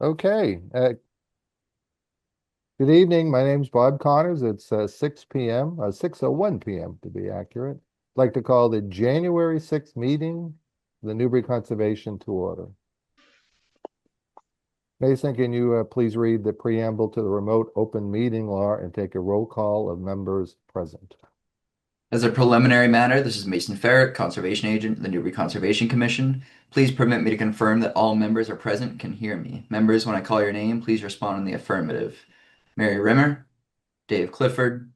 Okay. Good evening. My name's Bob Connors. It's 6 p.m., 6:01 p.m. to be accurate. I'd like to call the January 6th meeting, of the Newbury Conservation to order. Mason, can you please read the preamble to the remote open meeting law and take a roll call of members present? As a preliminary matter, this is Mason Ferret, Conservation Agent of the Newbury Conservation Commission. Please permit me to confirm that all members are present and can hear me. Members, when I call your name, please respond in the affirmative. Mary Rimmer, Dave Clifford,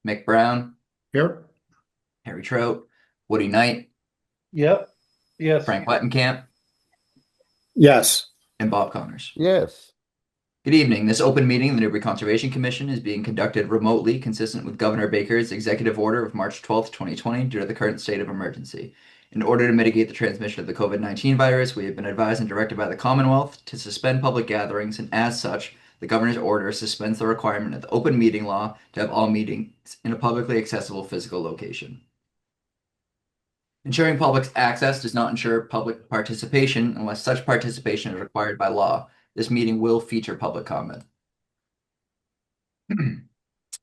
Mick Brown, Here. Harry Trout, Woody Knight, Yep. Yes. Frank Lettenkamp, Yes. and Bob Connors. Yes. Good evening. This open meeting of the Newbury Conservation Commission is being conducted remotely, consistent with Governor Baker's executive order of March 12th, 2020, due to the current state of emergency. In order to mitigate the transmission of the COVID-19 virus, we have been advised and directed by the Commonwealth to suspend public gatherings, and as such, the governor's order suspends the requirement of the open meeting law to have all meetings in a publicly accessible physical location. Ensuring public access does not ensure public participation unless such participation is required by law. This meeting will feature public comment. For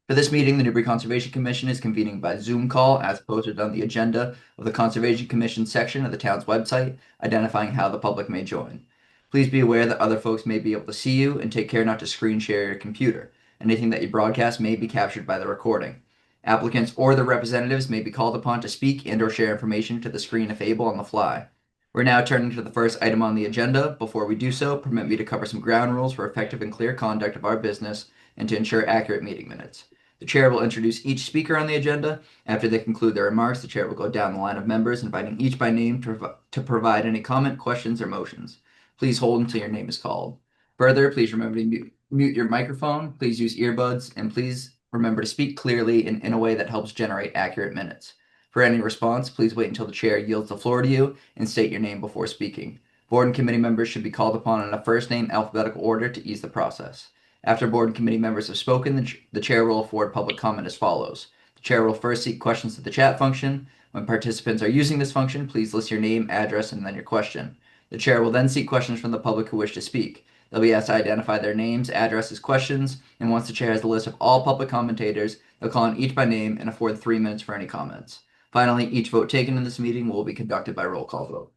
this meeting, the Newbury Conservation Commission is convening by Zoom call as posted on the agenda of the Conservation Commission section of the town's website, identifying how the public may join. Please be aware that other folks may be able to see you, and take care not to screen share your computer. Anything that you broadcast may be captured by the recording. Applicants or their representatives may be called upon to speak and/or share information to the screen if able on the fly. We're now turning to the first item on the agenda. Before we do so, permit me to cover some ground rules for effective and clear conduct of our business and to ensure accurate meeting minutes. The chair will introduce each speaker on the agenda. After they conclude their remarks, the chair will go down the line of members, inviting each by name to provide any comment, questions, or motions. Please hold until your name is called. Further, please remember to mute your microphone. Please use earbuds, and please remember to speak clearly and in a way that helps generate accurate minutes. For any response, please wait until the chair yields the floor to you and state your name before speaking. Board and committee members should be called upon in a first name alphabetical order to ease the process. After board and committee members have spoken, the chair will afford public comment as follows. The chair will first seek questions to the chat function. When participants are using this function, please list your name, address, and then your question. The chair will then seek questions from the public who wish to speak. They'll be asked to identify their names, addresses, questions, and once the chair has the list of all public commentators, they'll call on each by name and afford 3 minutes for any comments. Finally, each vote taken in this meeting will be conducted by roll call vote.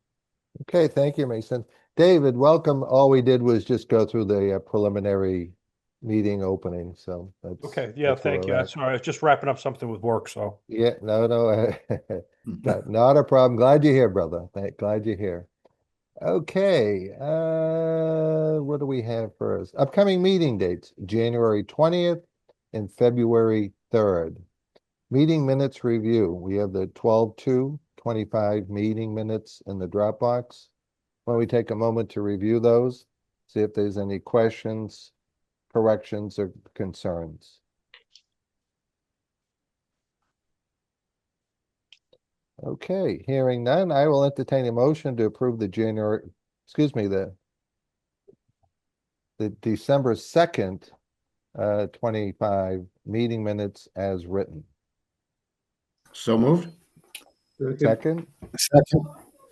Okay, thank you, Mason. David, welcome. All we did was just go through the preliminary meeting opening, so Okay. Yeah. that's where Thank you. we're at. Sorry, I was just wrapping up something with work. So. Yeah, no, not a problem. Glad you're here, brother. Glad you're here. Okay, what do we have first? Upcoming meeting dates, January 20th and February 3rd. Meeting minutes review. We have the 12/2/25 meeting minutes in the Dropbox. Why don't we take a moment to review those, see if there's any questions, corrections, or concerns. Okay, hearing none, I will entertain a motion to approve the December 2nd, 25 meeting minutes as written. So moved. Second? Second.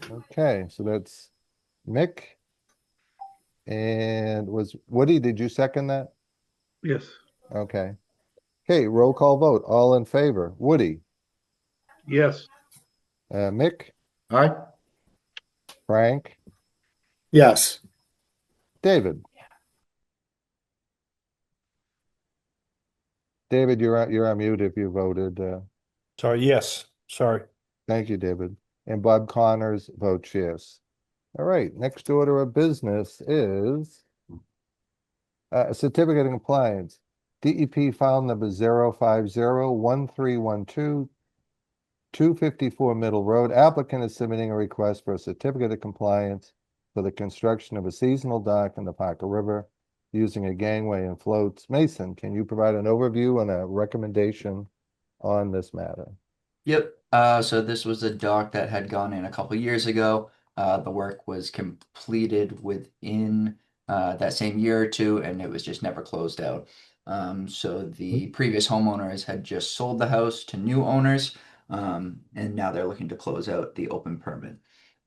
Okay, so that's Mick. And was Woody, did you second that? Yes. Okay. Okay, roll call vote. All in favor. Woody, Yes. Mick, Aye. Frank, Yes. David. David, you're on mute if you voted. Sorry. Yes. Sorry. Thank you, David. And Bob Connors votes yes. All right, next order of business is a certificate of compliance. DEP file number 0501312, 254 Middle Road. Applicant is submitting a request for a certificate of compliance for the construction of a seasonal dock in the Parker River using a gangway and floats. Mason, can you provide an overview and a recommendation on this matter? Yep. So this was a dock that had gone in a couple years ago. The work was completed within that same year or two, and it was just never closed out. So the previous homeowners had just sold the house to new owners, and now they're looking to close out the open permit.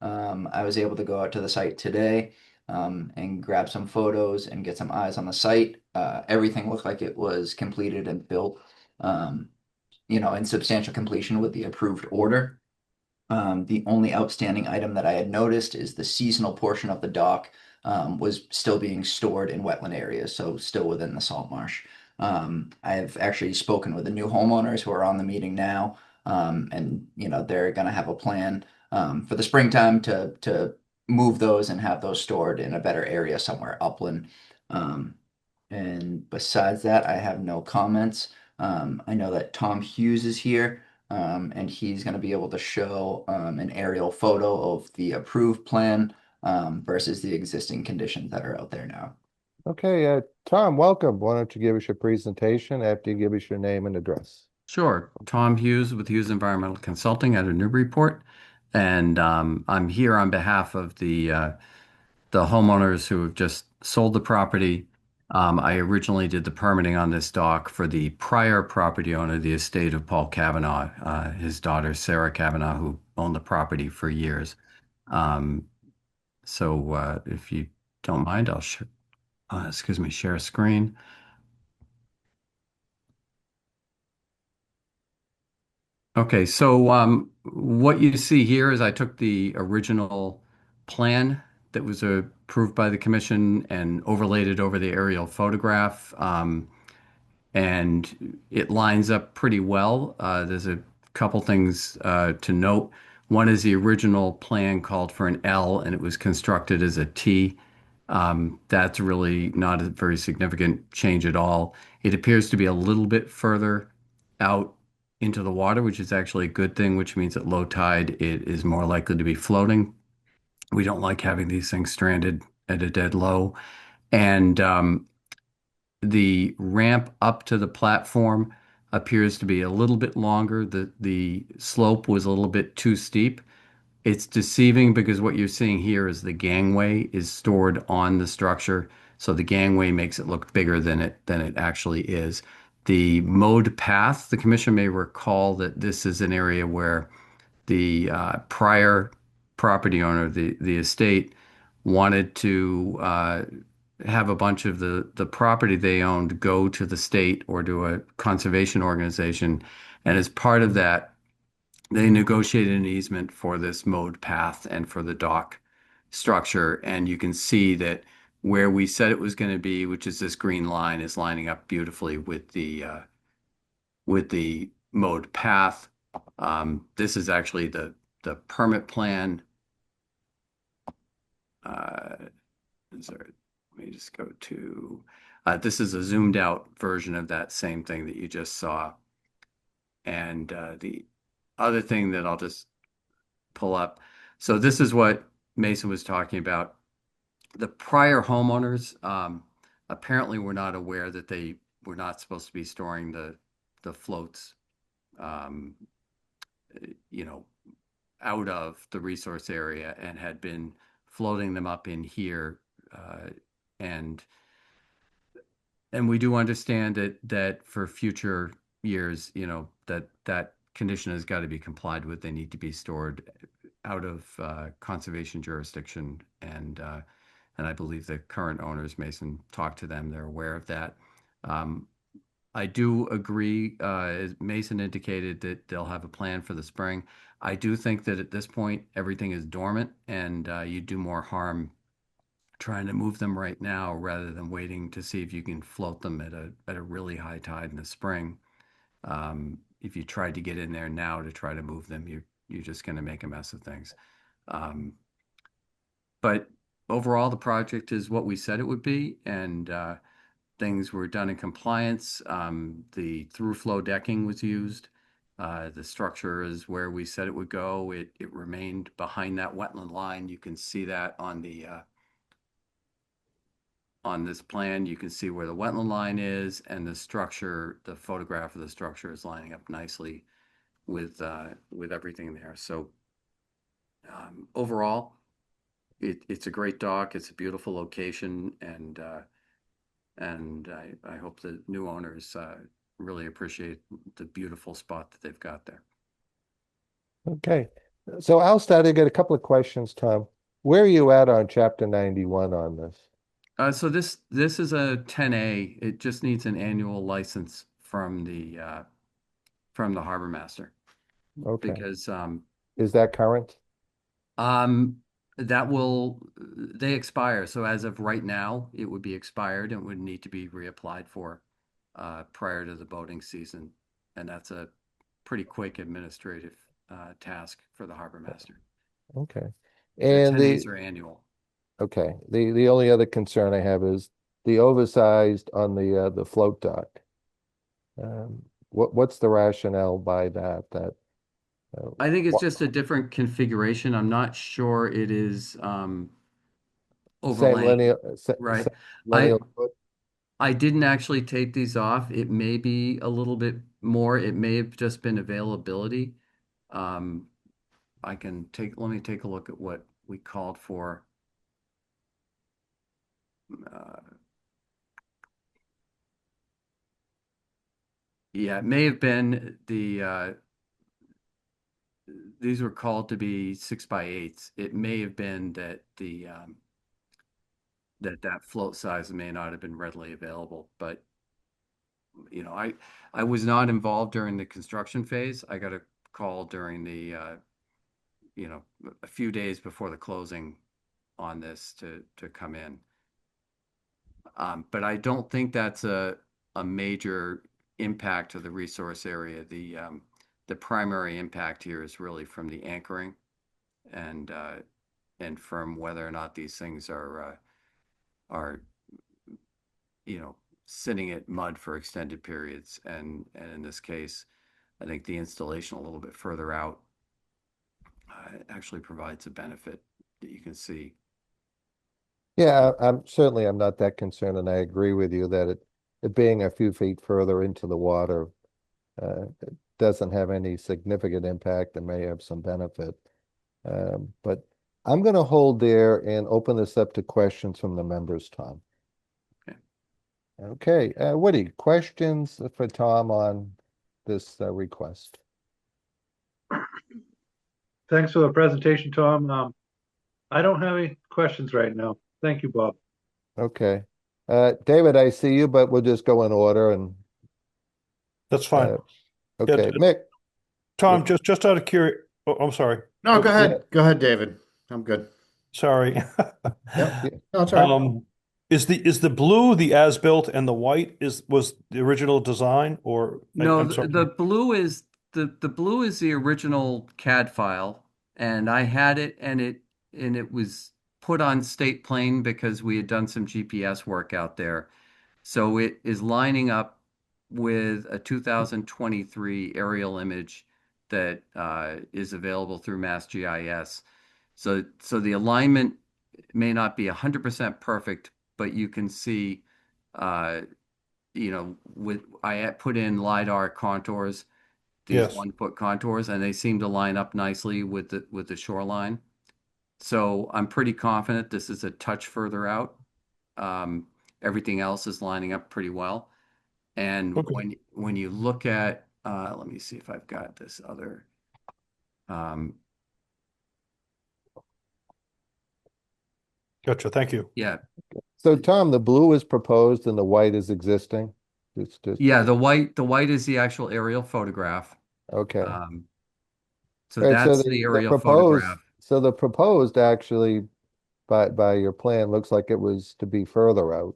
I was able to go out to the site today. and grab some photos and get some eyes on the site. Everything looked like it was completed and built, um, in substantial completion with the approved order. The only outstanding item that I had noticed is the seasonal portion of the dock was still being stored in wetland areas, so still within the salt marsh. I've actually spoken with the new homeowners who are on the meeting now, and they're going to have a plan for the springtime to move those and have those stored in a better area somewhere upland. Um, and besides that, I have no comments. I know that Tom Hughes is here, and he's going to be able to show an aerial photo of the approved plan versus the existing conditions that are out there now. Okay, Tom, welcome. Why don't you give us your presentation after you give us your name and address? Sure. Tom Hughes with Hughes Environmental Consulting out of Newburyport. And I'm here on behalf of the homeowners who have just sold the property. I originally did the permitting on this dock for the prior property owner, the estate of Paul Kavanaugh, his daughter Sarah Kavanaugh, who owned the property for years. So if you don't mind, I'll share a screen. Okay, so what you see here is I took the original plan that was approved by the commission and overlaid it over the aerial photograph, and it lines up pretty well. There's a couple things to note. One is the original plan called for an L and it was constructed as a T. That's really not a very significant change at all. It appears to be a little bit further out into the water, which is actually a good thing, which means at low tide it is more likely to be floating. We don't like having these things stranded at a dead low. And the ramp up to the platform appears to be a little bit longer. The slope was a little bit too steep. It's deceiving because what you're seeing here is the gangway is stored on the structure. So the gangway makes it look bigger than it actually is. The mode path, the commission may recall that this is an area where the prior property owner, the estate, wanted to have a bunch of the property they owned go to the state or to a conservation organization. And as part of that, they negotiated an easement for this mode path and for the dock structure. And you can see that where we said it was going to be, which is this green line, is lining up beautifully with the mode path. This is actually the permit plan. Let me just go to, this is a zoomed out version of that same thing that you just saw. And the other thing that I'll just pull up. So this is what Mason was talking about. The prior homeowners apparently were not aware that they were not supposed to be storing the floats, out of the resource area and had been floating them up in here. And we do understand that for future years, that condition has got to be complied with. They need to be stored out of conservation jurisdiction, and I believe the current owners, Mason, talked to them. They're aware of that. I do agree, as Mason indicated, that they'll have a plan for the spring. I do think that at this point, everything is dormant, and you do more harm trying to move them right now rather than waiting to see if you can float them at a really high tide in the spring. If you tried to get in there now to try to move them, you're just going to make a mess of things. But overall, the project is what we said it would be, and things were done in compliance. The through flow decking was used. The structure is where we said it would go. It remained behind that wetland line. You can see that on this plan. You can see where the wetland line is, and the structure, the photograph of the structure is lining up nicely with everything there. So overall, it's a great dock. It's a beautiful location, and I hope the new owners really appreciate the beautiful spot that they've got there. Okay, so I'll start. I got a couple of questions, Tom. where are you at on chapter 91 on this? So this is a 10A. It just needs an annual license from the harbor master Okay, because is that current? um they expire. So as of right now, it would be expired and would need to be reapplied for prior to the boating season, and that's a pretty quick administrative task for the harbor master. Okay. The And 10As are annual. okay, the only other concern I have is the oversized on the float dock. What's the rationale by that? I think it's What just a different configuration. I'm not sure it is same overlaying, linear, right? same I linear foot? I didn't actually take these off. It may be a little bit more. It may have just been availability. Um, let me take a look at what we called for. Uh, yeah, it may have been these were called to be 6x8s. It may have been that that float size may not have been readily available, but I was not involved during the construction phase. I got a call during you know, a few days before the closing on this to come in. But I don't think that's a major impact to the resource area. The primary impact here is really from the anchoring and from whether or not these things are sitting at mud for extended periods. And in this case, I think the installation a little bit further out actually provides a benefit that you can see. Yeah, I'm not that concerned, and I agree with you that it being a few feet further into the water it doesn't have any significant impact and may have some benefit. But I'm going to hold there and open this up to questions from the members, Tom. Okay. Okay, Woody, questions for Tom on this request? Thanks for the presentation, Tom. I don't have any questions right now. Thank you, Bob. Okay. David, I see you, but we'll just go in order and That's fine. okay, Mick. Tom, just out of curiosity, oh, I'm sorry. No, go Yeah. ahead. Go ahead, David. I'm good. Sorry. Yep. No, it's all right. Is the blue the as-built and the white was the original design or No, I'm sorry. the blue is the blue is the original CAD file, and I had it and it was put on State Plane because we had done some GPS work out there. So it is lining up with a 2023 aerial image that is available through MassGIS. So the alignment may not be 100% perfect, but you can see uh, I put in LiDAR contours, these Yes. 1 foot contours, and they seem to line up nicely with the shoreline. So I'm pretty confident this is a touch further out. Everything else is lining up pretty well. And Okay. when you look at, let me see if I've got this other. Gotcha. Thank you. Yeah, So Tom, the blue is proposed and the white is existing. It's just yeah. The white is the actual aerial photograph. okay. So All right, so that's the the aerial proposed, photograph. so the proposed actually by your plan looks like it was to be further out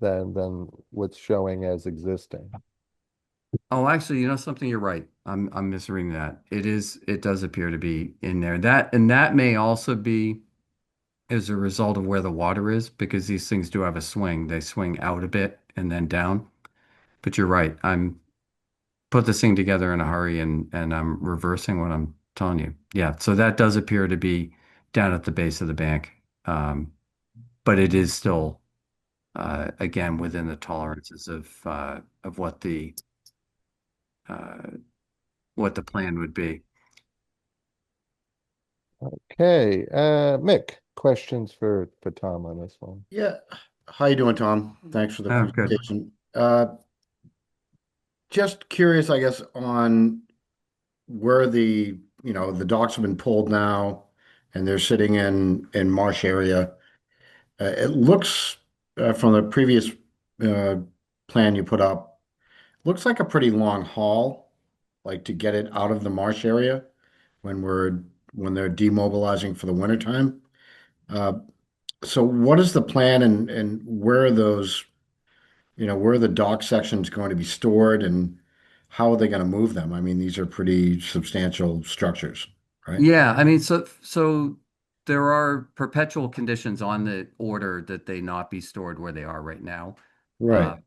than what's showing as existing. Oh, actually, you know something? You're right. I'm misreading that. It does appear to be in there. That may also be as a result of where the water is, because these things do have a swing. They swing out a bit and then down. But you're right. I'm put this thing together in a hurry and I'm reversing what I'm telling you. Yeah, so that does appear to be down at the base of the bank. But it is still again within the tolerances of uh, what the plan would be. Okay, Mick, questions for Tom on this one? Yeah. How you doing, Tom? Thanks for the Oh, good. presentation. Just curious, I guess, on where the docks have been pulled now and they're sitting in marsh area. It looks from the previous uh, plan you put up, looks like a pretty long haul, like to get it out of the marsh area when when they're demobilizing for the wintertime. Uh, so what is the plan and where are those, where are the dock sections going to be stored and how are they going to move them? I mean, these are pretty substantial structures, right? Yeah, I mean, so there are perpetual conditions on the order that they not be stored where they are right now. Right.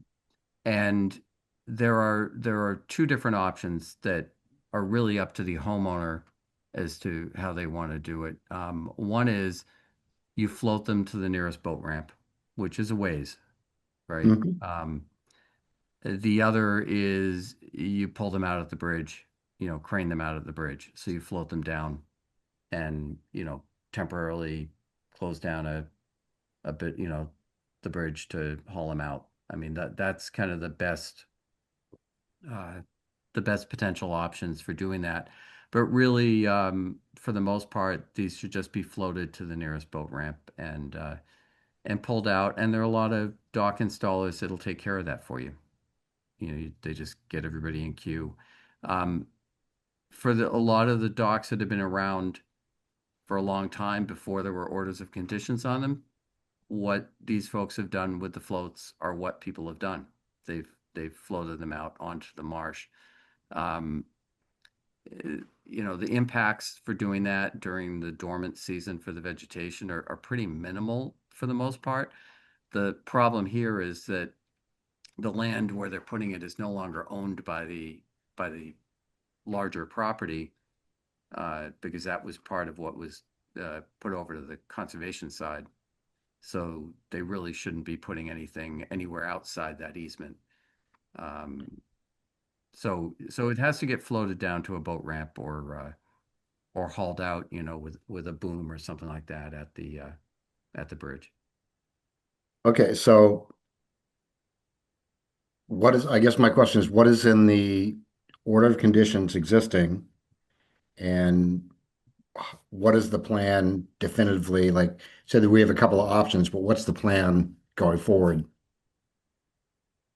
And there are two different options that are really up to the homeowner as to how they want to do it. One is you float them to the nearest boat ramp, which is a ways, right? Mhm. The other is you pull them out of the bridge, crane them out of the bridge. So you float them down and, temporarily close down a bit, the bridge to haul them out. I mean, that's kind of uh, the best potential options for doing that. But really, for the most part, these should just be floated to the nearest boat ramp and pulled out. And there are a lot of dock installers that'll take care of that for you. They just get everybody in queue. Um, for a lot of the docks that have been around for a long time before there were orders of conditions on them, what these folks have done with the floats are what people have done. They've floated them out onto the marsh. Um, the impacts for doing that during the dormant season for the vegetation are pretty minimal for the most part. The problem here is that the land where they're putting it is no longer owned by the larger property, because that was part of what was put over to the conservation side. So they really shouldn't be putting anything anywhere outside that easement. So it has to get floated down to a boat ramp or hauled out, with a boom or something like that at the bridge. Okay, so I guess my question is, what is in the order of conditions existing? And what is the plan definitively? Like, say that we have a couple of options, but what's the plan going forward?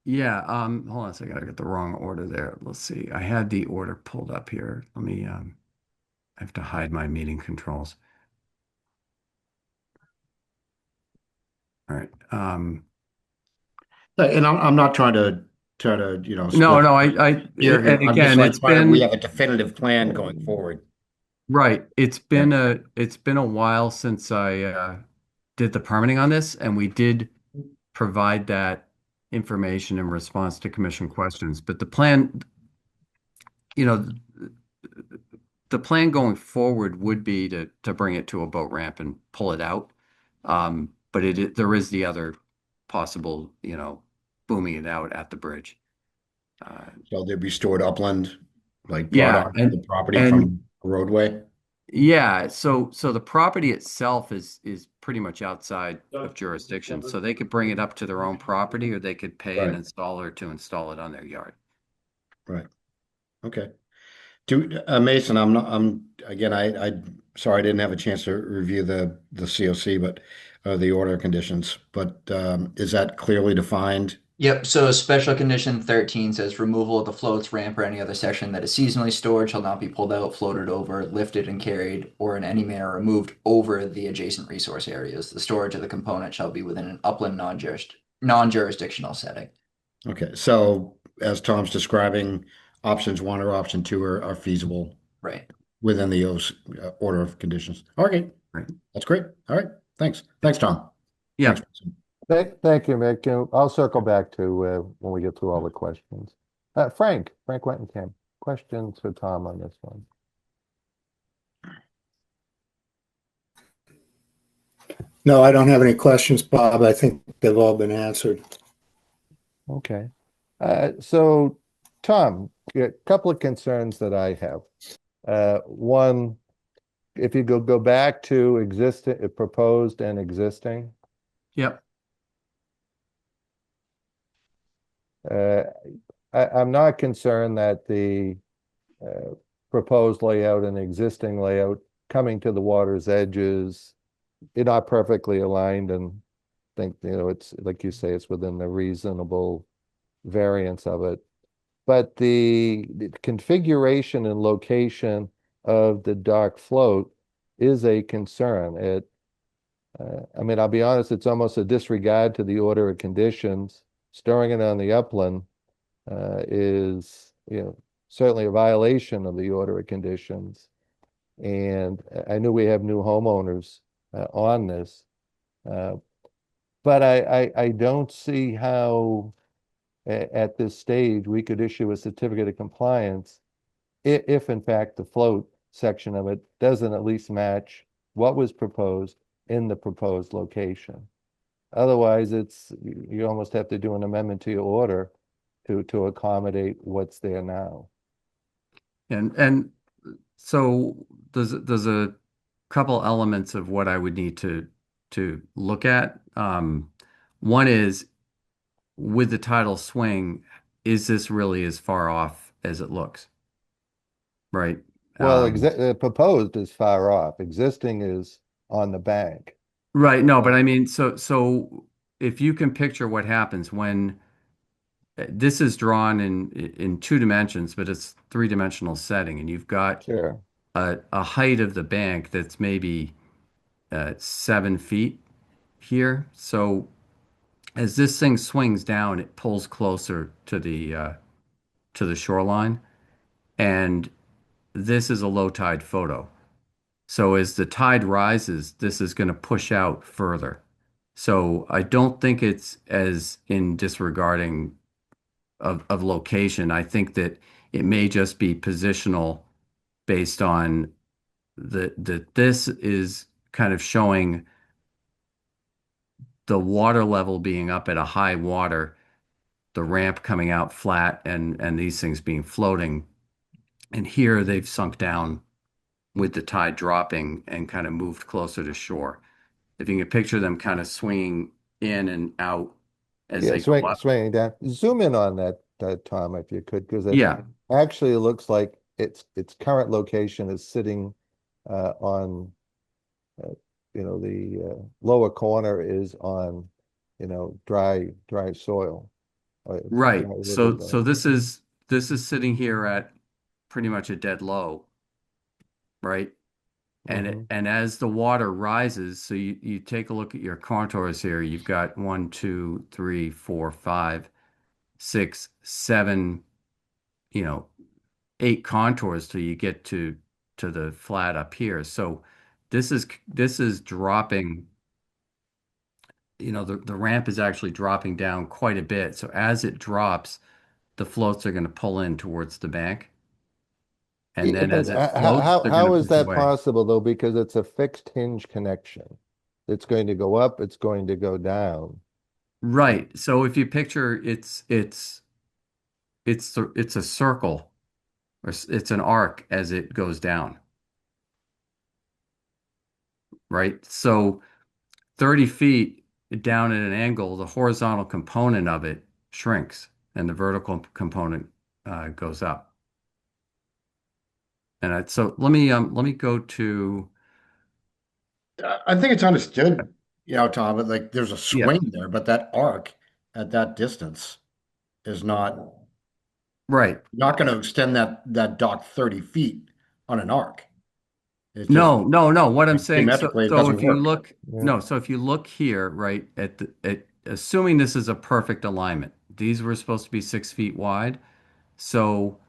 Yeah, hold on a second. I got the wrong order there. Let's see. I had the order pulled up here. I have to hide my meeting controls. All right. And I'm not trying to No, split no, here. and I'm just again, like it's we been have a definitive plan going forward. right. Yeah. It's been a while since I did the permitting on this, and we did provide that information in response to commission questions. But the plan, you know, the plan going forward would be to bring it to a boat ramp and pull it out. But there is the other possible, booming it out at the bridge. So they'd be stored upland, like brought Yeah, onto the property and from a roadway. yeah, so the property itself is pretty much outside of jurisdiction. So they could bring it up to their own property, or they could pay an Right. installer to install it on their yard. Right. Okay. Mason, again, sorry, I didn't have a chance to review the COC, but the order of conditions, but is that clearly defined? Yep, so special condition 13 says removal of the floats, ramp, or any other section that is seasonally stored shall not be pulled out, floated over, lifted and carried, or in any manner removed over the adjacent resource areas. The storage of the component shall be within an upland non-jurisdictional setting. Okay, so as Tom's describing, options one or option two are feasible Right. within the order of conditions. Okay, Right. that's great. All right, thanks. Thanks, Tom. Yeah. Thanks, Mason. Thank you, Mick. I'll circle back to when we get through all the questions. Frank Wentenkamp, questions for Tom on this one? No, I don't have any questions, Bob. I think they've all been answered. Okay. So Tom, a couple of concerns that I have. One, if you go back to existing, proposed and existing, Yep. I'm not concerned that the proposed layout and existing layout coming to the water's edges, you're not perfectly aligned and think, it's like you say, it's within the reasonable variance of it. But the configuration and location of the dock float is a concern. I mean, I'll be honest, it's almost a disregard to the order of conditions. Storing it on the upland is, certainly a violation of the order of conditions. And I knew we have new homeowners on this. But I don't see how at this stage we could issue a certificate of compliance if in fact the float section of it doesn't at least match what was proposed in the proposed location. Otherwise, you almost have to do an amendment to your order to accommodate what's there now. And so there's a couple elements of what I would need to look at. One is with the tidal swing, is this really as far off as it looks? Right. Well, proposed is far off. Existing is on the bank. Right. No, but I mean, so if you can picture what happens when this is drawn in 2 dimensions, but it's 3-dimensional setting, and you've got Sure. a height of the bank that's maybe 7 feet here. So as this thing swings down, it pulls closer to the shoreline, and this is a low tide photo. So as the tide rises, this is going to push out further. So I don't think it's as in disregarding of location. I think that it may just be positional based on that this is kind of showing the water level being up at a high water, the ramp coming out flat, and these things being floating. And here they've sunk down with the tide dropping and kind of moved closer to shore. If you can picture them kind of swinging in and out as Yeah, they go up. swinging down. Zoom in on that, Tom, if you could, because it Yeah, actually looks like its current location is sitting on, the lower corner is on, dry soil. right. Dry So river so bed. this is sitting here at pretty much a dead low, right? Mhm. And as the water rises, so you take a look at your contours here. You've got 1, 2, 3, 4, 5, 6, 7, 8 contours till you get to the flat up here. So this is dropping, the ramp is actually dropping down quite a bit. So as it drops, the floats are going to pull in towards the bank. And Yeah, then but as it floats, they're going how to is push that away. possible though? Because it's a fixed hinge connection. It's going to go up, it's going to go down. Right. So if you picture it's a circle or it's an arc as it goes down, right? So 30 feet down at an angle, the horizontal component of it shrinks and the vertical component goes up. And so let me go to I think it's understood, Tom, but like there's a yeah, swing there, but that arc at that distance is right. not going to extend that dock 30 feet on an arc. It's just No, no, no. What I'm like, saying, so geometrically, it so doesn't if you work. look, Yeah. no, so if you look here, right, assuming this is a perfect alignment, these were supposed to be 6 feet wide. So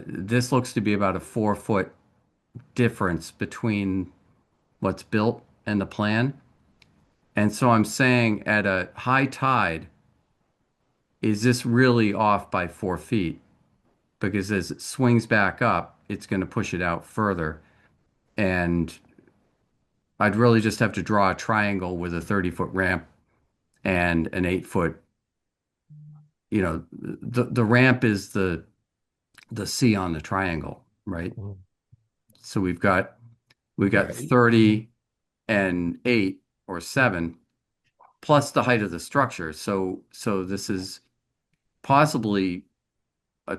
this looks to be about a 4 foot difference between what's built and the plan. And so I'm saying at a high tide, is this really off by 4 feet? Because as it swings back up, it's going to push it out further. And I'd really just have to draw a triangle with a 30-foot ramp and an 8 foot, the ramp is the C on the triangle, right? Mhm. So we've got Right. 30 and 8 or 7 plus the height of the structure. So this is possibly a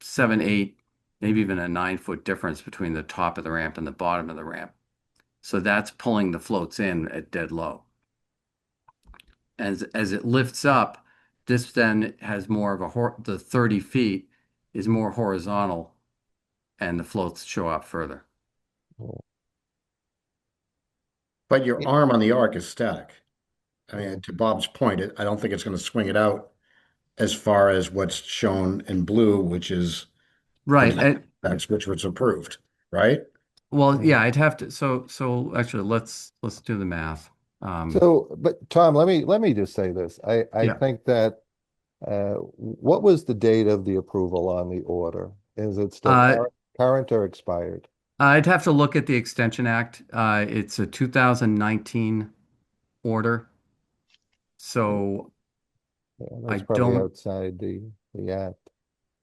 7, 8 maybe even a 9-foot difference between the top of the ramp and the bottom of the ramp. So that's pulling the floats in at dead low. As it lifts up, this then has more of the 30 feet is more horizontal, and the floats show up further. But your arm on the arc is static. I mean, to Bob's point, I don't think it's going to swing it out as far as what's shown in blue, which is Right. that's which was approved, right? Well, yeah, I'd have to. So actually, let's do the math. So, but Tom, let me just say this. I Yeah. think that what was the date of the approval on the order? Is it still Uh, current or expired? I'd have to look at the Extension Act. It's a 2019 order. So Yeah, I that's probably don't, outside the act.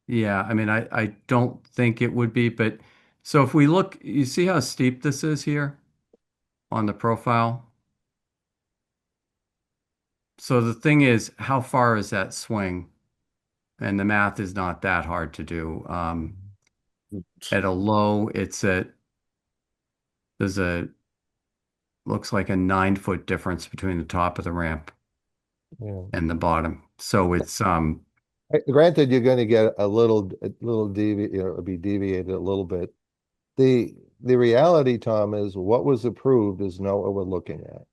yeah, I mean, I don't think it would be, but so if we look, you see how steep this is here on the profile? So the thing is, how far is that swing? And the math is not that hard to do. At a low, there's looks like a 9-foot difference between the top of the ramp Yeah. and the bottom. So it's, Granted, you're going to get a little be deviated a little bit. The reality, Tom, is what was approved is not what we're looking at.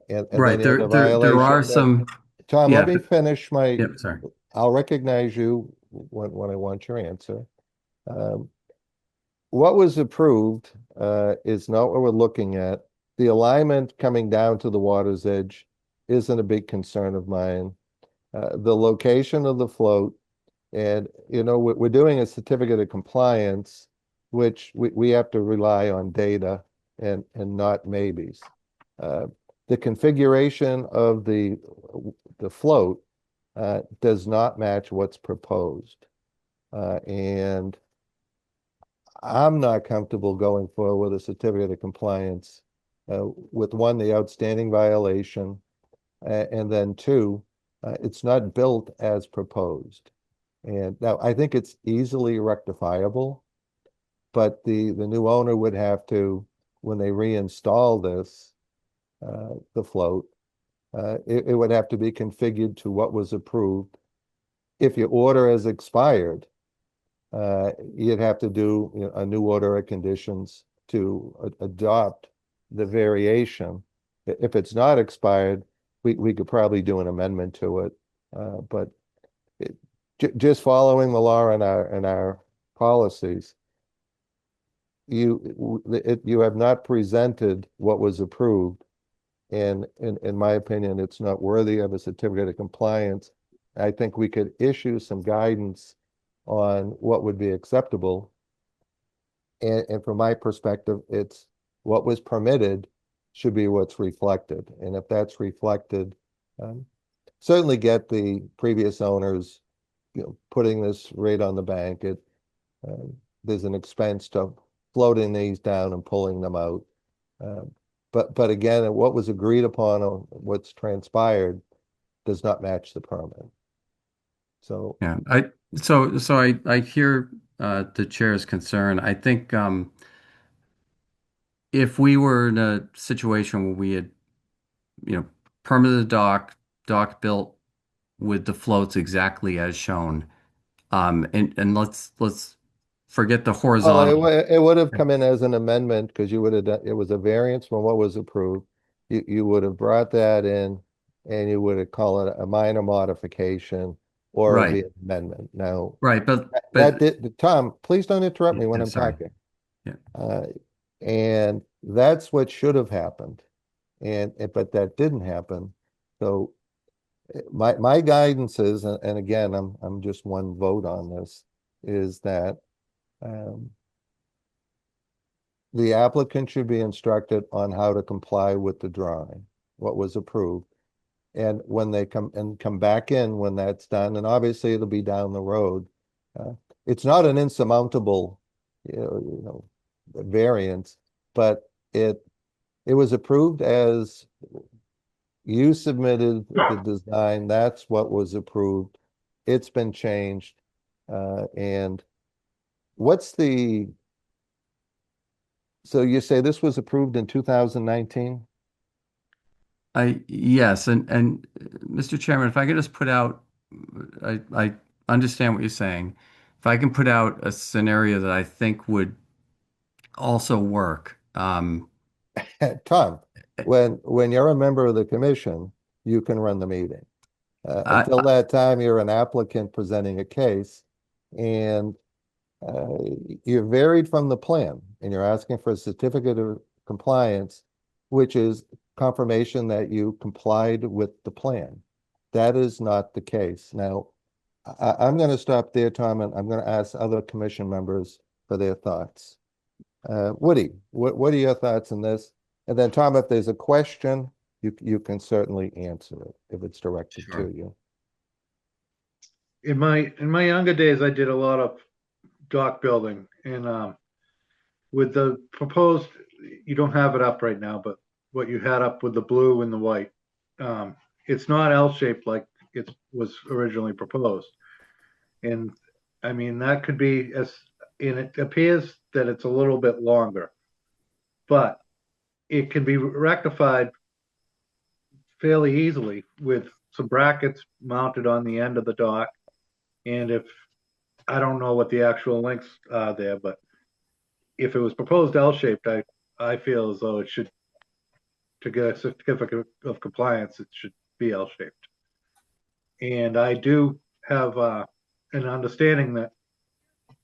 And right. then you have the There are violation. some, Tom, yeah. let me finish Yep, sorry. I'll recognize you when I want your answer. What was approved is not what we're looking at. The alignment coming down to the water's edge isn't a big concern of mine. The location of the float, and we're doing a certificate of compliance, which we have to rely on data and not maybes. The configuration of the float does not match what's proposed. And I'm not comfortable going forward with a certificate of compliance with one, the outstanding violation, and then two, it's not built as proposed. And now I think it's easily rectifiable, but the new owner would have to, when they reinstall this, the float, it would have to be configured to what was approved. If your order has expired, you'd have to do a new order of conditions to adopt the variation. If it's not expired, we could probably do an amendment to it. But just following the law and our policies, you have not presented what was approved. And in my opinion, it's not worthy of a certificate of compliance. I think we could issue some guidance on what would be acceptable. And from my perspective, it's what was permitted should be what's reflected. And if that's reflected, certainly get the previous owners, putting this rate on the bank. There's an expense to floating these down and pulling them out. But again, what was agreed upon or what's transpired does not match the permit. So Yeah, I hear the chair's concern. I think if we were in a situation where we had, permitted the dock built with the floats exactly as shown, and let's forget the horizontal. it would have come in as an amendment because you would have done, it was a variance from what was approved. You would have brought that in and you would have called it a minor modification or Right. the amendment. Now, Right, but Tom, please don't interrupt me when Yeah, I'm sorry. talking. Yeah. And that's what should have happened. But that didn't happen. So my guidance is, and again, I'm just one vote on this, is that the applicant should be instructed on how to comply with the drawing, what was approved. And when they come back in, when that's done, and obviously it'll be down the road, it's not an insurmountable, variance, but it was approved as you submitted the design. That's what was approved. It's been changed, and what's so you say this was approved in 2019? Yes, and Mr. Chairman, if I could just put out, I understand what you're saying. If I can put out a scenario that I think would also work. Tom, when you're a member of the commission, you can run the meeting. I, Until that time, you're an applicant presenting a case, and you're varied from the plan, and you're asking for a certificate of compliance, which is confirmation that you complied with the plan. That is not the case. Now, I'm going to stop there, Tom, and I'm going to ask other commission members for their thoughts. Woody, what are your thoughts on this? And then, Tom, if there's a question, you can certainly answer it if it's directed Sure. to you. In my younger days, I did a lot of dock building, and with the proposed, you don't have it up right now, but what you had up with the blue and the white, it's not L-shaped like it was originally proposed. And I mean, that could be and it appears that it's a little bit longer, but it can be rectified fairly easily with some brackets mounted on the end of the dock. And I don't know what the actual lengths are there, but if it was proposed L-shaped, I feel as though it should, to get a certificate of compliance, it should be L-shaped. And I do have an understanding that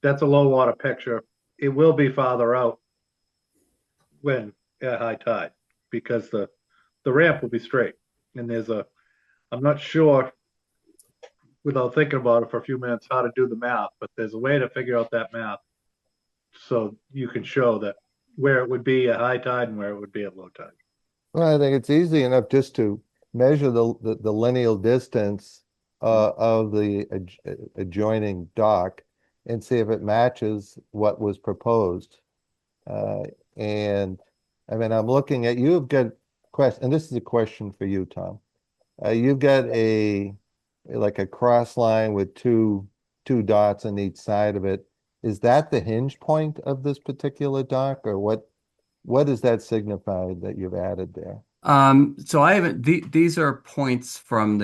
that's a low water picture. It will be farther out when at high tide, because the ramp will be straight. And I'm not sure, without thinking about it for a few minutes, how to do the math, but there's a way to figure out that math so you can show that where it would be at high tide and where it would be at low tide. Well, I think it's easy enough just to measure the lineal distance of the adjoining dock and see if it matches what was proposed. And I mean, I'm looking at, you've got question, and this is a question for you, Tom. You've got like a cross line with two dots on each side of it. Is that the hinge point of this particular dock, or what does that signify that you've added there? So I haven't, these are points from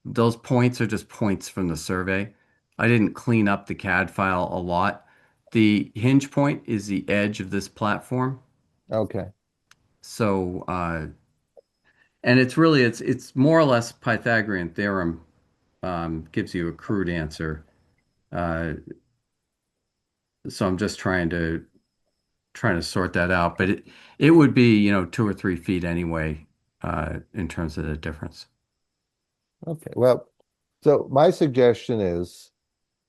those points are just points from the survey. I didn't clean up the CAD file a lot. The hinge point is the edge of this platform. Okay. So, and it's really, it's more or less Pythagorean theorem, gives you a crude answer. So I'm just trying to sort that out, but it would be, 2 or 3 feet anyway, in terms of the difference. Okay. Well, so my suggestion is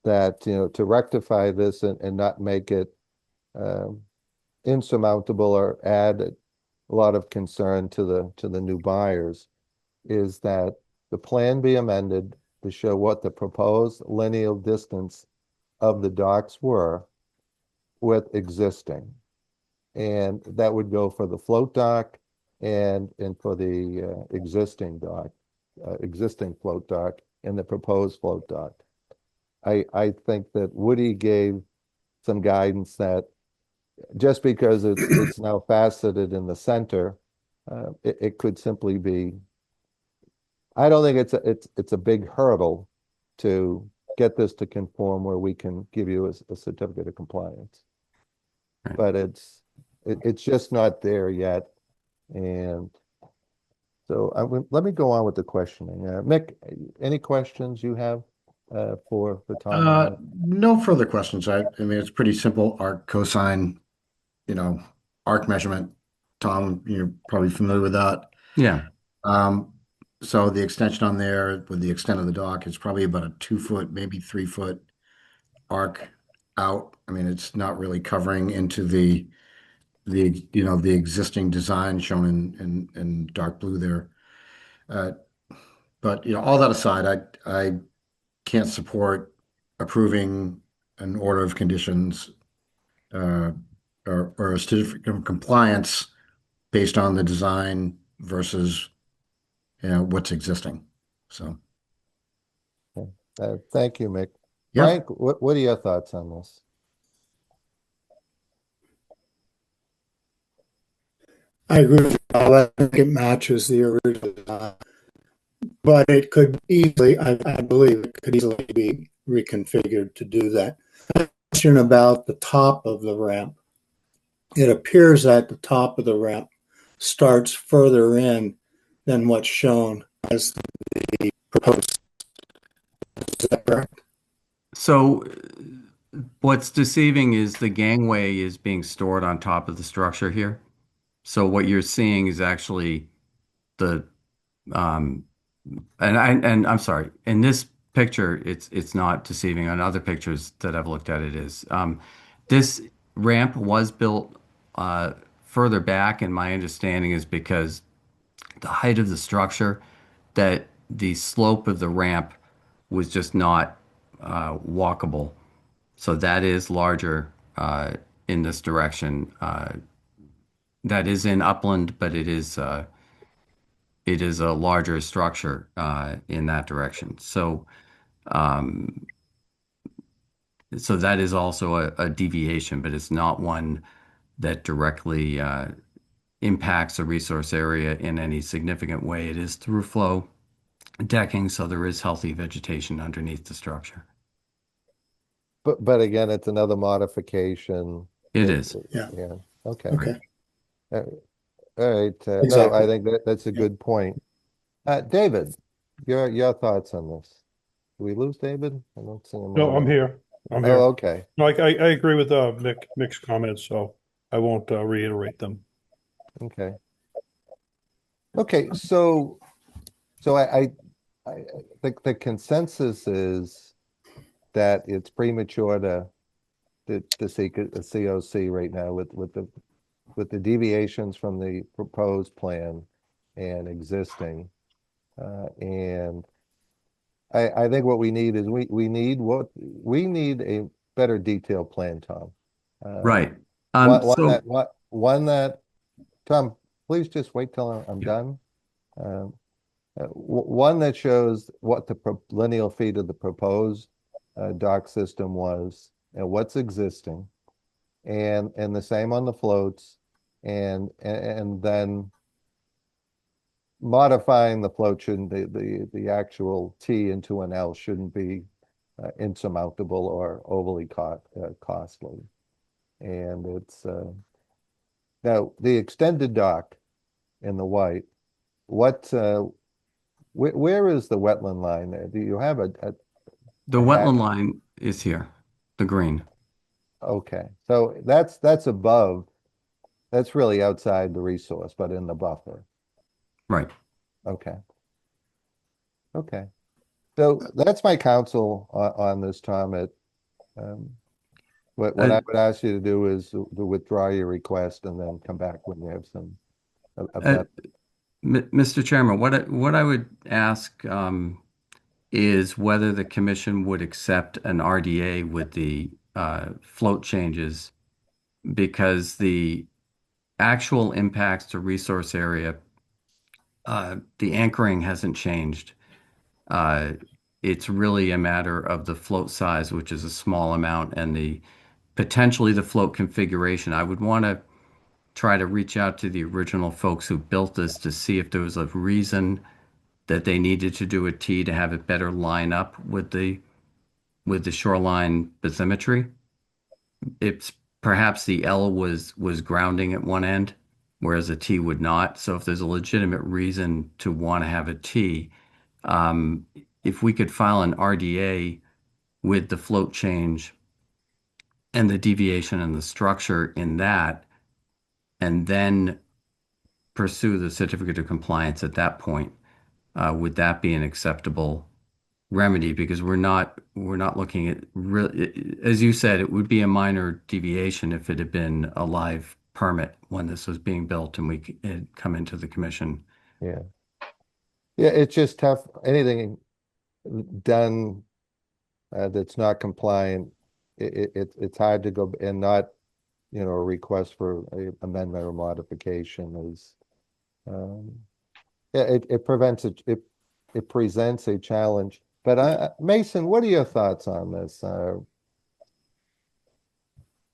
that, to rectify this and not make it insurmountable or add a lot of concern to the new buyers, is that the plan be amended to show what the proposed lineal distance of the docks were with existing. And that would go for the float dock and for the existing dock, existing float dock and the proposed float dock. I think that Woody gave some guidance that just because it's now faceted in the center, it could simply be. I don't think it's a big hurdle to get this to conform where we can give you a certificate of compliance. Right. But it's just not there yet. And so let me go on with the questioning. Mick, any questions you have for Tom? No further questions. I mean, it's pretty simple. Arc cosine, arc measurement. Tom, you're probably familiar with that. Yeah. So the extension on there with the extent of the dock is probably about a 2-foot, maybe 3-foot arc out. I mean, it's not really covering into the existing design shown in dark blue there. But all that aside, I can't support approving an order of conditions or a certificate of compliance based on the design versus what's existing. So Thank you, Mick. Yep. Frank, what are your thoughts on this? I agree with Bob. I think it matches the original design. But it could easily, I believe it could easily be reconfigured to do that. Question about the top of the ramp. It appears that the top of the ramp starts further in than what's shown as the proposed. Is that correct? So what's deceiving is the gangway is being stored on top of the structure here. So what you're seeing is actually the um and I'm sorry, in this picture it's not deceiving. On other pictures that I've looked at it is. This ramp was built further back, and my understanding is because the height of the structure that the slope of the ramp was just not walkable. So that is larger in this direction. That is in upland, but it is a larger structure in that direction. Um, so that is also a deviation, but it's not one that directly impacts the resource area in any significant way. It is through flow decking, so there is healthy vegetation underneath the structure. But again, it's another modification. It is. Yeah. Yeah, okay. Okay. All right, no, Exactly. I think that's a good point. David, your thoughts on this? Do we lose David? I don't see him. No, I'm here. I'm here. Oh, okay. No, I agree with Mick's comments, so I won't reiterate them. Okay. Okay, so I think the consensus is that it's premature to seek a COC right now with the deviations from the proposed plan and existing. And I think what we need is we need a better detailed plan, Tom. Right. One that Tom, please just wait till I'm done. One that shows what the lineal feet of the proposed dock system was and what's existing, and the same on the floats, and then modifying the float shouldn't the actual T into an L shouldn't be insurmountable or overly costly. And it's now the extended dock in the white. Where is the wetland line there? Do you have The a wetland line is here, the green. Okay, so that's above. That's really outside the resource, but in the buffer. Right. Okay. Okay. So that's my counsel on this, Tom. What I would ask you to do is to withdraw your request and then come back when you have some. Mr. Chairman, what I would ask is whether the commission would accept an RDA with the float changes, because the actual impacts to resource area, the anchoring hasn't changed. It's really a matter of the float size, which is a small amount, and potentially the float configuration. I would want to try to reach out to the original folks who built this to see if there was a reason that they needed to do a T to have it better line up with the shoreline bathymetry. It's perhaps the L was grounding at one end, whereas a T would not. So if there's a legitimate reason to want to have a T, if we could file an RDA with the float change and the deviation in the structure in that, and then pursue the certificate of compliance at that point, would that be an acceptable remedy? Because we're not looking at as you said, it would be a minor deviation if it had been a live permit when this was being built and we had come into the commission. Yeah. Yeah, it's just tough. Anything done that's not compliant, it's hard to go and not, a request for a amendment or modification is, yeah, it presents a challenge But Mason, what are your thoughts on this?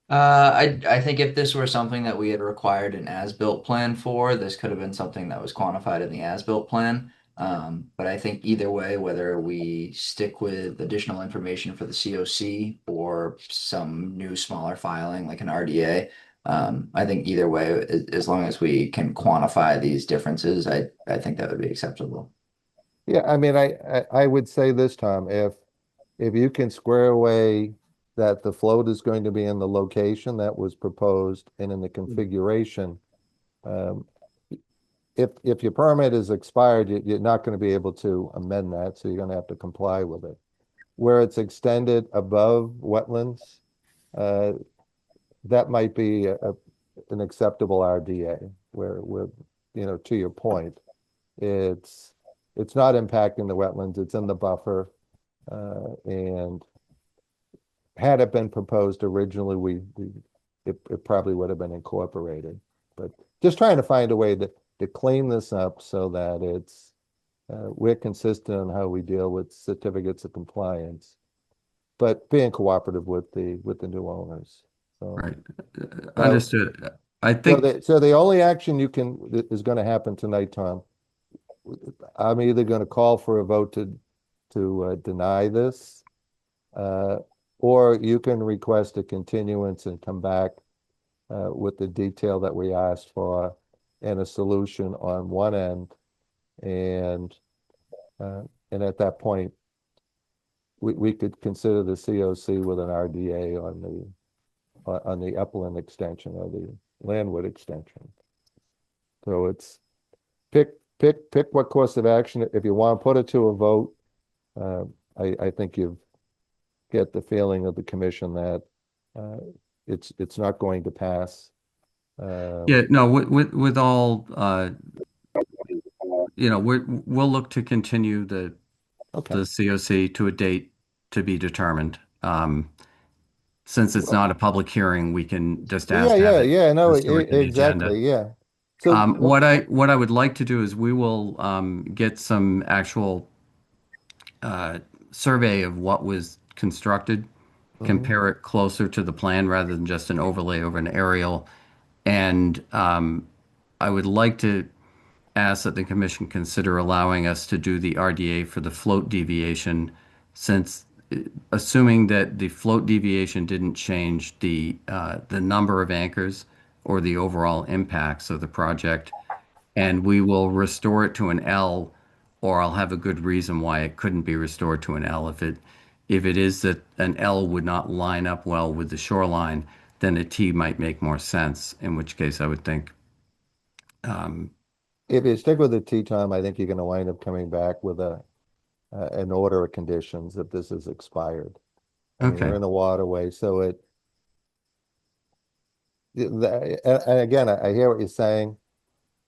I think if this were something that we had required an as-built plan for, this could have been something that was quantified in the as-built plan. But I think either way, whether we stick with additional information for the COC or some new smaller filing like an RDA, I think either way, as long as we can quantify these differences, I think that would be acceptable. Yeah, I mean, I would say this, Tom, if you can square away that the float is going to be in the location that was proposed and in the configuration, um, if your permit is expired, you're not going to be able to amend that, so you're going to have to comply with it. Where it's extended above wetlands, that might be an acceptable RDA, where, to your point, it's not impacting the wetlands, it's in the buffer, and had it been proposed originally, it probably would have been incorporated. But just trying to find a way to clean this up so that we're consistent on how we deal with certificates of compliance, but being cooperative with the new owners. So, Right. Understood. I so think, the only action that is going to happen tonight, Tom, I'm either going to call for a vote to deny this, or you can request a continuance and come back with the detail that we asked for and a solution on one end. And at that point, we could consider the COC with an RDA on the upland extension or the landward extension. So it's pick what course of action. If you want to put it to a vote, I think you get the feeling of the commission that it's not going to pass. yeah, no, with all, we'll look to continue the Okay. COC to a date to be determined. Since it's not a public hearing, we can just ask to have it No, restored to the agenda. exactly, yeah. So What I would like to do is we will get some actual survey of what was constructed, compare it closer to the plan rather than just an overlay over an aerial. And I would like to ask that the commission consider allowing us to do the RDA for the float deviation, since assuming that the float deviation didn't change the number of anchors or the overall impacts of the project, and we will restore it to an L, or I'll have a good reason why it couldn't be restored to an L. If it is that an L would not line up well with the shoreline, then a T might make more sense, in which case I would think. if you stick with the T-Tom, I think you're going to wind up coming back with an order of conditions if this is expired. I mean, Okay. we're in the waterway, so and again, I hear what you're saying.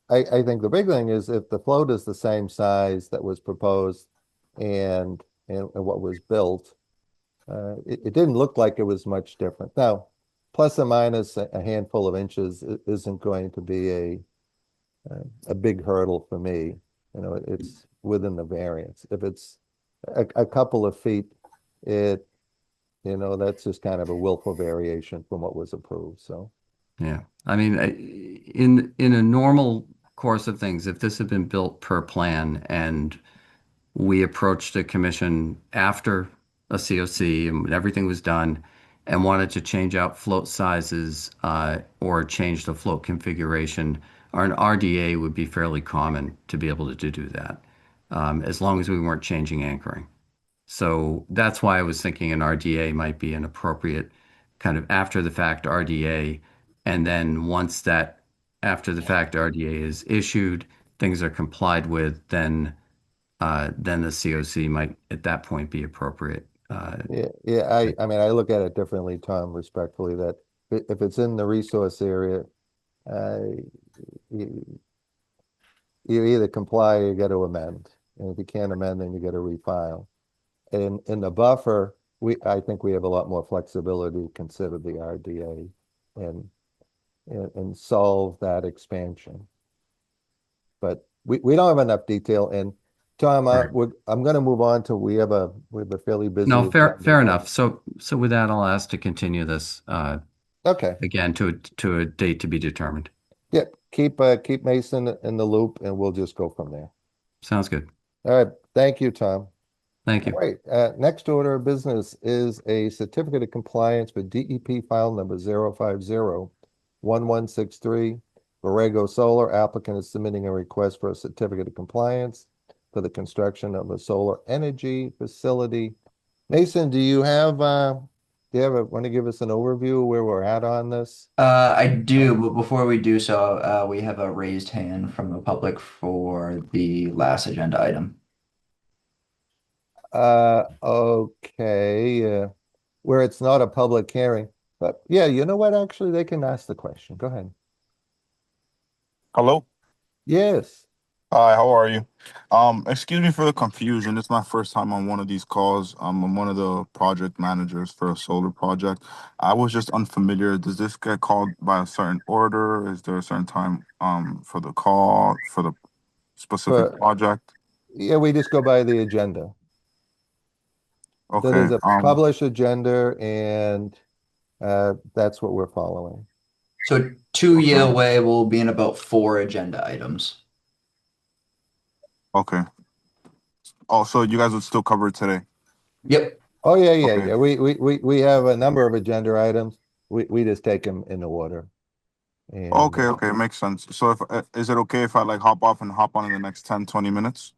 I think the big thing is if the float is the same size that was proposed and what was built, it didn't look like it was much different. Now, plus or minus a handful of inches isn't going to be a big hurdle for me. It's within the variance. If it's a couple of feet, that's just kind of a willful variation from what was approved. So. Yeah, I mean, in a normal course of things, if this had been built per plan and we approached a commission after a COC and everything was done and wanted to change out float sizes or change the float configuration, or an RDA would be fairly common to be able to do that, as long as we weren't changing anchoring. So that's why I was thinking an RDA might be an appropriate kind of after the fact RDA. And then once that after the fact RDA is issued, things are complied with, then the COC might at that point be appropriate. Yeah. I mean, I look at it differently, Tom, respectfully, that if it's in the resource area, you either comply or you got to amend. And if you can't amend, then you got to refile. And in the buffer, I think we have a lot more flexibility to consider the RDA and solve that expansion. But we don't have enough detail. And Tom, Right. I'm going to move on to, we have a fairly busy. No, fair agenda. enough. So with that, I'll ask to continue this Okay, again to a date to be determined. yep, keep Mason in the loop and we'll just go from there. Sounds good. All right, thank you, Tom. Thank All you. right, next order of business is a certificate of compliance for DEP file number 0501163. Borrego Solar applicant is submitting a request for a certificate of compliance for the construction of a solar energy facility. Mason, do you want to give us an overview of where we're at on this? I do, but before we do so, we have a raised hand from the public for the last agenda item. Okay, where it's not a public hearing, but yeah, you know what? Actually, they can ask the question. Go ahead. Hello. Yes. Hi, how are you? Excuse me for the confusion. It's my first time on one of these calls. I'm one of the project managers for a solar project. I was just unfamiliar. Does this get called by a certain order? Is there a certain time for the call for the specific For- project? Yeah, we just go by the agenda. So Okay. there's a published agenda and that's what we're following. So 2 Year Way will be in about 4 agenda items. Okay. Oh, so you guys would still cover it today? Yep. Oh, yeah, Okay. yeah. We have a number of agenda items. We just take them in order. And, Okay, makes sense. So if is it okay if I like hop off and hop on in the next 10, 20 minutes?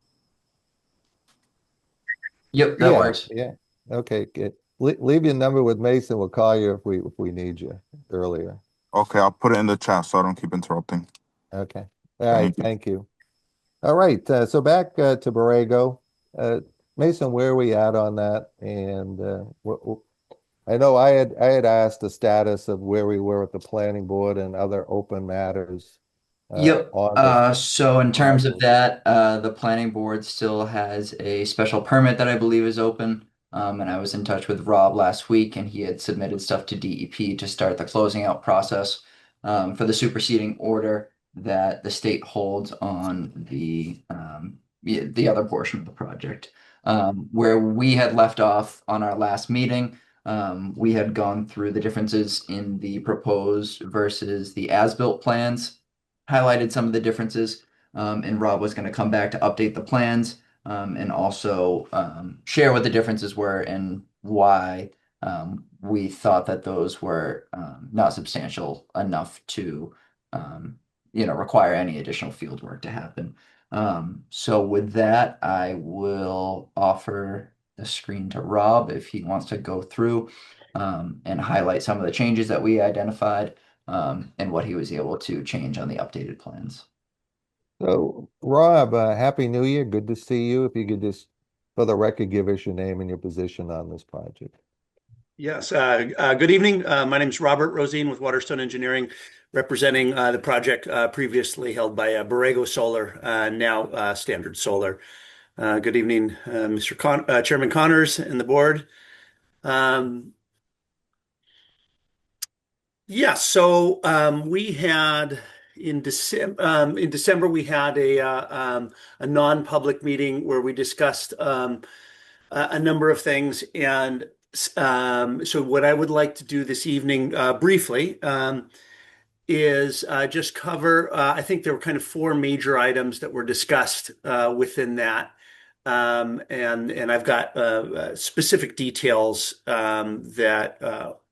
Yep, that yeah, works. Yeah, okay, good. Leave your number with Mason. We'll call you if we need you earlier. Okay, I'll put it in the chat so I don't keep interrupting. Okay. All right, Thank you. thank you. All right, so back to Borrego. Mason, where are we at on that? And I know I had asked the status of where we were with the planning board and other open matters. Yep. on the- So in terms of project. that, the planning board still has a special permit that I believe is open. And I was in touch with Rob last week and he had submitted stuff to DEP to start the closing out process for the superseding order that the state holds on the other portion of the project. Where we had left off on our last meeting, we had gone through the differences in the proposed versus the as-built plans, highlighted some of the differences, and Rob was going to come back to update the plans and also share what the differences were and why we thought that those were not substantial enough to require any additional field work to happen. So with that, I will offer the screen to Rob if he wants to go through and highlight some of the changes that we identified and what he was able to change on the updated plans. So, Rob, Happy New Year. Good to see you. If you could just, for the record, give us your name and your position on this project. Yes, good evening. My name is Robert Rosine with Waterstone Engineering, representing the project previously held by Borrego Solar, now Standard Solar. Good evening, Mr. Chairman Connors and the board. We had in December we had a non-public meeting where we discussed a number of things, and so what I would like to do this evening briefly is just cover, I think there were kind of 4 major items that were discussed within that. And I've got specific details that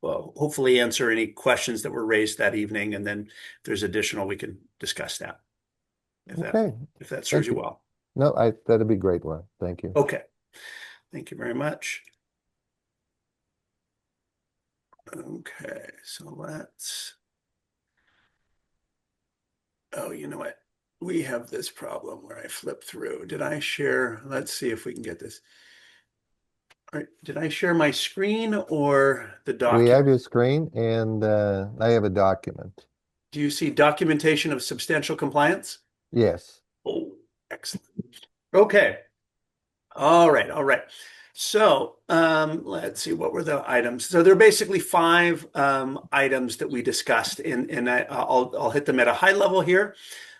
will hopefully answer any questions that were raised that evening. And then if there's additional, we can discuss that. If that serves you well. No, that'd be great, Rob. Thank you. Okay. Thank you very much. Okay, so you know what? We have this problem where I flip through. Did I share? Let's see if we can get this. All right, did I share my screen or the We document? have your screen and I have a document. Do you see documentation of substantial compliance? Yes. Oh, excellent. Okay. All right. So let's see, what were the items? So there are basically 5 items that we discussed, and I'll hit them at a high level here.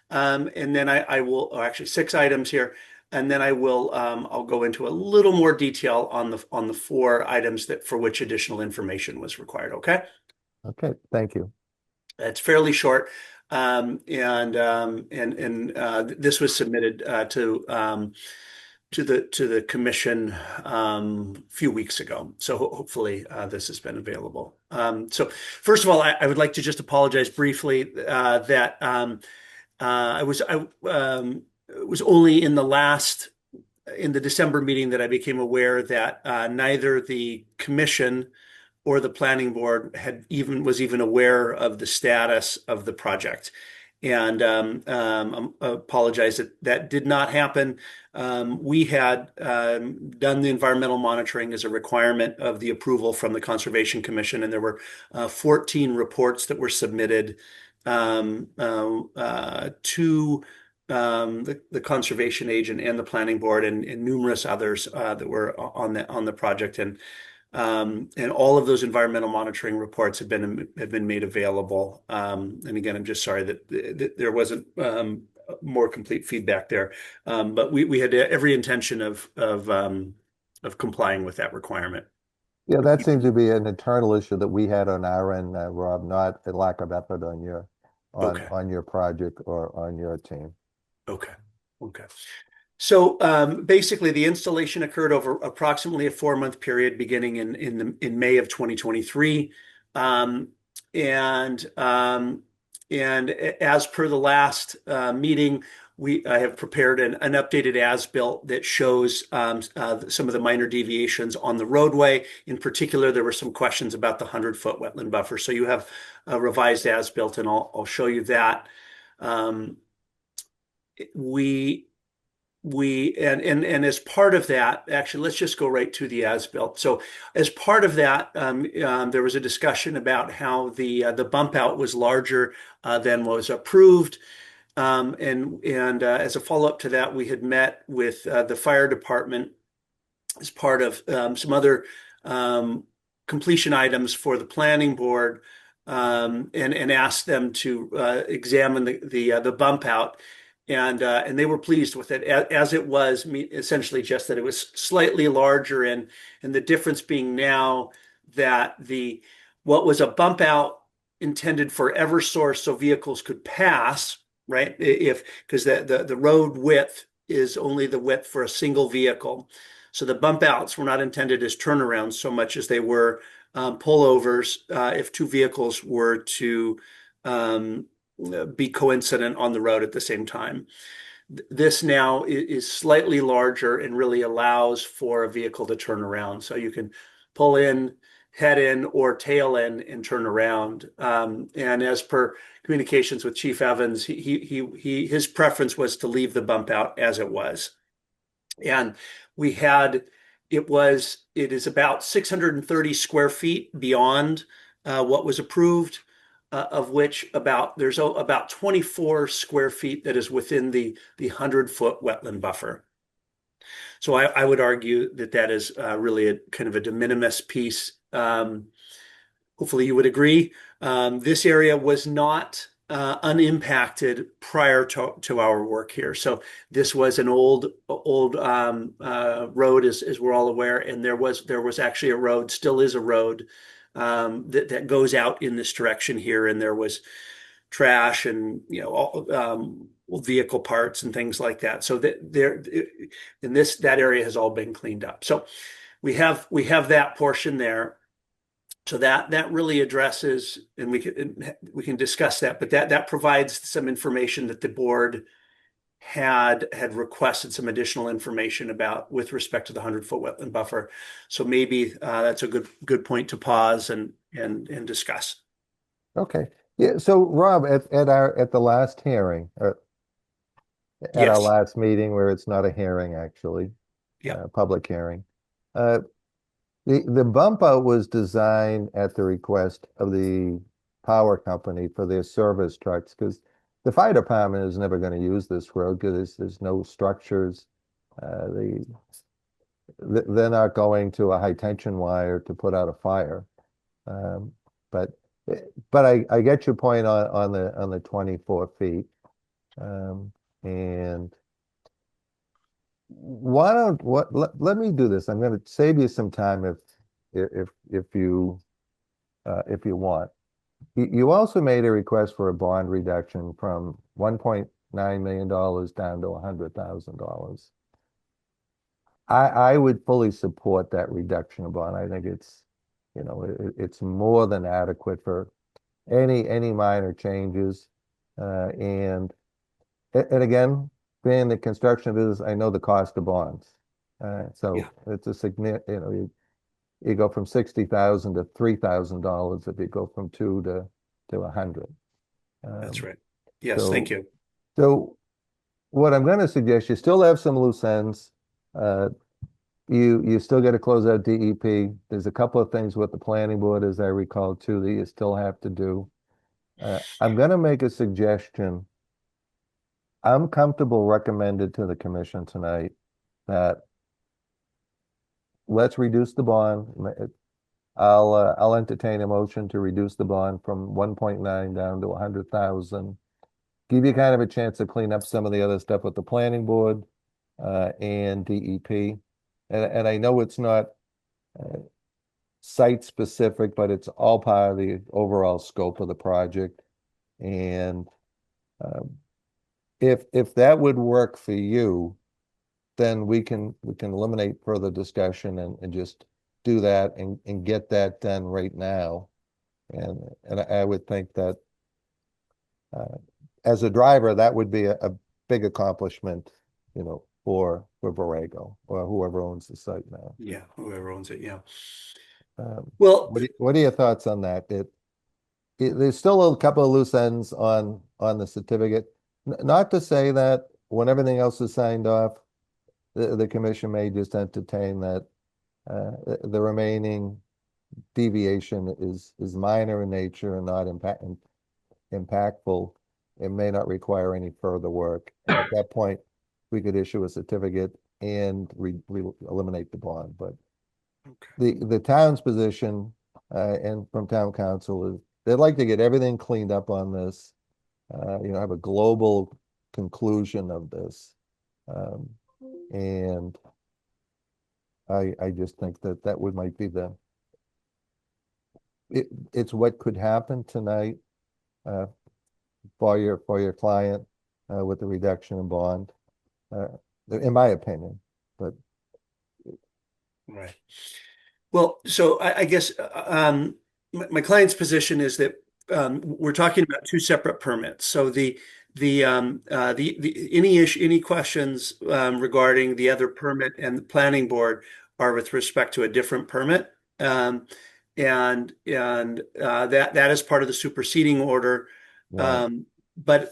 And then I will, or actually 6 items here. and then I will I'll go into a little more detail on the 4 items that for which additional information was required. Okay, Okay, thank you. it's fairly short, this was submitted to the commission a few weeks ago. So hopefully this has been available. So first of all, I would like to just apologize briefly that it was only in the December meeting that I became aware that neither the commission or the planning board was even aware of the status of the project. And apologize that did not happen. We had done the environmental monitoring as a requirement of the approval from the Conservation Commission, and there were 14 reports that were submitted to the conservation agent and the planning board, and numerous others that were on the project, and all of those environmental monitoring reports have been made available. And again, I'm just sorry that there wasn't more complete feedback there, but we had every intention of complying with that requirement. Yeah, that seems to be an internal issue that we had on our end, Rob, not a lack of effort on Okay. on your project or on your team. Okay. So basically, the installation occurred over approximately a 4-month period, beginning in May of 2023, and as per the last meeting, I have prepared an updated as-built that shows some of the minor deviations on the roadway. In particular, there were some questions about the 100-foot wetland buffer. So you have a revised as-built, and I'll show you that. And as part of that, actually, let's just go right to the as-built. So as part of that, there was a discussion about how the bump out was larger than was approved. And as a follow-up to that, we had met with the fire department as part of some other completion items for the planning board, and asked them to examine the bump out. And they were pleased with it, as it was essentially just that it was slightly larger, and the difference being now that what was a bump out intended for Eversource so vehicles could pass, right? Because the road width is only the width for a single vehicle. So the bump outs were not intended as turnarounds so much as they were pullovers if 2 vehicles were to be coincident on the road at the same time. This now is slightly larger and really allows for a vehicle to turn around. So you can pull in, head in, or tail in and turn around. And as per communications with Chief Evans, his preference was to leave the bump out as it was. And it is about 630 square feet beyond what was approved, of which there's about 24 square feet that is within the 100-foot wetland buffer. So I would argue that is really a kind of a de minimis piece. Hopefully you would agree. This area was not unimpacted prior to our work here. So this was an old road, as we're all aware, and there was actually a road, still is a road, that goes out in this direction here, and there was trash and vehicle parts and things like that. So that area has all been cleaned up. So we have that portion there. So that really addresses, and we can discuss that, but that provides some information that the board had requested some additional information about with respect to the 100-foot wetland buffer. So maybe that's a good point to pause and discuss. Okay. Yeah. So Rob, at the last hearing, or at Yes. our last meeting, where it's not a hearing actually, Yeah. public hearing, the bump out was designed at the request of the power company for their service trucks, because the fire department is never going to use this road because there's no structures. They're not going to a high tension wire to put out a fire. But I get your point on the 24 feet. And why don't, let me do this. I'm going to save you some time if you want. You also made a request for a bond reduction from $1.9 million down to $100,000. I would fully support that reduction of bond. I think it's, it's more than adequate for any minor changes. And again, being the construction business, I know the cost of bonds. So Yeah. it's a significant, you go from 60,000 to $3,000 if you go from 2 to 100. That's right. Yes, thank you. So what I'm going to suggest, you still have some loose ends. You still got to close out DEP. There's a couple of things with the planning board, as I recall, too, that you still have to do. I'm going to make a suggestion. I'm comfortable recommended to the commission tonight that let's reduce the bond. I'll entertain a motion to reduce the bond from 1.9 down to 100,000. Give you kind of a chance to clean up some of the other stuff with the planning board and DEP. And I know it's not site specific, but it's all part of the overall scope of the project. And if that would work for you, then we can eliminate further discussion and just do that and get that done right now. And I would think that as a driver, that would be a big accomplishment, for Borrego or whoever owns the site now. Yeah, whoever owns it, yeah. Well, what are your thoughts on that? There's still a couple of loose ends on the certificate. Not to say that when everything else is signed off, the commission may just entertain that the remaining deviation is minor in nature and not impactful. It may not require any further work. And at that point, we could issue a certificate and we eliminate the bond. But the town's position and from town council is they'd like to get everything cleaned up on this, have a global conclusion of this. And I just think that might be it's what could happen tonight for your client with the reduction in bond, in my opinion. But right. Well, so I guess my client's position is that we're talking about two separate permits. So any questions regarding the other permit and the planning board are with respect to a different permit, and that is part of the superseding order. right. But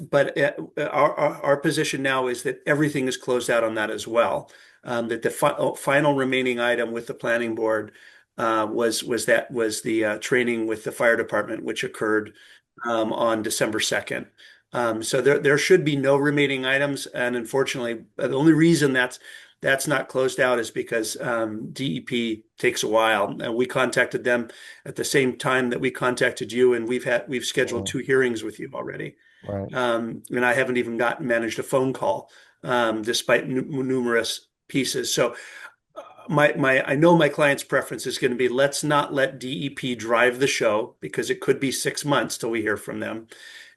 our position now is that everything is closed out on that as well. That the final remaining item with the planning board was the training with the fire department, which occurred on December 2nd. So there should be no remaining items, and unfortunately, the only reason that's not closed out is because DEP takes a while. And we contacted them at the same time that we contacted you, and we've scheduled 2 hearings with you already. Right. And I haven't even managed a phone call, despite numerous pieces. So I know my client's preference is going to be, let's not let DEP drive the show, because it could be 6 months till we hear from them.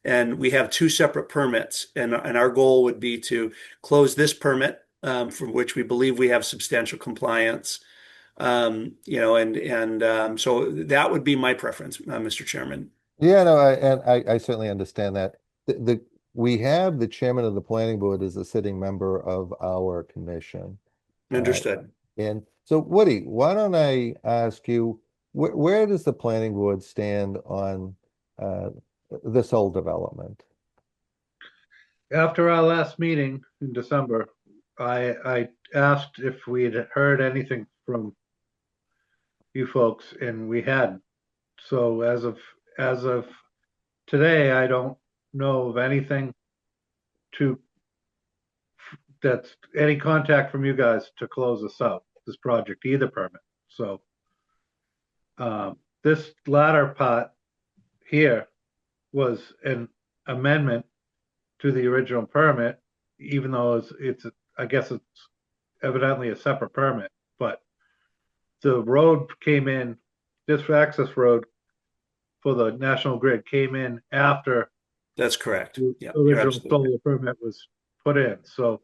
And we have 2 separate permits, and our goal would be to close this permit, from which we believe we have substantial compliance. So that would be my preference, Mr. Chairman. Yeah, no, I certainly understand that. We have the chairman of the planning board as a sitting member of our commission. Understood. And so, Woody, why don't I ask you, where does the planning board stand on this whole development? After our last meeting in December, I asked if we had heard anything from you folks, and we hadn't. So as of today, I don't know of anything that's any contact from you guys to close this out, this project, either permit. So this latter part here was an amendment to the original permit, even though it's I guess it's evidently a separate permit, but the road came in, this access road for the National Grid came in after That's correct. the Yeah, you're original absolutely right. solar permit was put in. So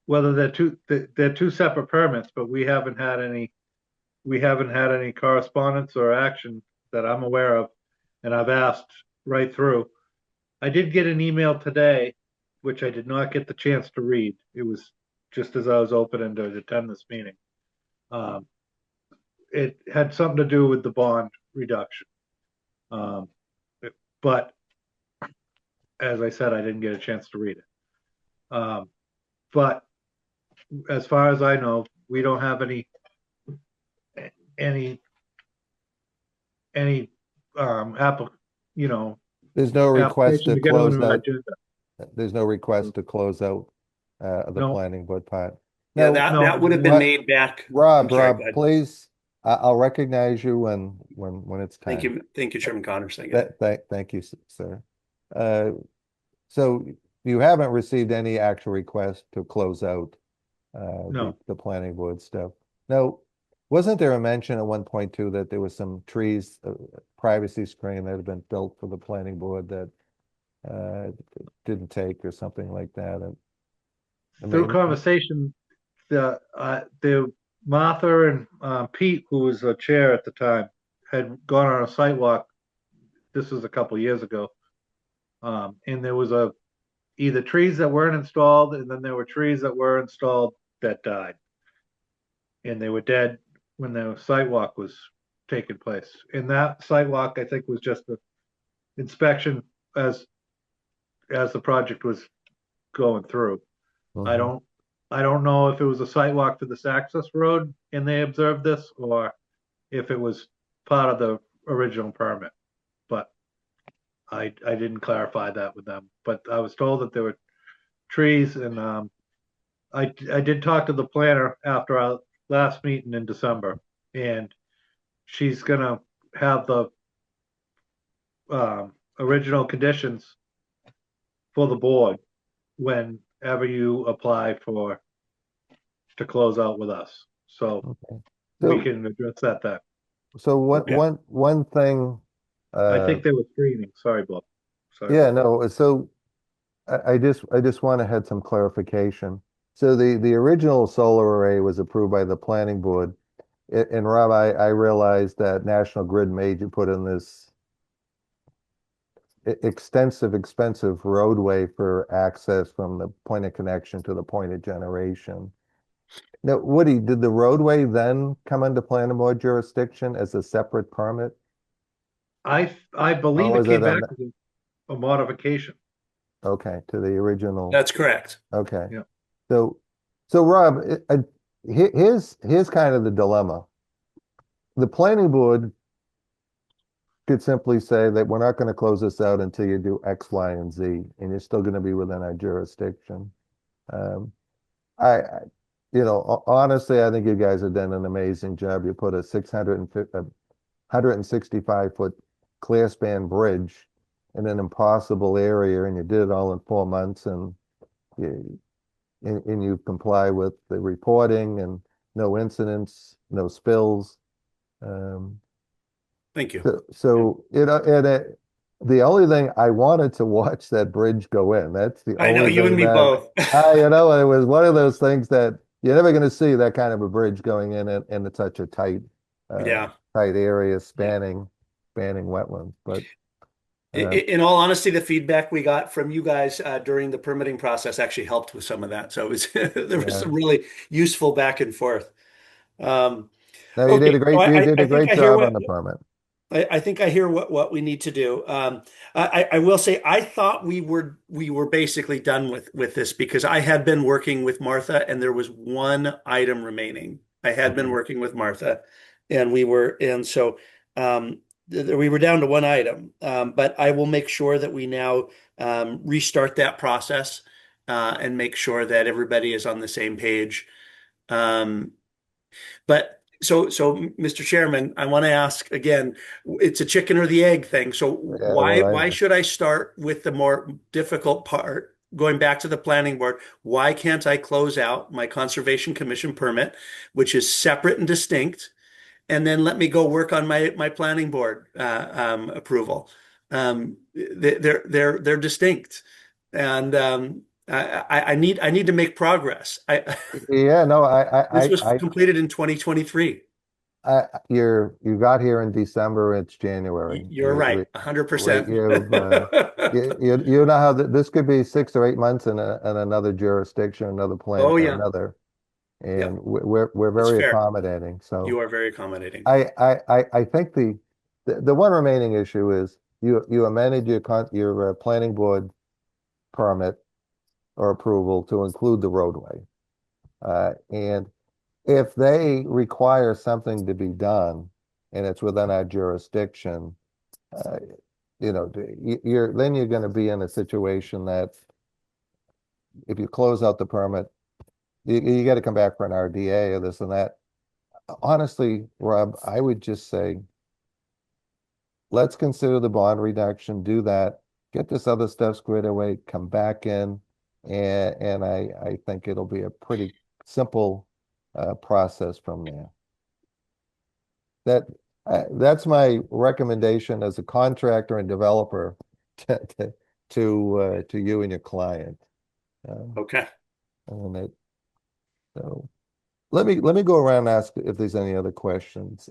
whether they're two separate permits, but we haven't had any correspondence or action that I'm aware of, and I've asked right through. I did get an email today, which I did not get the chance to read. It was just as I was opening to attend this meeting. It had something to do with the bond reduction. But as I said, I didn't get a chance to read it. But as far as I know, we don't have any There's no request application to get on close our out, agenda. there's no request to close out the No. planning board part. Yeah, No, that would have been what- made back. Rob, I'm sorry, Rob, go ahead. please, I'll recognize you when it's time. Thank you, Chairman Connors. Thank you. Thank you, sir. So you haven't received any actual request to close out No. the planning board stuff? No, wasn't there a mention at 1.2 that there was some trees, privacy screen that had been built for the planning board that didn't take or something like that? And Through conversation, the Martha and Pete, who was the chair at the time, had gone on a site walk. This was a couple years ago. And there was either trees that weren't installed, and then there were trees that were installed that died. And they were dead when the site walk was taking place. And that site walk, I think, was just an inspection as the project was going through. I don't know if it was a site walk to this access road and they observed this, or if it was part of the original permit. But I didn't clarify that with them. But I was told that there were trees, and I did talk to the planner after our last meeting in December, and she's gonna have the original conditions for the board whenever you apply to close out with us. So we can address that then. So Okay. one thing. I think they were screening. Sorry, Bob. Sorry. Yeah, no, so I just want to have some clarification. So the original solar array was approved by the planning board. And Rob, I realized that National Grid made you put in this extensive, expensive roadway for access from the point of connection to the point of generation. Now, Woody, did the roadway then come under planning board jurisdiction as a separate permit? I believe Or it was came it back as a modification. Okay, to the original. That's correct. Okay. Yeah. So Rob, here's kind of the dilemma. The planning board could simply say that we're not going to close this out until you do X, Y, and Z, and you're still going to be within our jurisdiction. Honestly, I think you guys have done an amazing job. You put a 165-foot clear span bridge in an impossible area, and you did it all in 4 months, and you comply with the reporting and no incidents, no spills. Thank you. So the only thing I wanted to watch that bridge go in. That's the I know, only you and thing me that- both. it was one of those things that you're never going to see that kind of a bridge going in such a tight Yeah. tight area spanning wetlands. But In all honesty, the feedback we got from you guys during the permitting process actually helped with some of that. So it was there was some really useful back and forth. No, you did a great job on the permit. I think I hear what we need to do. I will say I thought we were basically done with this, because I had been working with Martha and there was one item remaining. I had been working with Martha, and we were down to one item. But I will make sure that we now restart that process and make sure that everybody is on the same page. But so, Mr. Chairman, I want to ask again, it's a chicken or the egg thing. So why should I start with the more difficult part going back to the planning board, why can't I close out my Conservation Commission permit, which is separate and distinct, and then let me go work on my planning board approval? They're distinct, and I need to make progress. Yeah, no, This was completed in 2023. You got here in December, it's January. You're right, 100%. You know how this could be 6 or 8 months in another jurisdiction, another plan, Oh, yeah. another, and Yep. we're That's very fair. accommodating. So You are very accommodating. I think the one remaining issue is you amended your planning board permit or approval to include the roadway. And if they require something to be done and it's within our jurisdiction, you know, you're going to be in a situation that if you close out the permit, you got to come back for an RDA or this and that. Honestly, Rob, I would just say, let's consider the bond reduction, do that, get this other stuff squared away, come back in, and I think it'll be a pretty simple process from there. That's my recommendation as a contractor and developer to you and your client. Okay. And so let me go around and ask if there's any other questions.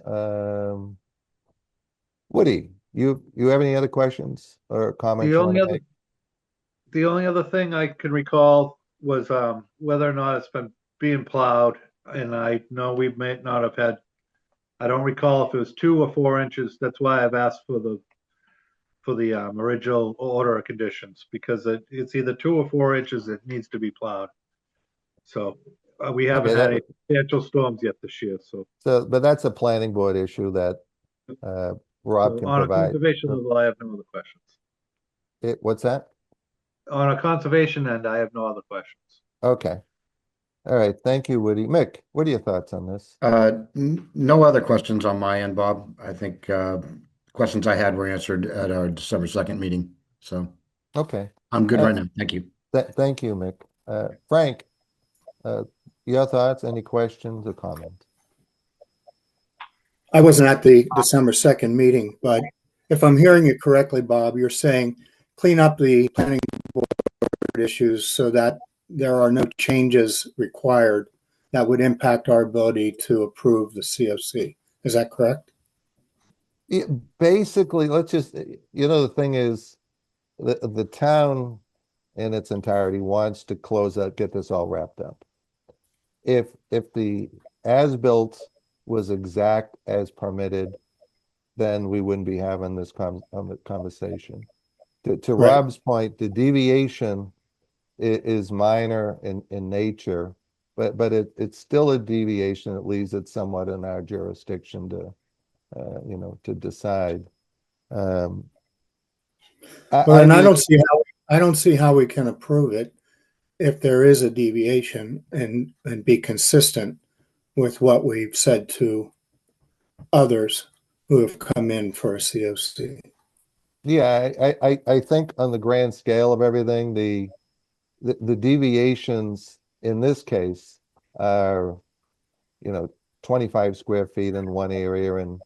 Woody, you have any other questions or comments? The only other thing I can recall was whether or not it's been being plowed, and I know we may not have had. I don't recall if it was 2 or 4 inches. That's why I've asked for the original order of conditions, because it's either 2 or 4 inches that needs to be plowed. So we haven't had any substantial storms yet this year. But that's a planning board issue that Rob can on provide. On a conservation level, I have no other questions. What's that? On a conservation end, I have no other questions. Okay. All right. Thank you, Woody. Mick, what are your thoughts on this? No other questions on my end, Bob. I think questions I had were answered at our December 2nd meeting. So okay, I'm good right now. Thank you. Thank you, Mick. Frank, your thoughts? Any questions or comments? I wasn't at the December 2nd meeting, but if I'm hearing it correctly, Bob, you're saying clean up the planning board issues so that there are no changes required that would impact our ability to approve the COC. Is that correct? Basically, let's just, the thing is, the town in its entirety wants to get this all wrapped up. If the as-built was exact as permitted, then we wouldn't be having this conversation. To Right. Rob's point, the deviation is minor in nature, but it's still a deviation that leaves it somewhat in our jurisdiction to decide. And I don't see how we can approve it if there is a deviation and be consistent with what we've said to others who have come in for a COC. Yeah, I think on the grand scale of everything, the deviations in this case are, 25 square feet in one area and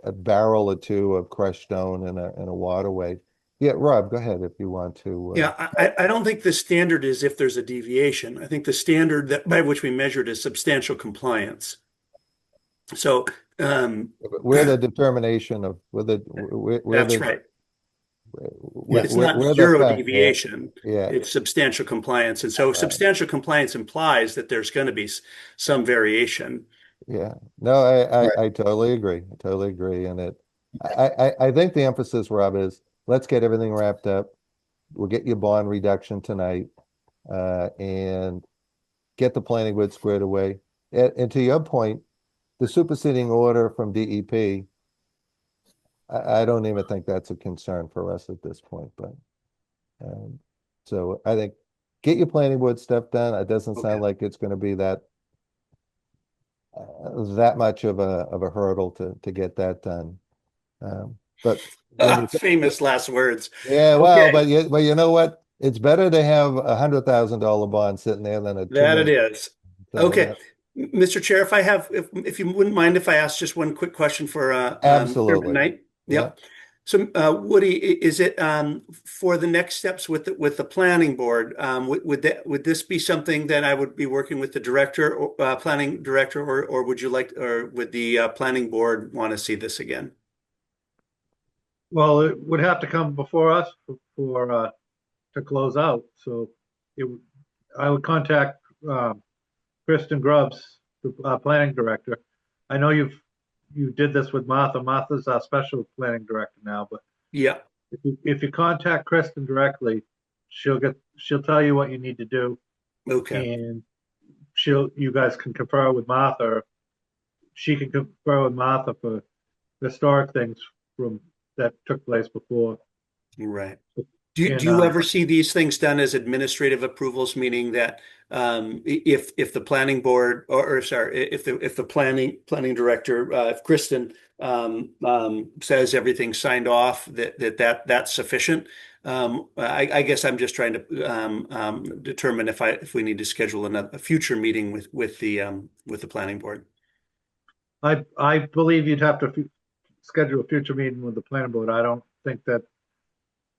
a barrel or two of crushed stone in a waterway. Yeah, Rob, go ahead if you want to. Yeah, I don't think the standard is if there's a deviation. I think the standard by which we measure it is substantial compliance. So we're the determination of whether that's right. It's not zero deviation. Yeah. It's substantial compliance. And so substantial compliance implies that there's going to be some variation. Yeah. No, I totally agree. I totally agree. And I think the emphasis, Rob, is let's get everything wrapped up. We'll get your bond reduction tonight and get the planning board squared away. And to your point, the superseding order from DEP, I don't even think that's a concern for us at this point. But so I think get your planning board stuff done. It doesn't sound like it's going to be that much of a hurdle to get that done. But Famous last words. Yeah, well, but you know what? it's better to have $100,000 bond sitting there than a $2 That it million. is. So Okay. that- Mr. Chair, if you wouldn't mind if I ask just one quick question for Absolutely. Knight? Yep. So Woody, is it for the next steps with the planning board? Would this be something that I would be working with the director or planning director, or would the planning board want to see this again? Well, it would have to come before us for to close out. So I would contact Kristen Grubbs, the planning director. I know you did this with Martha. Martha's our special planning director now, but Yeah. if you contact Kristen directly, she'll tell you what you need to do, Okay. and you guys can confer with Martha. She can confer with Martha for historic things that took place before. Right. Do And, you ever see these things done as administrative approvals, meaning that if the planning board or sorry, if the planning director, if Kristen says everything's signed off, that's sufficient? I guess I'm just trying to determine if we need to schedule a future meeting with the planning board. I believe you'd have to schedule a future meeting with the planning board. I don't think that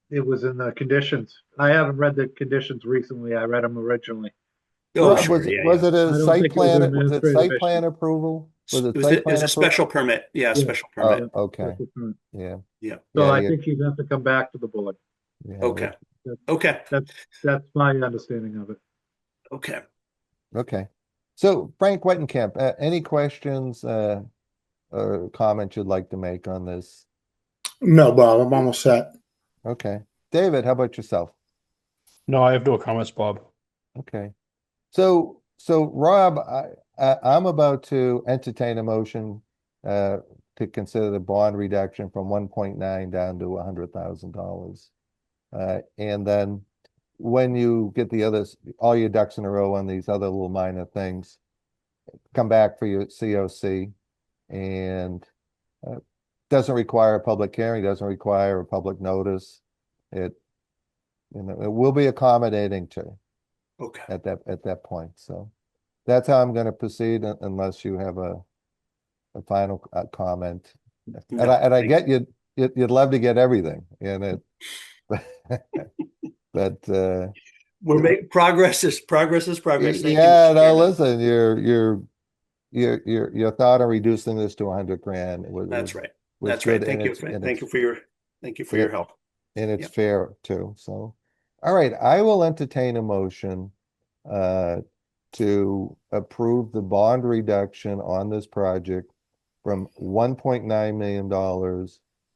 it was in the conditions. I haven't read the conditions recently. I read them originally. Oh, Rob, sure. was it I a don't site think it was plan? an Was it administrative site issue. plan approval? Was it It site was plan a approval? special permit. Yeah, special permit. Oh, okay. Special permit. Yeah. Yeah. So Yeah, I yeah, think you'd have to come back to the board. yeah. Okay. Okay. That's my understanding of it. Okay. Okay. So Frank Whitencamp, any questions or comments you'd like to make on this? No, Bob, I'm almost set. Okay. David, how about yourself? No, I have no comments, Bob. Okay. So Rob, I'm about to entertain a motion to consider the bond reduction from 1.9 down to $100,000. And then when you get all your ducks in a row on these other little minor things, come back for your COC, and doesn't require a public hearing, doesn't require a public notice. It will be accommodating to Okay. at that point. So that's how I'm going to proceed unless you have a final comment. No, And I get you'd love to get everything in it. But We're making progress. Progress. Thank you, yeah, Mr. no, Chairman. listen, your thought of reducing this to $100,000 That's right. was That's right. good, Thank and you. it's- and Thank you it's- for your help. and it's Yep. fair too. So, all right, I will entertain a motion to approve the bond reduction on this project from $1.9 million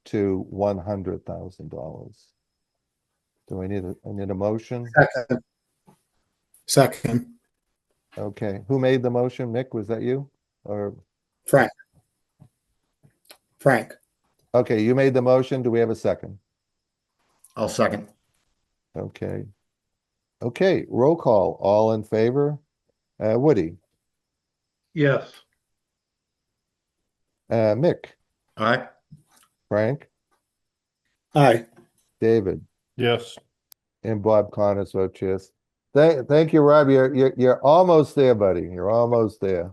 to $100,000. Do I need a motion? Second, Okay, who made the motion? Mick, was that you? Or, Frank, okay, you made the motion. Do we have a second? I'll second. Okay. Okay, roll call. All in favor? Woody, Yes. Mick, All right. Frank, aye. David, Yes. and Bob Connors votes yes. Thank you, Rob. You're almost there, buddy. You're almost there.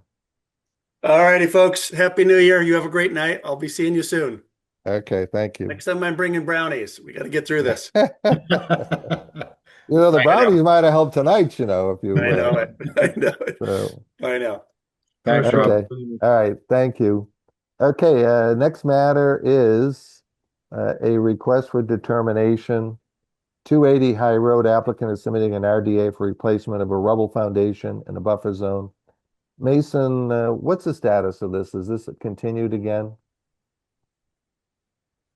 All righty, folks. Happy New Year. You have a great night. I'll be seeing you soon. Okay, thank you. Next time I'm bringing brownies. We got to get through this. You know, the I know. brownies might have helped tonight, if you. I know it. I know it. So, I know. Thanks, Rob. okay. All right, thank you. Okay, next matter is a request for determination. 280 High Road applicant is submitting an RDA for replacement of a rubble foundation in a buffer zone. Mason, what's the status of this? Is this continued again?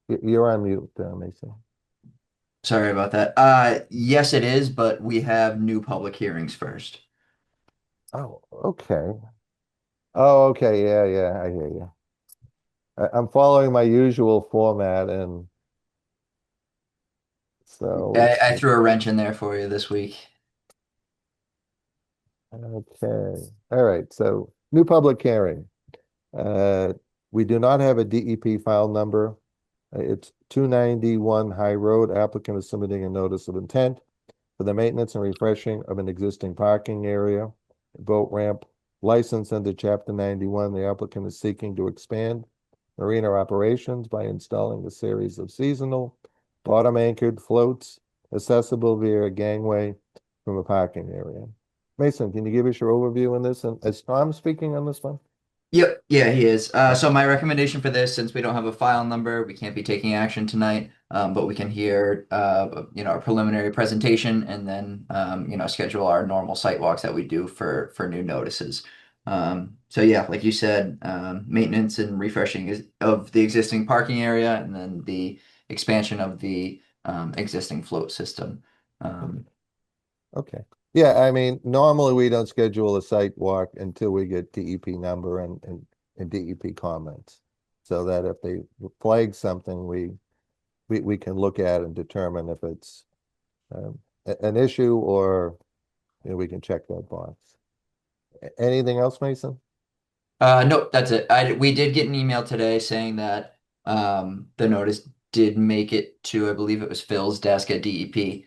You're on mute, Mason. Sorry about that. Yes, it is, but we have new public hearings first. Oh, okay. Oh, okay. Yeah, I hear you. I'm following my usual format, and so I threw a wrench in there for you this week. okay. All right. So new public hearing. We do not have a DEP file number. It's 291 High Road. Applicant is submitting a notice of intent for the maintenance and refreshing of an existing parking area, boat ramp. License under Chapter 91, the applicant is seeking to expand marina operations by installing a series of seasonal bottom anchored floats accessible via a gangway from a parking area. Mason, can you give us your overview on this? And is Tom speaking on this one? Yep, yeah, he is. So my recommendation for this, since we don't have a file number, we can't be taking action tonight, but we can hear, a preliminary presentation and then, schedule our normal site walks that we do for new notices. So yeah, like you said, maintenance and refreshing of the existing parking area, and then the expansion of the existing float system. Okay. Yeah, I mean, normally we don't schedule a site walk until we get DEP number and DEP comments. So that if they flag something, we can look at and determine if it's an issue or we can check that box. Anything else, Mason? Nope, that's it. We did get an email today saying that the notice did make it to, I believe it was Phil's desk at DEP.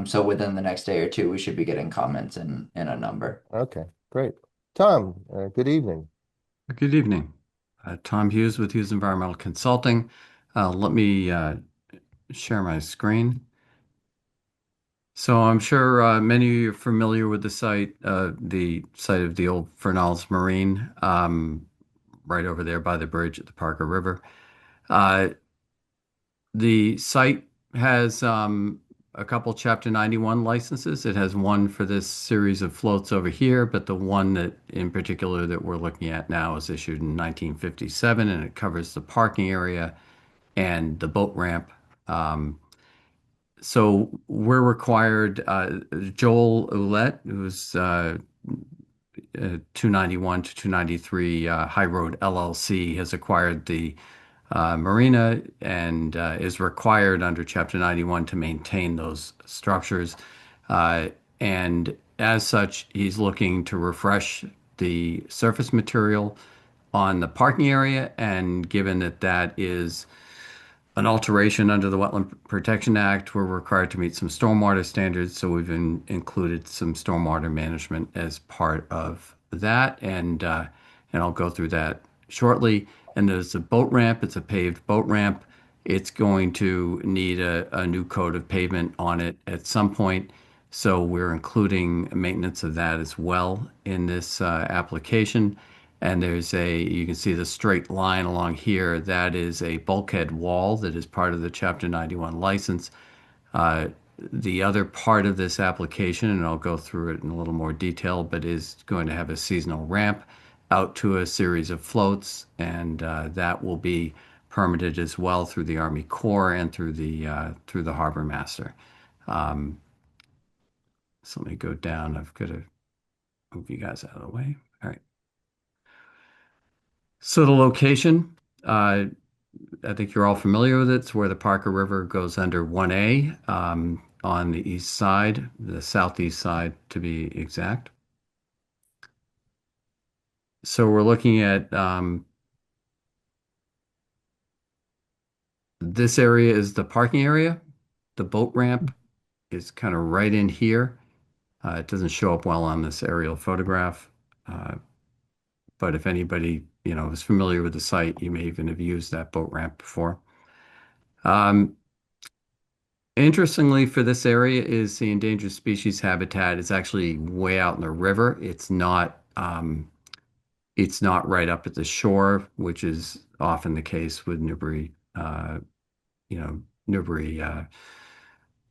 So within the next day or two, we should be getting comments in a number. Okay, great. Tom, good evening. Good evening. Tom Hughes with Hughes Environmental Consulting. Let me share my screen. So I'm sure many of you are familiar with the site of the old Fernald's Marine, right over there by the bridge at the Parker River. The site has a couple Chapter 91 licenses. It has one for this series of floats over here, but the one that in particular that we're looking at now is issued in 1957, and it covers the parking area and the boat ramp. So we're required, Joel Ouellette, who's 291 to 293 High Road LLC, has acquired the marina and is required under Chapter 91 to maintain those structures. And as such, he's looking to refresh the surface material on the parking area. And given that that is an alteration under the Wetland Protection Act, we're required to meet some stormwater standards. So we've included some stormwater management as part of that. And I'll go through that shortly. And there's a boat ramp. It's a paved boat ramp. It's going to need a new coat of pavement on it at some point. So we're including maintenance of that as well in this application. And you can see the straight line along here. That is a bulkhead wall that is part of the Chapter 91 license. The other part of this application, and I'll go through it in a little more detail, but is going to have a seasonal ramp out to a series of floats, and that will be permitted as well through the Army Corps and through the Harbor Master. So let me go down. I've got to move you guys out of the way. All right. So the location, I think you're all familiar with it. It's where the Parker River goes under 1A on the east side, the southeast side to be exact. So we're looking at this area is the parking area. The boat ramp is kind of right in here. It doesn't show up well on this aerial photograph. But if anybody, is familiar with the site, you may even have used that boat ramp before. Interestingly, for this area is the endangered species habitat is actually way out in the river. It's not right up at the shore, which is often the case with Newbury, Newbury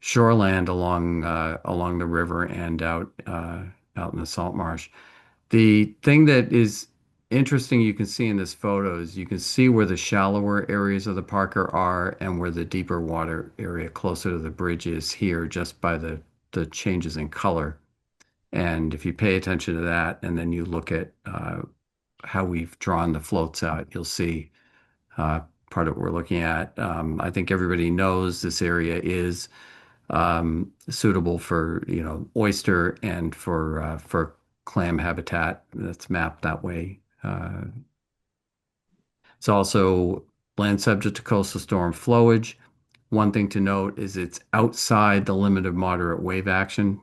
shoreland along the river and out in the salt marsh. The thing that is interesting you can see in this photo is you can see where the shallower areas of the Parker are and where the deeper water area closer to the bridge is here, just by the changes in color. And if you pay attention to that and then you look at how we've drawn the floats out, you'll see part of what we're looking at. I think everybody knows this area is suitable for oyster and for clam habitat. That's mapped that way. It's also land subject to coastal storm flowage. one thing to note is it's outside the limit of moderate wave action.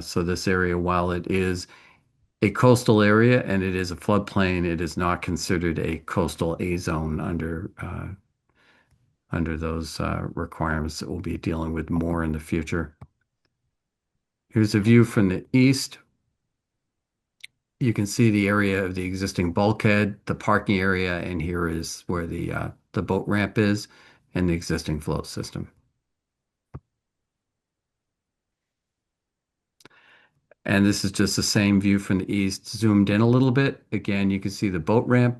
So this area, while it is a coastal area and it is a floodplain, it is not considered a coastal A zone under those requirements that we'll be dealing with more in the future. Here's a view from the east. You can see the area of the existing bulkhead, the parking area, and here is where the boat ramp is and the existing float system. And this is just the same view from the east, zoomed in a little bit. Again, you can see the boat ramp.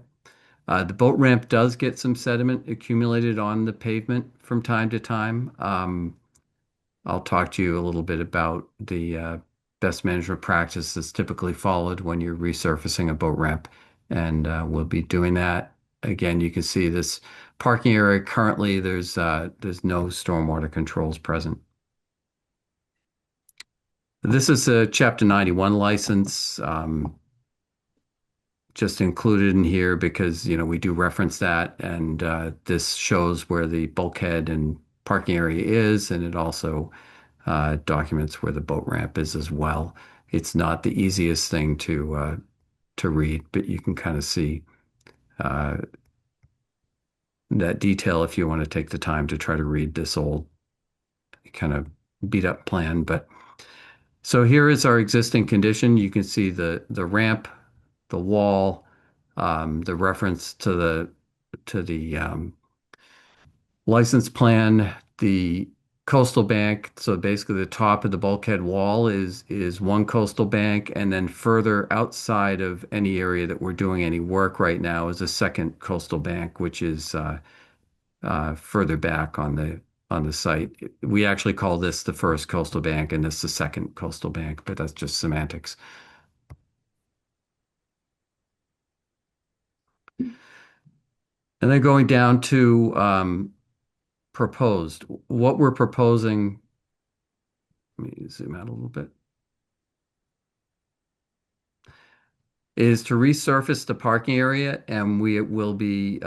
The boat ramp does get some sediment accumulated on the pavement from time to time. I'll talk to you a little bit about the best management practices typically followed when you're resurfacing a boat ramp, and we'll be doing that. Again, you can see this parking area. Currently, there's no stormwater controls present. This is a Chapter 91 license, just included in here because, we do reference that, and this shows where the bulkhead and parking area is, and it also documents where the boat ramp is as well. It's not the easiest thing to read, but you can kind of see that detail if you want to take the time to try to read this old kind of beat up plan. But so here is our existing condition. You can see the ramp, the wall, the reference to the license plan, the coastal bank. So basically the top of the bulkhead wall is one coastal bank, and then further outside of any area that we're doing any work right now is a second coastal bank, which is further back on the site. We actually call this the first coastal bank and this the second coastal bank, but that's just semantics. And then going down to proposed. What we're proposing, let me zoom out a little bit, is to resurface the parking area, and we will be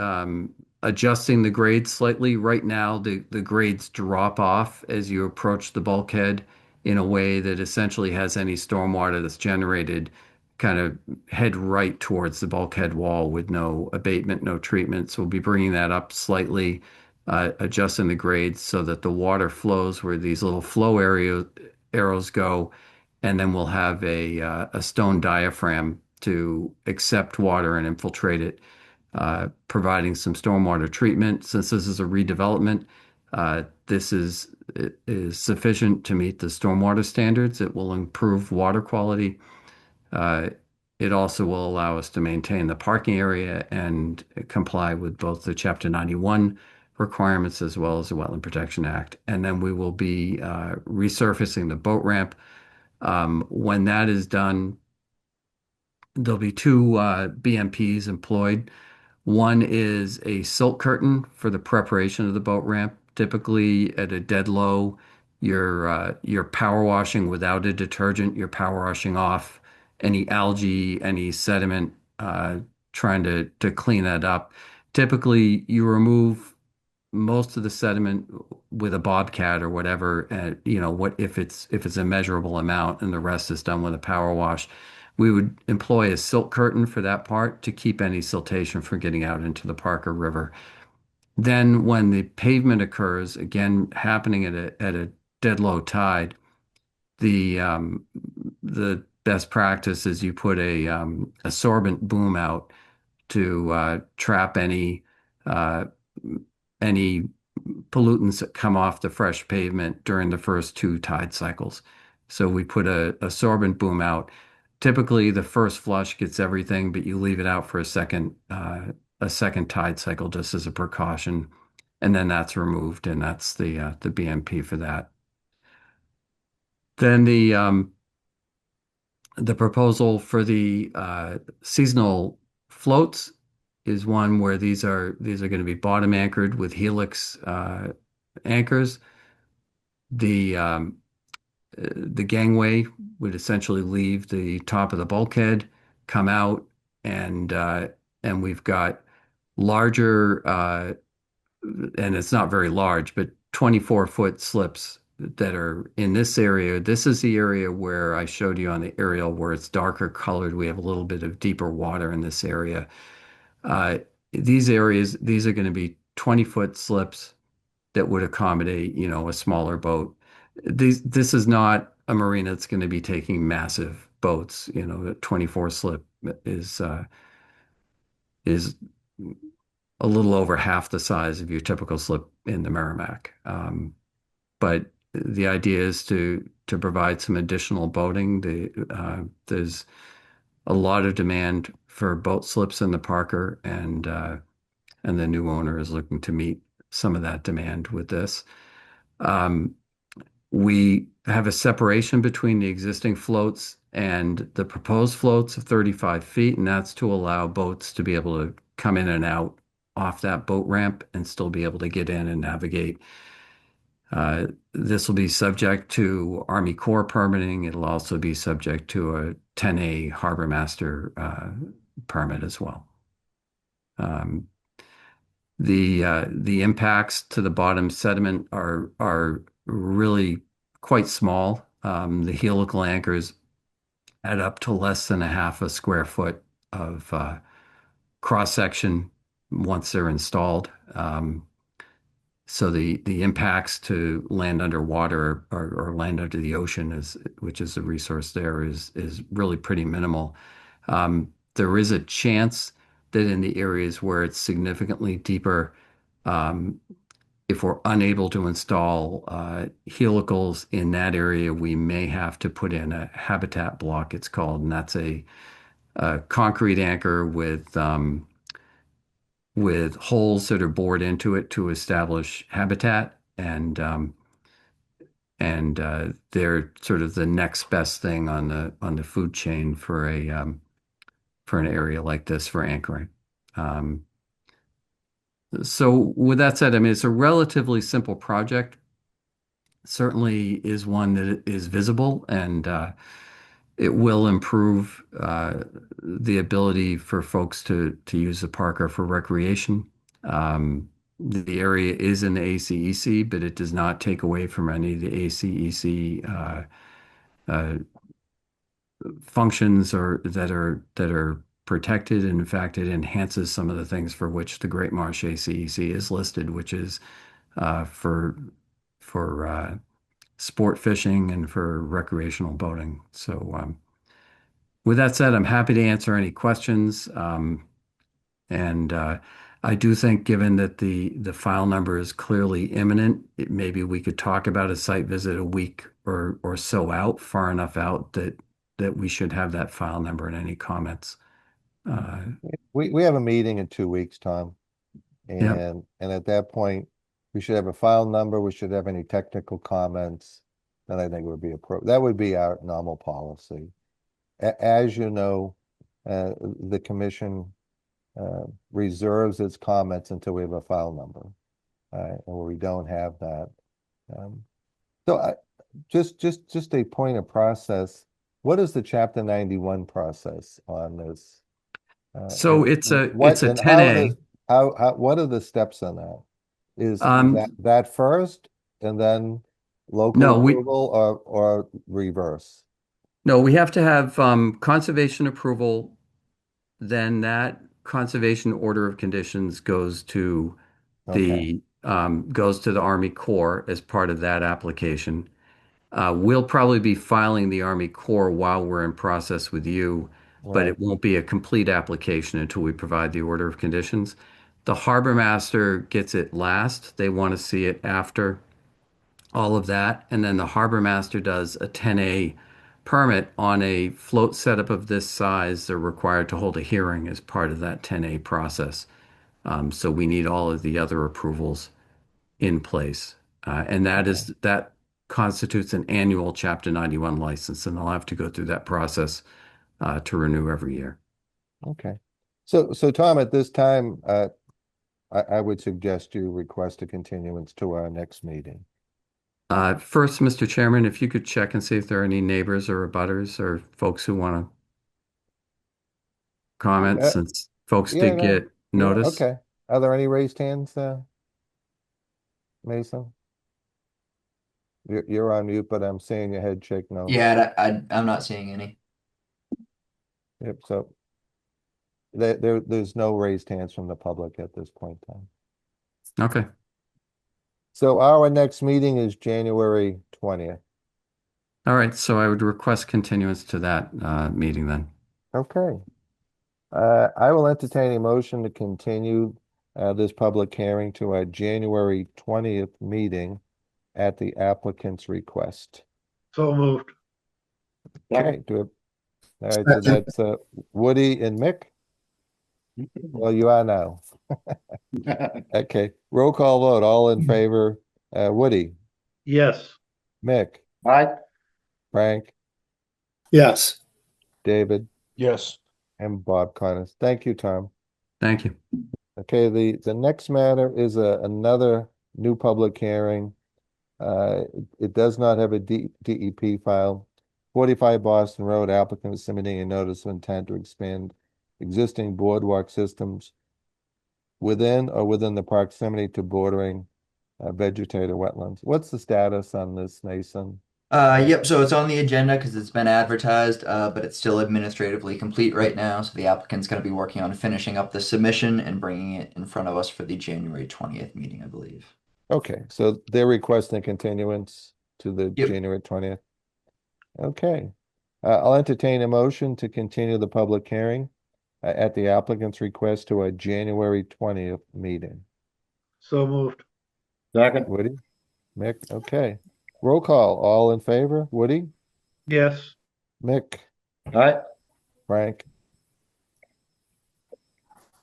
adjusting the grades slightly. Right now, the grades drop off as you approach the bulkhead in a way that essentially has any stormwater that's generated kind of head right towards the bulkhead wall with no abatement, no treatment. So we'll be bringing that up slightly, adjusting the grades so that the water flows where these little flow arrows go, and then we'll have a stone diaphragm to accept water and infiltrate it, providing some stormwater treatment. Since this is a redevelopment, this is sufficient to meet the stormwater standards. It will improve water quality. It also will allow us to maintain the parking area and comply with both the Chapter 91 requirements as well as the Wetland Protection Act. And then we will be resurfacing the boat ramp. When that is done, there'll be two BMPs employed. One is a silt curtain for the preparation of the boat ramp. Typically at a dead low, you're power washing without a detergent. You're power washing off any algae, any sediment, trying to clean that up. Typically, you remove most of the sediment with a bobcat or whatever. What if it's a measurable amount, and the rest is done with a power wash. We would employ a silt curtain for that part to keep any siltation from getting out into the Parker River. Then when the pavement occurs, again, happening at a dead low tide, the best practice is you put a sorbent boom out to trap any pollutants that come off the fresh pavement during the first two tide cycles. So we put a sorbent boom out. Typically, the first flush gets everything, but you leave it out for a second tide cycle just as a precaution, and then that's removed, and that's the BMP for that. Then the proposal for the seasonal floats is one where these are going to be bottom anchored with helix anchors. The gangway would essentially leave the top of the bulkhead, come out, and we've got larger, and it's not very large, but 24-foot slips that are in this area. This is the area where I showed you on the aerial where it's darker colored. We have a little bit of deeper water in this area. Uh, these areas, these are going to be 20-foot slips that would accommodate, a smaller boat. This is not a marina that's going to be taking massive boats. The 24 slip is a little over half the size of your typical slip in the Merrimack. But the idea is to provide some additional boating. There's a lot of demand for boat slips in the Parker, and the new owner is looking to meet some of that demand with this. We have a separation between the existing floats and the proposed floats of 35 feet, and that's to allow boats to be able to come in and out off that boat ramp and still be able to get in and navigate. This will be subject to Army Corps permitting. It'll also be subject to a 10A Harbor Master permit as well. The impacts to the bottom sediment are really quite small. The helical anchors add up to less than a half a square foot of cross section once they're installed. So the impacts to land underwater or land under the ocean which is the resource there, is really pretty minimal. There is a chance that in the areas where it's significantly deeper, if we're unable to install helicals in that area, we may have to put in a habitat block, it's called, and that's a concrete anchor with holes that are bored into it to establish habitat, and they're sort of the next best thing on the food chain for an area like this for anchoring. So with that said, I mean, it's a relatively simple project. Certainly is one that is visible, and it will improve the ability for folks to use the Parker for recreation. The area is in the ACEC, but it does not take away from any of the ACEC functions that are protected. And in fact, it enhances some of the things for which the Great Marsh ACEC is listed, which is for sport fishing and for recreational boating. So with that said, I'm happy to answer any questions. And I do think, given that the file number is clearly imminent, maybe we could talk about a site visit a week or so out, far enough out that we should have that file number and any comments. We have a meeting in 2 weeks, Tom. Yep. And at that point, we should have a file number. We should have any technical comments. Then I think it would be that would be our normal policy. As you know, the commission reserves its comments until we have a file number, and where we don't have that. So just a point of process. What is the Chapter 91 process on this? So it's a and 10A. What are the steps on that? Is Um, that first and then local No, approval or reverse? No, we have to have conservation approval. Then that conservation order of conditions goes to Okay, the Army Corps as part of that application. We'll probably be filing the Army Corps while we're in process with you, but right, it won't be a complete application until we provide the order of conditions. The harbor master gets it last. They want to see it after all of that. And then the harbor master does a 10A permit on a float setup of this size. They're required to hold a hearing as part of that 10A process. So we need all of the other approvals in place. And that constitutes an annual Chapter 91 license, and they'll have to go through that process to renew every year. okay. So Tom, at this time, I would suggest you request a continuance to our next meeting. First, Mr. Chairman, if you could check and see if there are any neighbors or abutters or folks who want to comment, since folks Yeah, did no, get notice. okay. Are there any raised hands, Mason? You're on mute, but I'm seeing your head shake no. Yeah, I'm not seeing any. Yep, so there's no raised hands from the public at this point in time. Okay. So our next meeting is January 20th. All right. So I would request continuance to that meeting then. Okay. I will entertain a motion to continue this public hearing to our January 20th meeting at the applicant's request. So moved. Okay, all right, so that's Woody and Mick. Well, you are now. Okay, roll call vote. All in favor? Woody, Yes. Mick, Aye. Frank, Yes. David, Yes. and Bob Connors. Thank you, Tom. Thank you. Okay, the next matter is another new public hearing. It does not have a DEP file. 45 Boston Road applicant is submitting a notice of intent to expand existing boardwalk systems within the proximity to bordering vegetated wetlands. What's the status on this, Mason? Yep, so it's on the agenda because it's been advertised, but it's still administratively complete right now. So the applicant's going to be working on finishing up the submission and bringing it in front of us for the January 20th meeting, I believe. Okay, so they're requesting continuance to the Yep. January 20th. Okay. I'll entertain a motion to continue the public hearing at the applicant's request to a January 20th meeting. So moved. Second. Woody? Mick? Okay. Roll call. All in favor? Woody? Yes. Mick? Aye. Frank?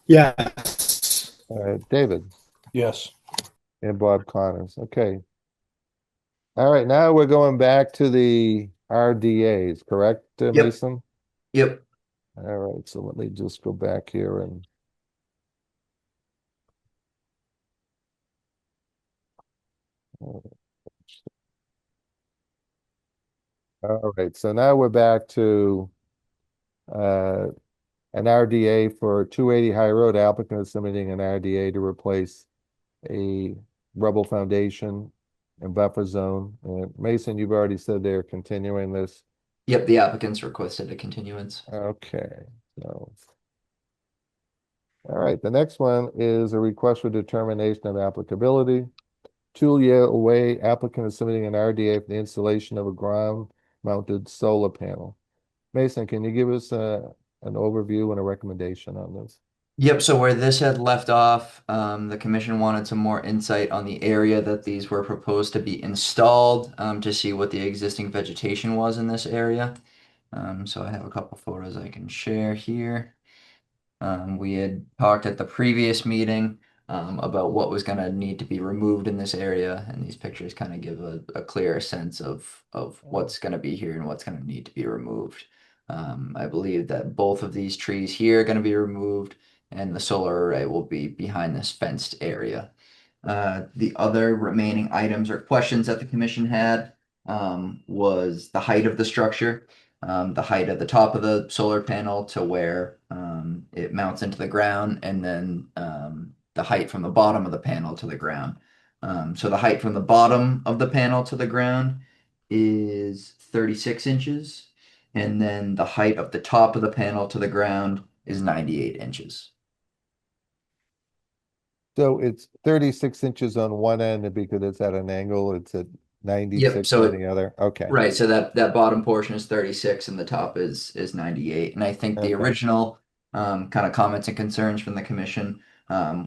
Yes. David? Yes. And Bob Connors. Okay. All right, now we're going back to the RDAs, correct, Yep. Mason? Yep. All right, so let me just go back here and all right, so now we're back to an RDA for 280 High Road applicant is submitting an RDA to replace a rubble foundation and buffer zone. Mason, you've already said they're continuing this. Yep, the applicant's requested a continuance. Okay, so. All right, the next one is a request for determination of applicability. Tulia Way applicant is submitting an RDA for the installation of a ground-mounted solar panel. Mason, can you give us an overview and a recommendation on this? Yep, so where this had left off, the commission wanted some more insight on the area that these were proposed to be installed, to see what the existing vegetation was in this area. So I have a couple photos I can share here. We had talked at the previous meeting about what was going to need to be removed in this area, and these pictures kind of give a clearer sense of what's going to be here and what's going to need to be removed. I believe that both of these trees here are going to be removed, and the solar array will be behind this fenced area. The other remaining items or questions that the commission had was the height of the structure. The height of the top of the solar panel to where it mounts into the ground, and then the height from the bottom of the panel to the ground. So the height from the bottom of the panel to the ground is 36 inches, and then the height of the top of the panel to the ground is 98 inches. So it's 36 inches on one end, and because it's at an angle, it's at 96 so on the other. Okay. Right, so that bottom portion is 36 and the top is 98. And I think the Okay. original kind of comments and concerns from the commission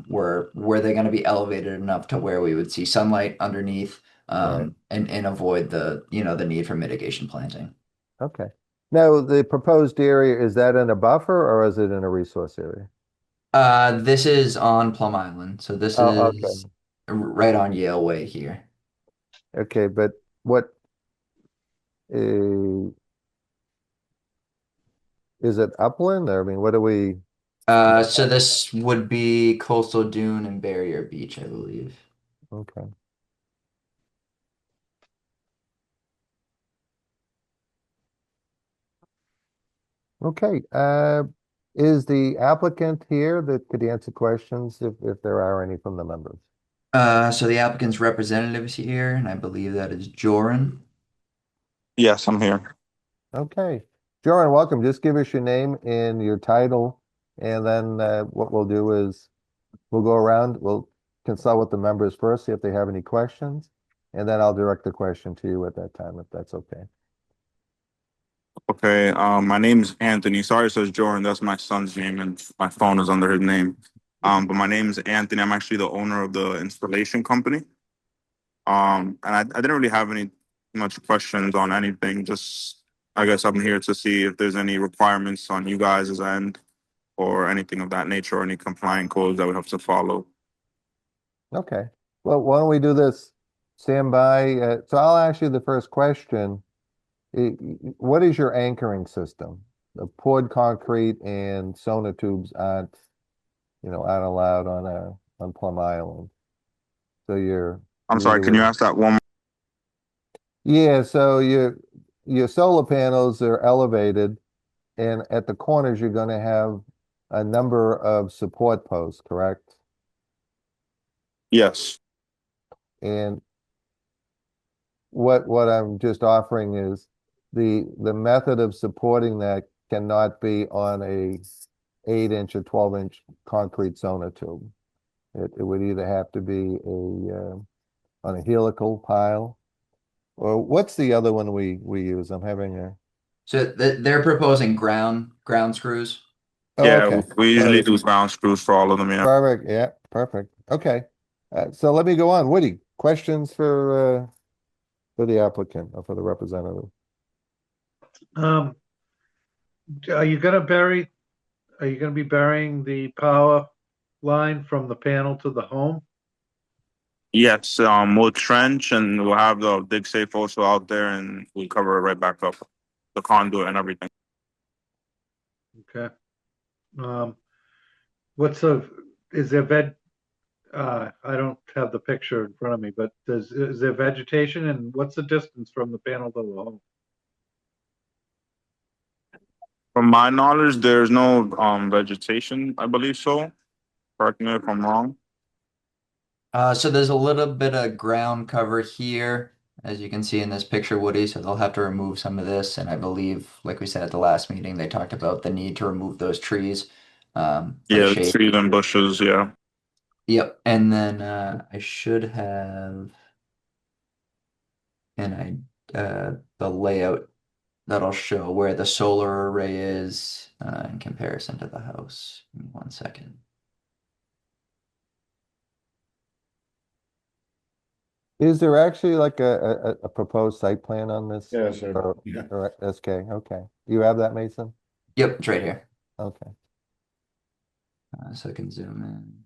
were they going to be elevated enough to where we would see sunlight underneath Right. and avoid the the need for mitigation planting. Okay. Now, the proposed area, is that in a buffer or is it in a resource area? This is on Plum Island, so this Oh, is right on Yale Way here. Okay, but what is it upland? I mean, what do we? So this would be Coastal Dune and Barrier Beach, I believe. Okay. Okay. Is the applicant here that could answer questions if there are any from the members? So the applicant's representative is here, and I believe that is Joran. Yes, I'm here. Okay. Joran, welcome. Just give us your name and your title. And then what we'll do is we'll go around, we'll consult with the members first, see if they have any questions. And then I'll direct the question to you at that time, if that's okay. Okay, my name's Anthony. Sorry, it says Jordan. That's my son's name, and my phone is under his name. But my name is Anthony. I'm actually the owner of the installation company. And I didn't really have any much questions on anything. Just I guess I'm here to see if there's any requirements on you guys' end or anything of that nature, or any compliant codes that we have to follow. Okay. Well, why don't we do this? Stand by. So I'll ask you the first question. What is your anchoring system? The poured concrete and sonotubes aren't allowed on Plum Island. So I'm sorry, can you ask that one more? Yeah, so your solar panels are elevated, and at the corners you're going to have a number of support posts, correct? Yes. And what I'm just offering is the method of supporting that cannot be on a 8-inch or 12-inch concrete sonotube. It would either have to be on a helical pile, or what's the other one we use? I'm having a So they're proposing ground screws. Oh, Yeah, okay. we usually do ground screws for all of them, yeah. Perfect. Yeah, perfect. Okay. So let me go on. Woody, questions for the applicant or for the representative? Are you gonna be burying the power line from the panel to the home? Yes, we'll trench and we'll have the dig safe also out there, and we'll cover it right back up, the conduit and everything. Okay. Is there I don't have the picture in front of me, but is there vegetation, and what's the distance from the panel to the home? From my knowledge, there's no vegetation, I believe so. Correct me if I'm wrong. So there's a little bit of ground cover here, as you can see in this picture, Woody. So they'll have to remove some of this, and I believe, like we said at the last meeting, they talked about the need to remove those trees. For the Yeah, shade. trees and bushes, yeah. Yep, and then I should have the layout that'll show where the solar array is in comparison to the house. Give me 1 second. Is there actually like a proposed site plan on this? Yeah, sir. Or okay. You have that, Mason? Yep, it's right here. Okay. So I can zoom in.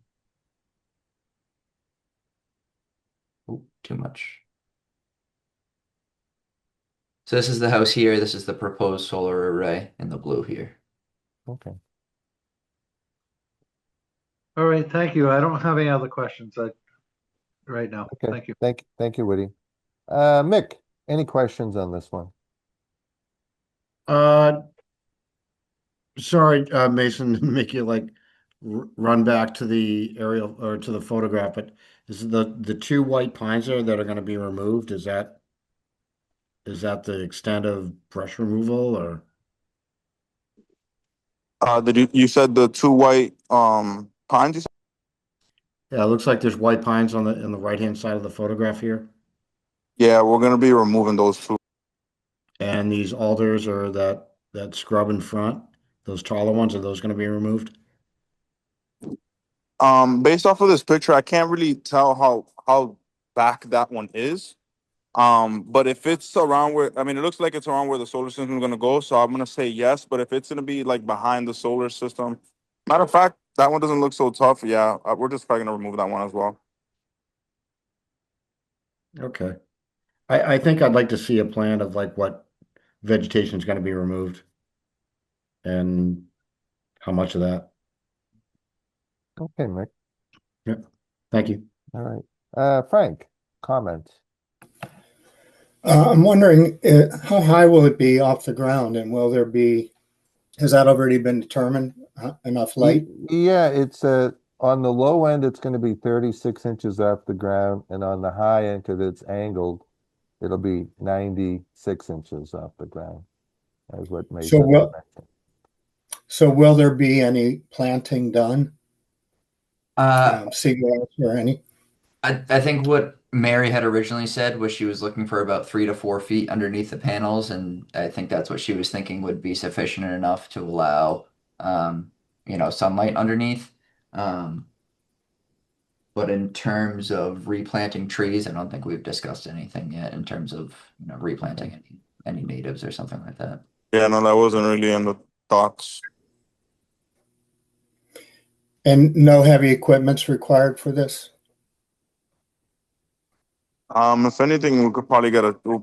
Oh, too much. So this is the house here. This is the proposed solar array in the blue here. Okay. All right, thank you. I don't have any other questions right now. Okay. Thank you. Thank you, Woody. Mick, any questions on this one? Sorry, Mason, to make you like run back to the aerial or to the photograph, but is the two white pines there that are going to be removed? Is that the extent of brush removal, or? You said the two white pines? You said? Yeah, it looks like there's white pines on the right-hand side of the photograph here. Yeah, we're gonna be removing those two. And these alders or that scrub in front, those taller ones, are those going to be removed? Based off of this picture, I can't really tell how back that one is. But if it's around where, I mean, it looks like it's around where the solar system is gonna go, so I'm gonna say yes. But if it's gonna be like behind the solar system, matter of fact, that one doesn't look so tough. Yeah, we're just probably gonna remove that one as well. Okay. I think I'd like to see a plan of like what vegetation is going to be removed and how much of that. Okay, Mick. Yep. Thank you. All right. Frank, comment. I'm wondering, how high will it be off the ground, and has that already been determined? Enough light? Yeah, it's on the low end, it's gonna be 36 inches off the ground, and on the high end, because it's angled, it'll be 96 inches off the ground. That's what Mason So what- mentioned. So will there be any planting done? Uh, Seagrass or any? I think what Mary had originally said was she was looking for about 3 to 4 feet underneath the panels, and I think that's what she was thinking would be sufficient enough to allow, sunlight underneath. Um, but in terms of replanting trees, I don't think we've discussed anything yet in terms of, replanting any natives or something like that. Yeah, no, that wasn't really in the thoughts. And no heavy equipment's required for this? If anything, we could probably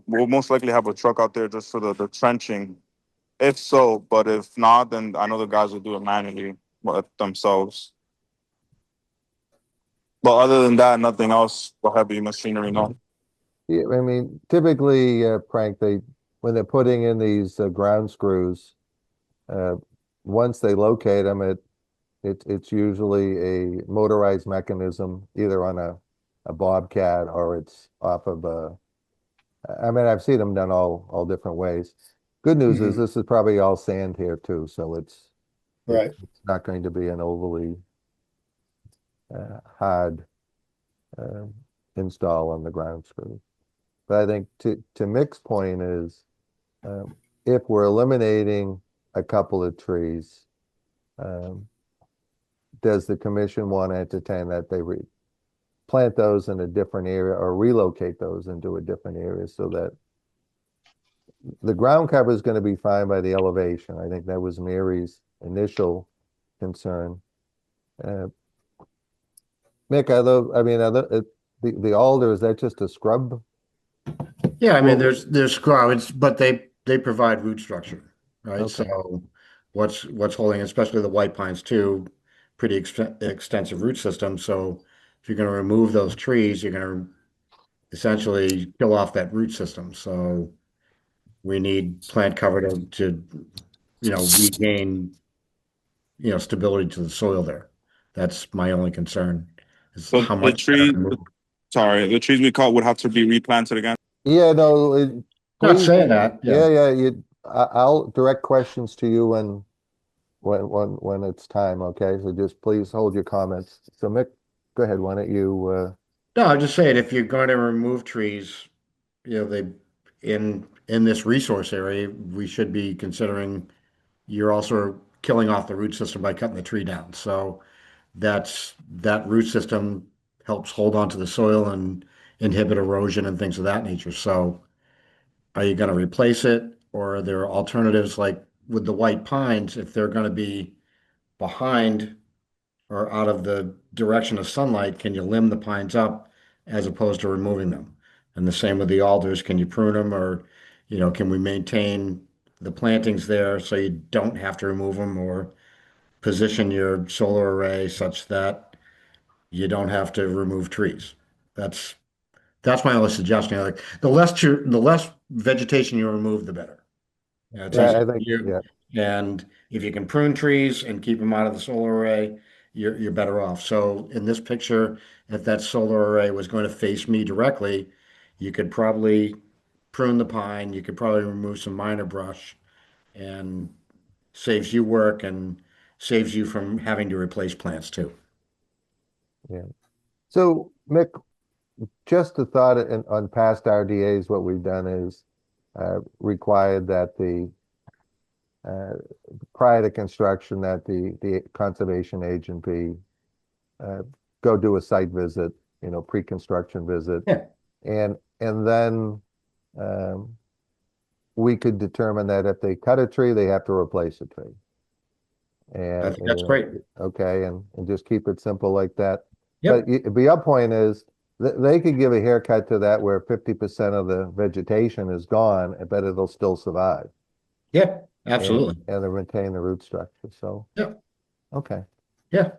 we'll most likely have a truck out there just for the trenching. If so, but if not, then I know the guys will do it manually themselves. But other than that, nothing else for heavy machinery, no. Yeah, I mean, typically, Frank, when they're putting in these ground screws, once they locate them, it's usually a motorized mechanism, either on a Bobcat or it's off of I mean, I've seen them done all different ways. Good news is this is probably all sand here too, so it's not going to be an overly hard install on the ground screw. But I think to Mick's point is, if we're eliminating a couple of trees, does the commission want to entertain that they plant those in a different area or relocate those into a different area so that the ground cover is going to be fine by the elevation? I think that was Mary's initial concern. Mick, the alder, is that just a scrub? Yeah, I mean, there's scrubs, but they provide root structure, right? Okay. So what's holding, especially the white pines too, pretty extensive root system. So if you're going to remove those trees, you're going to essentially kill off that root system. So we need plant cover to regain, stability to the soil there. That's my only concern. Is So how the much trees we cut would have to be replanted again. Yeah, no, Not please, saying that. yeah, I'll direct questions to you when it's time, okay? So just please hold your comments. So Mick, go ahead, why don't you, No, I'm just saying if you're going to remove trees, they in this resource area, we should be considering you're also killing off the root system by cutting the tree down. So that root system helps hold on to the soil and inhibit erosion and things of that nature. So are you going to replace it, or are there alternatives like with the white pines, if they're going to be behind or out of the direction of sunlight, can you limb the pines up as opposed to removing them? And the same with the alders, can you prune them, or, can we maintain the plantings there so you don't have to remove them, or position your solar array such that you don't have to remove trees? That's my only suggestion. Like the less vegetation you remove, the better. It's yeah, easy I for think, you. yeah, And if you can prune trees and keep them out of the solar array, you're better off. So in this picture, if that solar array was going to face me directly, you could probably prune the pine, you could probably remove some minor brush, and saves you work and saves you from having to replace plants too. yeah. So Mick, just a thought on past RDAs, what we've done is required that prior to construction, that the conservation agent go do a site visit, pre-construction visit. Yeah. And then we could determine that if they cut a tree, they have to replace a tree. And I think that's great. Okay, and just keep it simple like that. Yep. But your point is they could give a haircut to that where 50% of the vegetation is gone, but it'll still survive. Yeah, absolutely. And they retain the root structure. So, yeah. Okay. Yeah.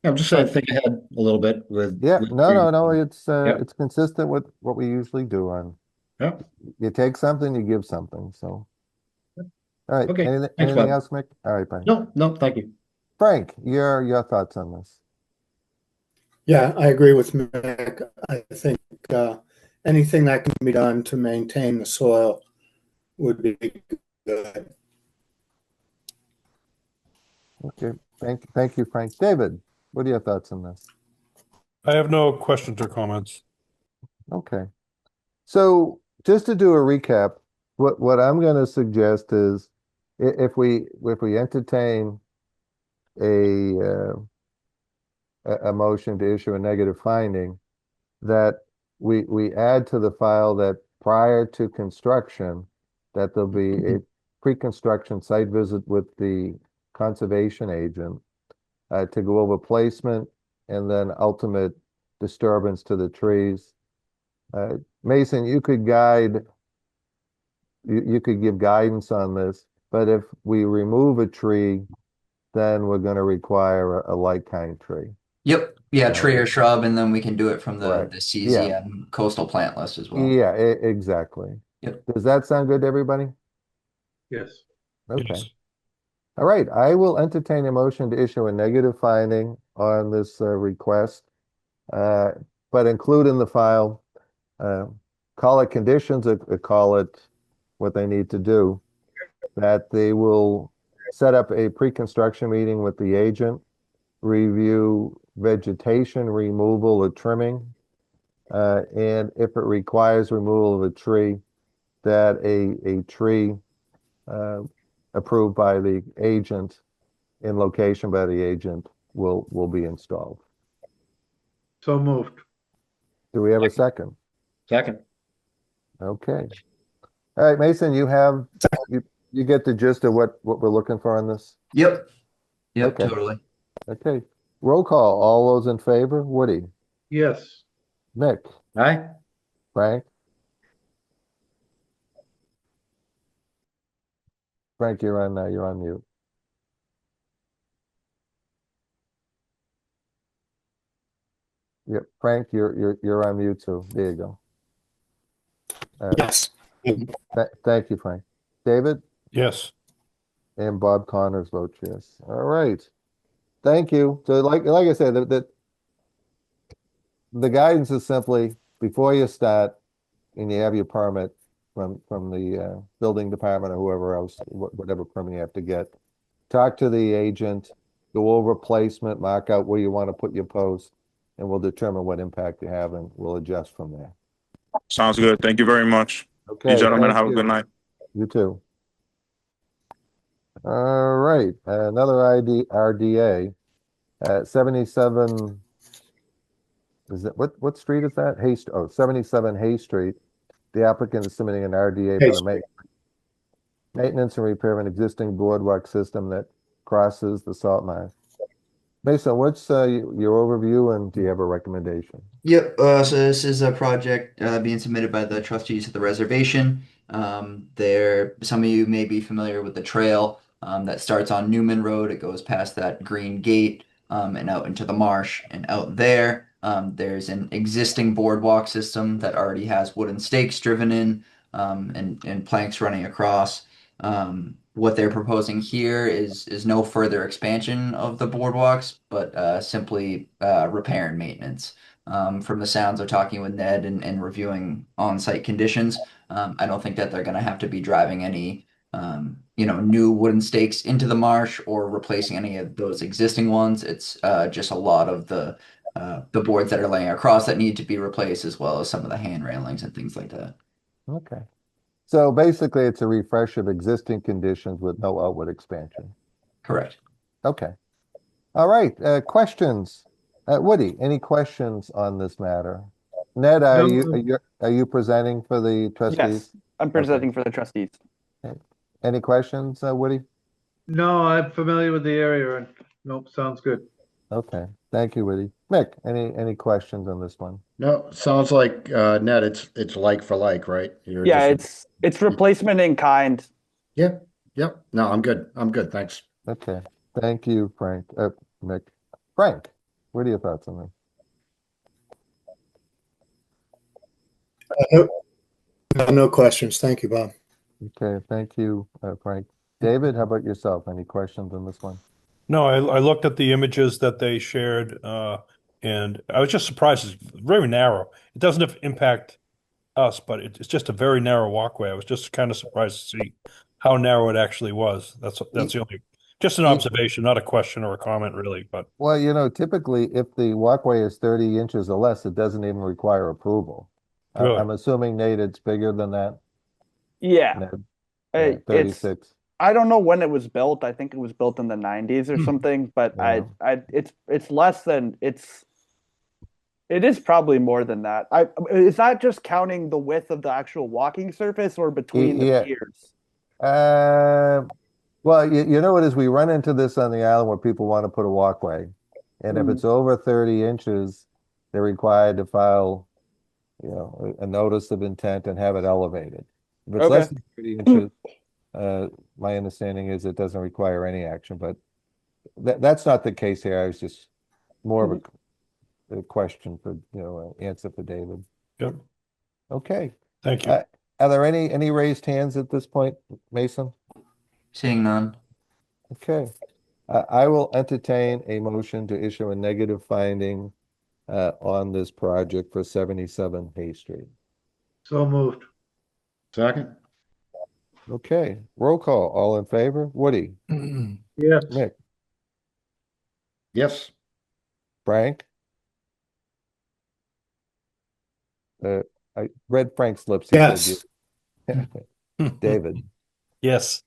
I'm just saying, think ahead a little bit with. Yeah, with no, trees. it's consistent with what we usually do on. Yeah. You take something, you give something. So, all right. Okay. Anything Thanks, Bob. else, Mick? All right, bye. No, thank you. Frank, your thoughts on this? Yeah, I agree with Mick. I think anything that can be done to maintain the soil would be good. Okay, thank you, Frank. David, what are your thoughts on this? I have no questions or comments. Okay. So just to do a recap, what I'm going to suggest is if we entertain a a motion to issue a negative finding, that we add to the file that prior to construction, that there'll be a pre-construction site visit with the conservation agent to go over placement and then ultimate disturbance to the trees. Mason, you could give guidance on this, but if we remove a tree, then we're going to require a like kind tree. Yep. Yeah, You know, tree or shrub, and then we can do it from the Right. the Yeah. CZM coastal plant list as well. Yeah, exactly. Yep. Does that sound good to everybody? Yes. Okay. Yes. All right. I will entertain a motion to issue a negative finding on this request, but include in the file, call it conditions or call it what they need to do, that they will set up a pre-construction meeting with the agent, review vegetation removal or trimming, and if it requires removal of a tree, that a tree approved by the agent, in location by the agent, will be installed. So moved. Do we have a second? Second. Okay. All right, Mason, you get the gist of what we're looking for on this? Yep. Yep, Okay. totally. Okay. Roll call. All those in favor? Woody, Yes. Nick, Aye. Frank? Frank, you're on mute. Yep, Frank, you're on mute too. There you go. Yes. Thank you, Frank. David Yes. and Bob Connors vote yes. All right. Thank you. So like I said, the guidance is simply before you start and you have your permit from the building department or whoever else, whatever permit you have to get, talk to the agent, go over placement, mark out where you want to put your post, and we'll determine what impact you have and we'll adjust from there. Sounds good. Thank you very much. Okay. You gentlemen thank have a you. good night. You too. All right, another RDA, 77, is it, what street is that? 77 Hay Street. The applicant is submitting an RDA Hay for the maintenance and repair of an existing boardwalk system that crosses the salt marsh. Mason, what's your overview and do you have a recommendation? Yep. So this is a project being submitted by the trustees of the reservation. Some of you may be familiar with the trail that starts on Newman Road. It goes past that green gate and out into the marsh. And out there, there's an existing boardwalk system that already has wooden stakes driven in and planks running across. What they're proposing here is no further expansion of the boardwalks, but simply repair and maintenance. From the sounds of talking with Ned and reviewing on-site conditions, I don't think that they're going to have to be driving any new wooden stakes into the marsh or replacing any of those existing ones. It's just a lot of the boards that are laying across that need to be replaced, as well as some of the hand railings and things like that. Okay. So basically it's a refresh of existing conditions with no outward expansion. Correct. Okay. All right. Questions? Woody, any questions on this matter? Ned, are you presenting for the trustees? Yes, I'm presenting for the trustees. Any questions, Woody? No, I'm familiar with the area and nope, sounds good. Okay. Thank you, Woody. Mick, any questions on this one? No, sounds like Ned, it's like for like, right? You're Yeah, just- it's replacement in kind. Yep. No, I'm good. Thanks. Okay. Thank you, Frank. Mick. Frank, what are your thoughts on this? No questions. Thank you, Bob. Okay. Thank you, Frank. David, how about yourself? Any questions on this one? No, I looked at the images that they shared. And I was just surprised. It's very narrow. It doesn't impact us, but it's just a very narrow walkway. I was just kind of surprised to see how narrow it actually was. That's the only, just an Ye- observation, not a question or a comment really, but Well, typically if the walkway is 30 inches or less, it doesn't even require approval. really. I'm assuming, Nate, it's bigger than that. Yeah. Ned? Hey, Yeah, it's 36. I don't know when it was built. I think it was built in the 90s or something, but Yeah. it's less than it is probably more than that. Is that just counting the width of the actual walking surface or between the Yeah. piers? Well, you know what is we run into this on the island where people want to put a walkway. And if Mm. it's over 30 inches, they're required to file, a notice of intent and have it elevated. If it's less Okay. than 30 inches, my understanding is it doesn't require any action, but that's not the case here. I was just more of a question for, answer for David. Yep. Okay. Thank you. Are there any raised hands at this point, Mason? Seeing none. Okay. I will entertain a motion to issue a negative finding on this project for 77 Hay Street. So moved. Second? Okay, roll call. All in favor? Woody, Yes. Nick, Yes. Frank? I read Frank's lips. He said Yes. David Yes.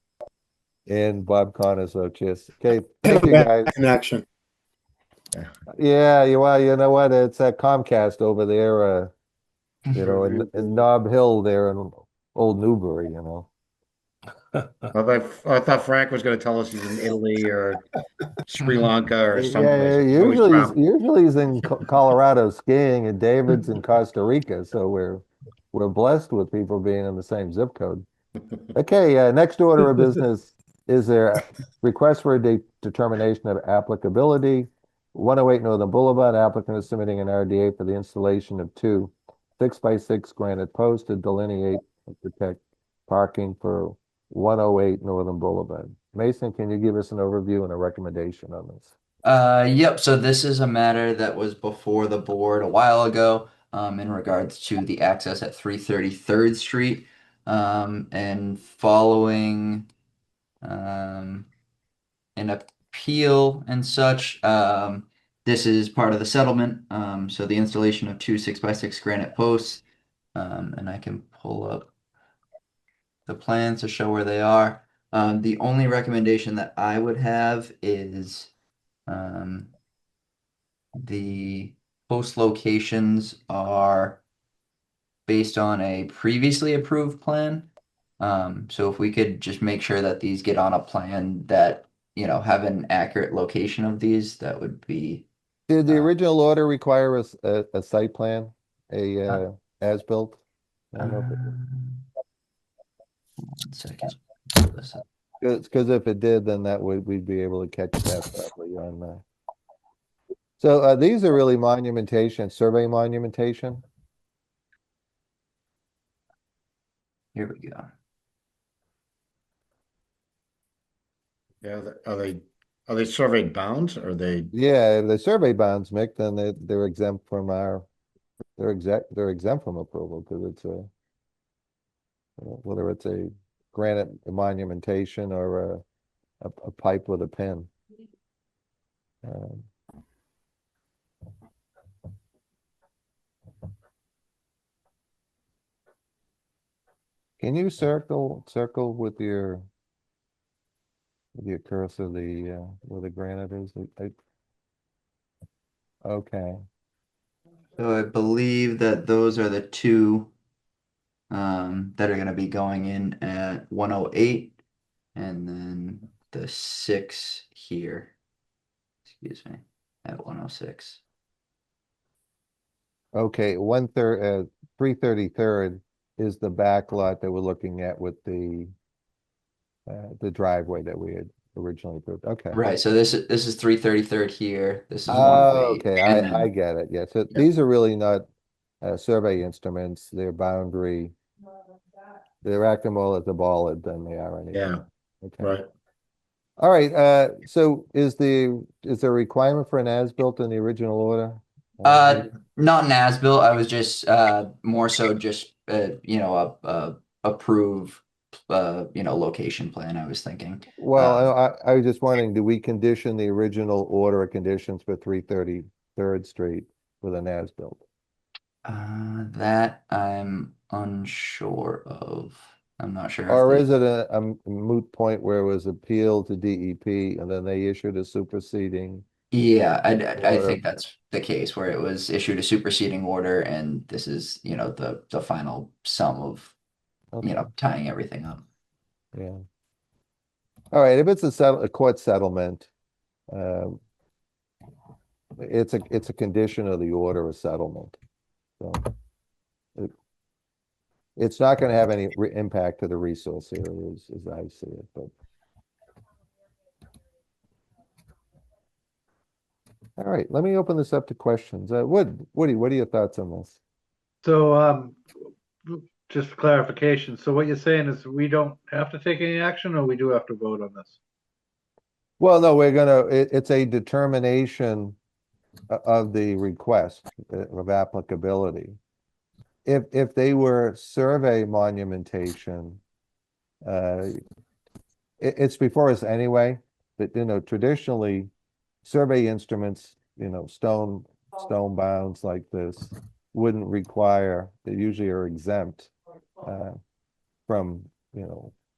and Bob Connors vote yes. Okay, thank you guys. Connection. Yeah, well, you know what? It's at Comcast over there, in Nob Hill there in Old Newbury, I thought Frank was going to tell us he's in Italy or Sri Lanka or Yeah, someplace. usually he's in Colorado skiing, and David's in Costa Rica, so we're blessed with people being in the same zip code. Okay, next order of business is there request for a determination of applicability. 108 Northern Boulevard, applicant is submitting an RDA for the installation of two 6x6 granite posts to delineate and protect parking for 108 Northern Boulevard. Mason, can you give us an overview and a recommendation on this? Yep. So this is a matter that was before the board a while ago, in regards to the access at 333rd Street, and following, an appeal and such. This is part of the settlement. So the installation of two 6x6 granite posts, and I can pull up the plans to show where they are. The only recommendation that I would have is the post locations are based on a previously approved plan. So if we could just make sure that these get on a plan that, have an accurate location of these, that would be. Did the original order require a site plan, as-built? I don't know if it did. 1 second. Because if it did, then we'd be able to catch that probably on. So these are really survey monumentation. Here we go. Yeah, are they surveyed bounds? Or are they? Yeah, if the survey bounds, Mick, then they're exempt from they're exempt from approval because it's whether it's a granite monumentation or a pipe with a pin. Can you circle with your cursor where the granite is? Okay. So I believe that those are the two that are going to be going in at 108, and then the 6 here. Excuse me, at 106. Okay, 333rd is the back lot that we're looking at with the driveway that we had originally approved. Okay. Right. So this is 333rd here. This is 108. Okay, and then- I get it. Yeah. So these are really not survey instruments. They're boundary. They're acting more as a bollard than they are anything. Yeah, Okay. right. All right. So is there a requirement for an as-built in the original order? Not an as-built. I was just more so just approve location plan. I was thinking. Well, I was just wondering, do we condition the original order of conditions for 333rd Street with an as-built? That I'm unsure of. I'm not sure. Or is it a moot point where it was appealed to DEP and then they issued a superseding? Yeah, I order? think that's the case where it was issued a superseding order, and this is the final sum of Okay. tying everything up. Yeah. All right, if it's a court settlement, it's a condition of the order of settlement. So it's not going to have any impact to the resource areas as I see it, but. All right, let me open this up to questions. Woody, what are your thoughts on this? So, just for clarification, so what you're saying is we don't have to take any action, or we do have to vote on this? Well, no, it's a determination of the request of applicability. If they were survey monumentation, it's before us anyway, but traditionally survey instruments, stone bounds like this wouldn't require, they usually are exempt from,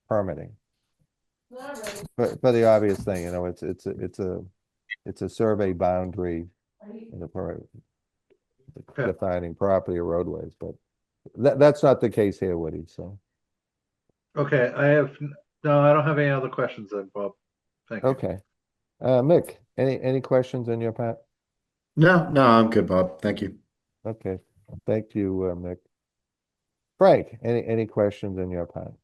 permitting. But for the obvious thing, it's a survey boundary defining property or roadways, but that's not the case here, Woody, so. Okay, no, I don't have any other questions then, Bob. Thank you. Okay. Mick, any questions on your part? No, I'm good, Bob. Thank you. Okay, thank you, Mick. Frank, any questions on your part?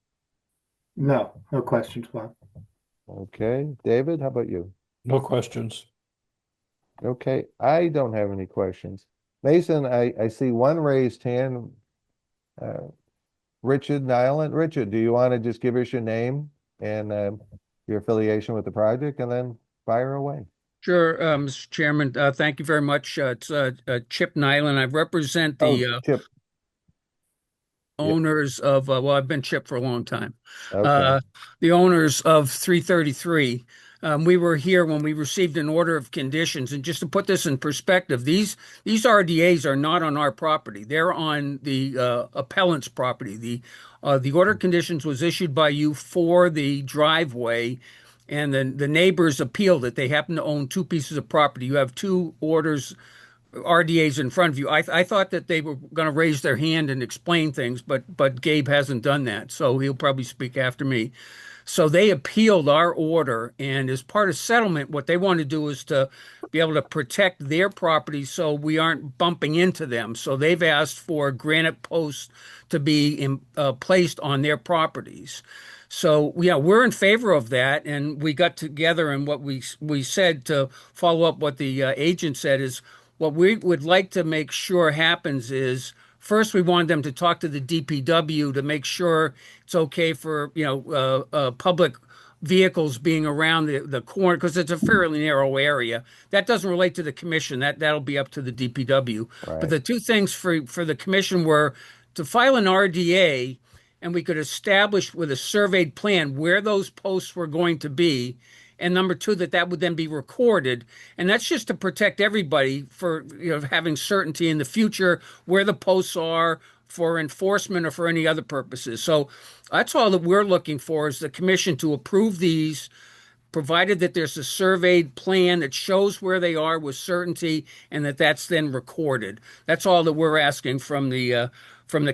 No questions, Bob. Okay, David, how about you? No questions. Okay, I don't have any questions. Mason, I see one raised hand. Richard Nyland. Richard, do you want to just give us your name and your affiliation with the project and then fire away? Sure, Mr. Chairman. Thank you very much. It's Chip Nyland. I represent the Chip. owners of, well, I've been Chip for a long time. Okay. The owners of 333. We were here when we received an order of conditions. And just to put this in perspective, these RDAs are not on our property. They're on the appellant's property. The order of conditions was issued by you for the driveway, and then the neighbors appealed it. They happen to own two pieces of property. You have two RDAs in front of you. I thought that they were going to raise their hand and explain things, but Gabe hasn't done that, so he'll probably speak after me. So they appealed our order, and as part of settlement, what they want to do is to be able to protect their property so we aren't bumping into them. So they've asked for granite posts to be placed on their properties. So yeah, we're in favor of that, and we got together, and what we said to follow up what the agent said is what we would like to make sure happens is, first, we wanted them to talk to the DPW to make sure it's okay for public vehicles being around the corner, because it's a fairly narrow area. That doesn't relate to the commission. That'll be up to the DPW. Right. But the two things for the commission were to file an RDA, and we could establish with a surveyed plan where those posts were going to be. And number two, that would then be recorded. And that's just to protect everybody for having certainty in the future where the posts are for enforcement or for any other purposes. So that's all that we're looking for, is the commission to approve these, provided that there's a surveyed plan that shows where they are with certainty, and that's then recorded. That's all that we're asking from the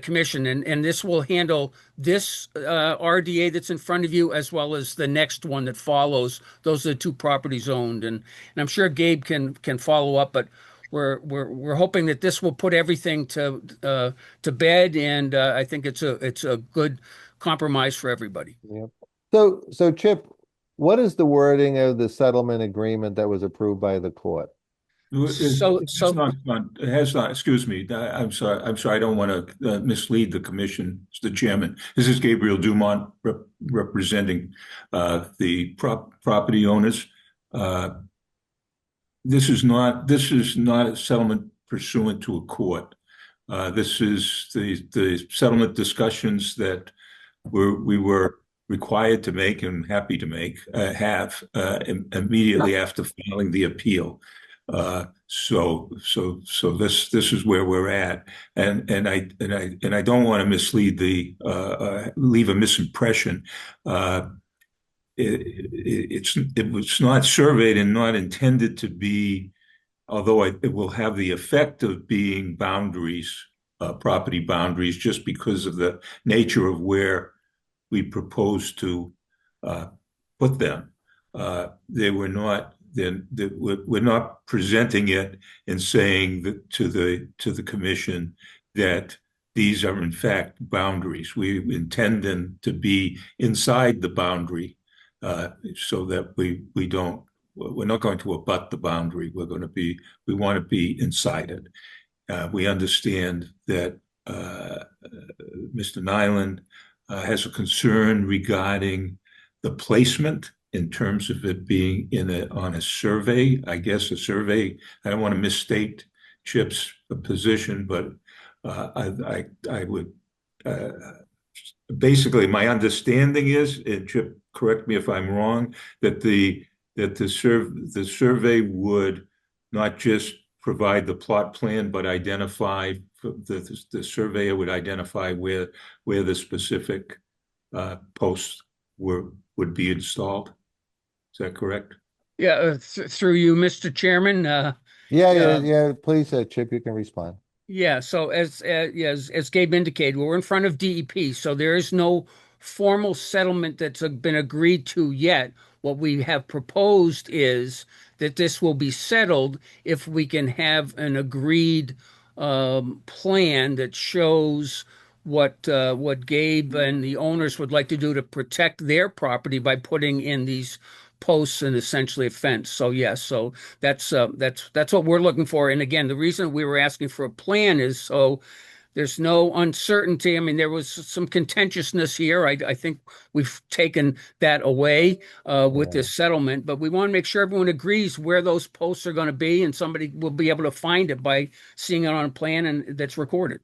commission, and this will handle this RDA that's in front of you, as well as the next one that follows. Those are the two properties owned, and I'm sure Gabe can follow up, but we're hoping that this will put everything to bed, and I think it's a good compromise for everybody. Yep. So Chip, what is the wording of the settlement agreement that was approved by the court? It's not, it has not, excuse me, I'm sorry, I don't want to mislead the commission, the chairman. This is Gabriel Dumont representing the property owners. This is not a settlement pursuant to a court. This is the settlement discussions that we were required to make and happy to have immediately after filing the appeal. So this is where we're at, and I don't want to mislead leave a misimpression. It was not surveyed and not intended to be, although it will have the effect of being boundaries, property boundaries, just because of the nature of where we propose to put them. We're not presenting it and saying that to the commission that these are in fact boundaries. We intend them to be inside the boundary, so that we're not going to abut the boundary. We want to be inside it. We understand that Mr. Nyland has a concern regarding the placement in terms of it being on a survey. I guess a survey, I don't want to misstate Chip's position, but I would basically, my understanding is, and Chip, correct me if I'm wrong, that the survey would not just provide the plot plan, but identify the surveyor would identify where the specific posts would be installed. Is that correct? Yeah, through you, Mr. Chairman. Yeah. Please, Chip, you can respond. Yeah. So as Gabe indicated, we're in front of DEP, so there is no formal settlement that's been agreed to yet. What we have proposed is that this will be settled if we can have an agreed plan that shows what Gabe and the owners would like to do to protect their property by putting in these posts and essentially a fence. So yes, so that's what we're looking for. And again, the reason we were asking for a plan is so there's no uncertainty. I mean, there was some contentiousness here. I think we've taken that away with this settlement, but we want to make sure everyone agrees where those posts are going to be, and somebody will be able to find it by seeing it on a plan and that's recorded.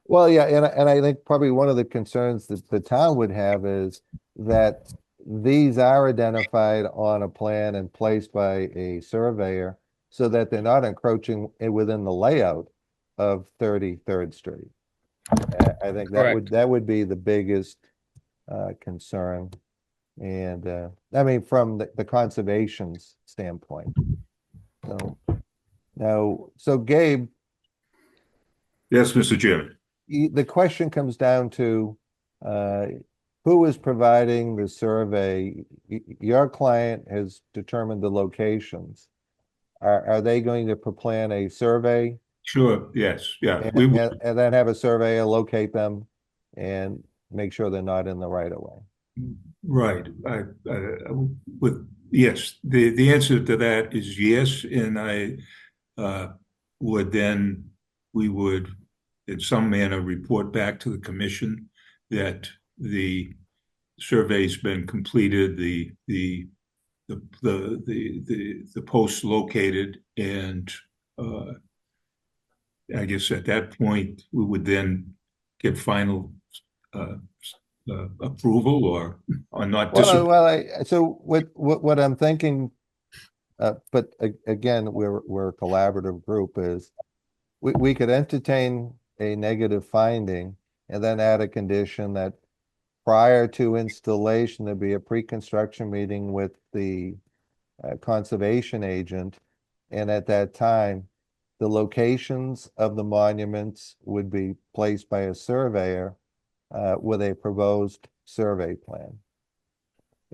Well, yeah, and I think probably one of the concerns that the town would have is that these are identified on a plan and placed by a surveyor so that they're not encroaching within the layout of 33rd Street. I think that would be the biggest concern. And I mean, from the conservation's standpoint. So Gabe. Yes, Mr. Chairman. The question comes down to who is providing the survey? Your client has determined the locations. Are they going to plan a survey? Sure. Yes. Yeah. And then have a surveyor locate them and make sure they're not in the right of way. Right. Yes. The answer to that is yes. And we would in some manner report back to the commission that the survey's been completed, the posts located, and I guess at that point we would then get final approval or not. So what I'm thinking, but again, we're a collaborative group, is we could entertain a negative finding and then add a condition that prior to installation, there'd be a pre-construction meeting with the conservation agent. And at that time, the locations of the monuments would be placed by a surveyor with a proposed survey plan.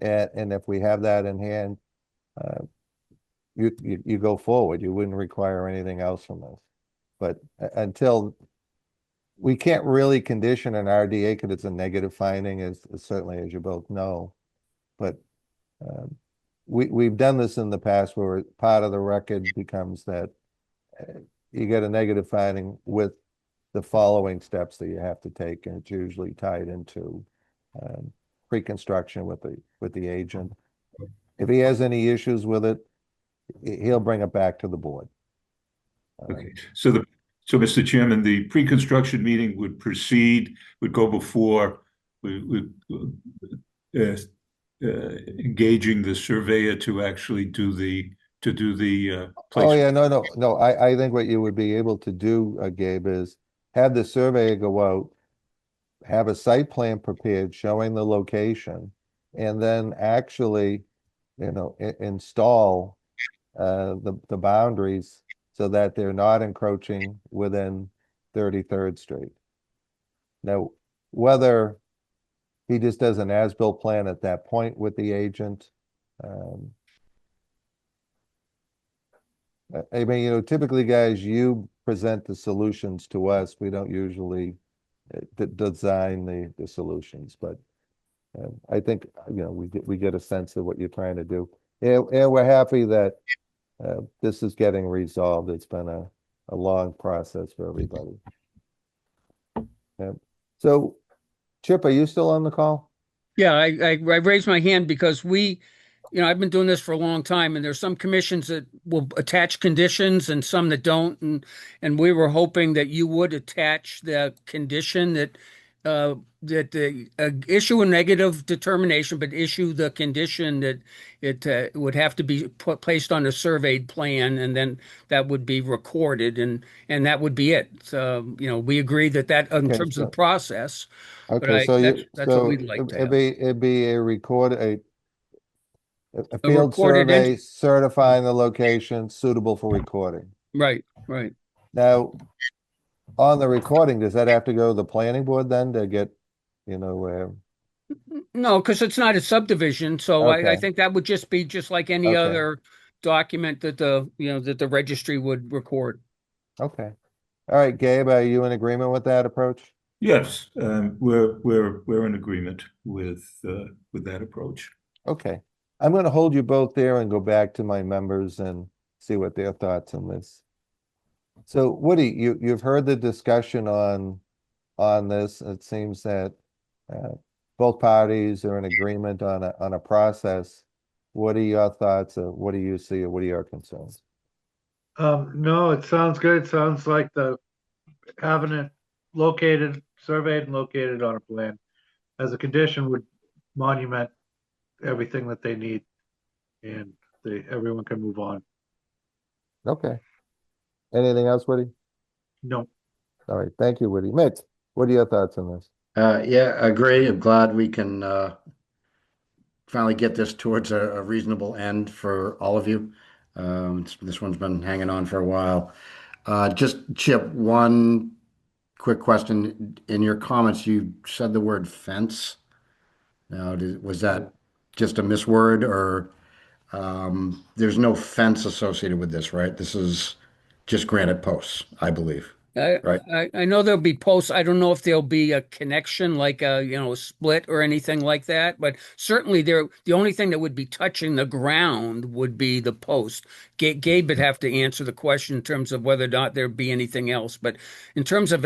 And if we have that in hand, you go forward. You wouldn't require anything else from us. But until we can't really condition an RDA because it's a negative finding, as certainly as you both know. But we've done this in the past where part of the record becomes that you get a negative finding with the following steps that you have to take, and it's usually tied into pre-construction with the agent. If he has any issues with it, he'll bring it back to the board. Okay, so Mr. Chairman, the pre-construction meeting would proceed, would go before engaging the surveyor to actually do the Oh, placement. yeah, no. I think what you would be able to do, Gabe, is have the surveyor go out, have a site plan prepared showing the location, and then actually, install the boundaries so that they're not encroaching within 33rd Street. Now, whether he just does an as-built plan at that point with the agent, I mean, typically, guys, you present the solutions to us. We don't usually design the solutions, but I think, we get a sense of what you're trying to do. And we're happy that this is getting resolved. It's been a long process for everybody. So, Chip, are you still on the call? Yeah, I raised my hand because I've been doing this for a long time, and there's some commissions that will attach conditions and some that don't, and we were hoping that you would attach the condition that the issue a negative determination, but issue the condition that it would have to be placed on a surveyed plan, and then that would be recorded, and that would be it. So, we agree that in Okay, terms of the process. Okay, But that's what we'd like to have. It'd be a A field recorded survey certifying the location suitable for recording. Right. Now, on the recording, does that have to go to the planning board then to get, No, because it's not a subdivision, so I Okay. think that would just be just like any Okay. other document that the registry would record. Okay. All right, Gabe, are you in agreement with that approach? Yes, we're in agreement with that approach. Okay. I'm going to hold you both there and go back to my members and see what their thoughts on this. So, Woody, you've heard the discussion on this. It seems that both parties are in agreement on a process. What are your thoughts? What do you see, or what are your concerns? No, it sounds good. It sounds like having it surveyed and located on a plan as a condition would monument everything that they need, and everyone can move on. Okay. Anything else, Woody? No. All right. Thank you, Woody. Mitch, what are your thoughts on this? Yeah, I agree. I'm glad we can finally get this towards a reasonable end for all of you. This one's been hanging on for a while. Just Chip, one quick question. In your comments, you said the word fence. Now, was that just a misword, or there's no fence associated with this, right? This is just granite posts, I believe. Right. I know there'll be posts. I don't know if there'll be a connection like a split or anything like that, but certainly the only thing that would be touching the ground would be the post. Gabe would have to answer the question in terms of whether or not there'd be anything else. But in terms of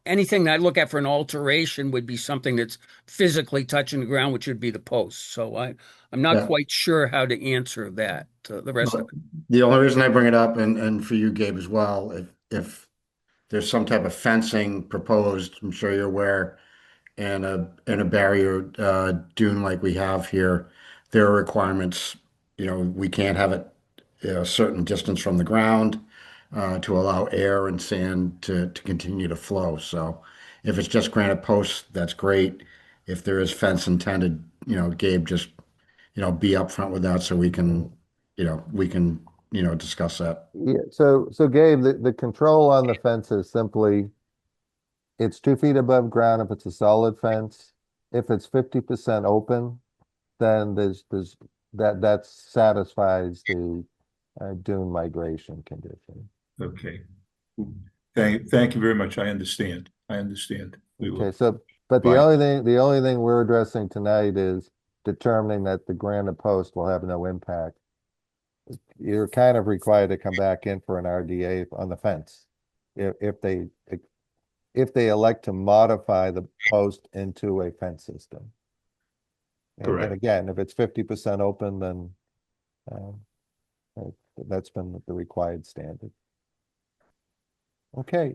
anything that I look at for an alteration would be something that's physically touching the ground, which would be the post. So I'm not quite sure how to answer that. The rest of it. The only reason I bring it up, and for you, Gabe, as well, if there's some type of fencing proposed, I'm sure you're aware, and a barrier dune like we have here, there are requirements. We can't have it a certain distance from the ground to allow air and sand to continue to flow. So if it's just granite posts, that's great. If there is fence intended, Gabe, just be upfront with that so we can discuss that. Yeah. So Gabe, the control on the fence is simply it's 2 feet above ground if it's a solid fence. If it's 50% open, then that satisfies the dune migration condition. Okay. Thank you very much. I understand. We will. Okay. But the only thing we're addressing tonight is determining that the granite post will have no impact. You're kind of required to come back in for an RDA on the fence if they elect to modify the post into a fence system. And again, if it's 50% open, then that's been the required standard. Okay,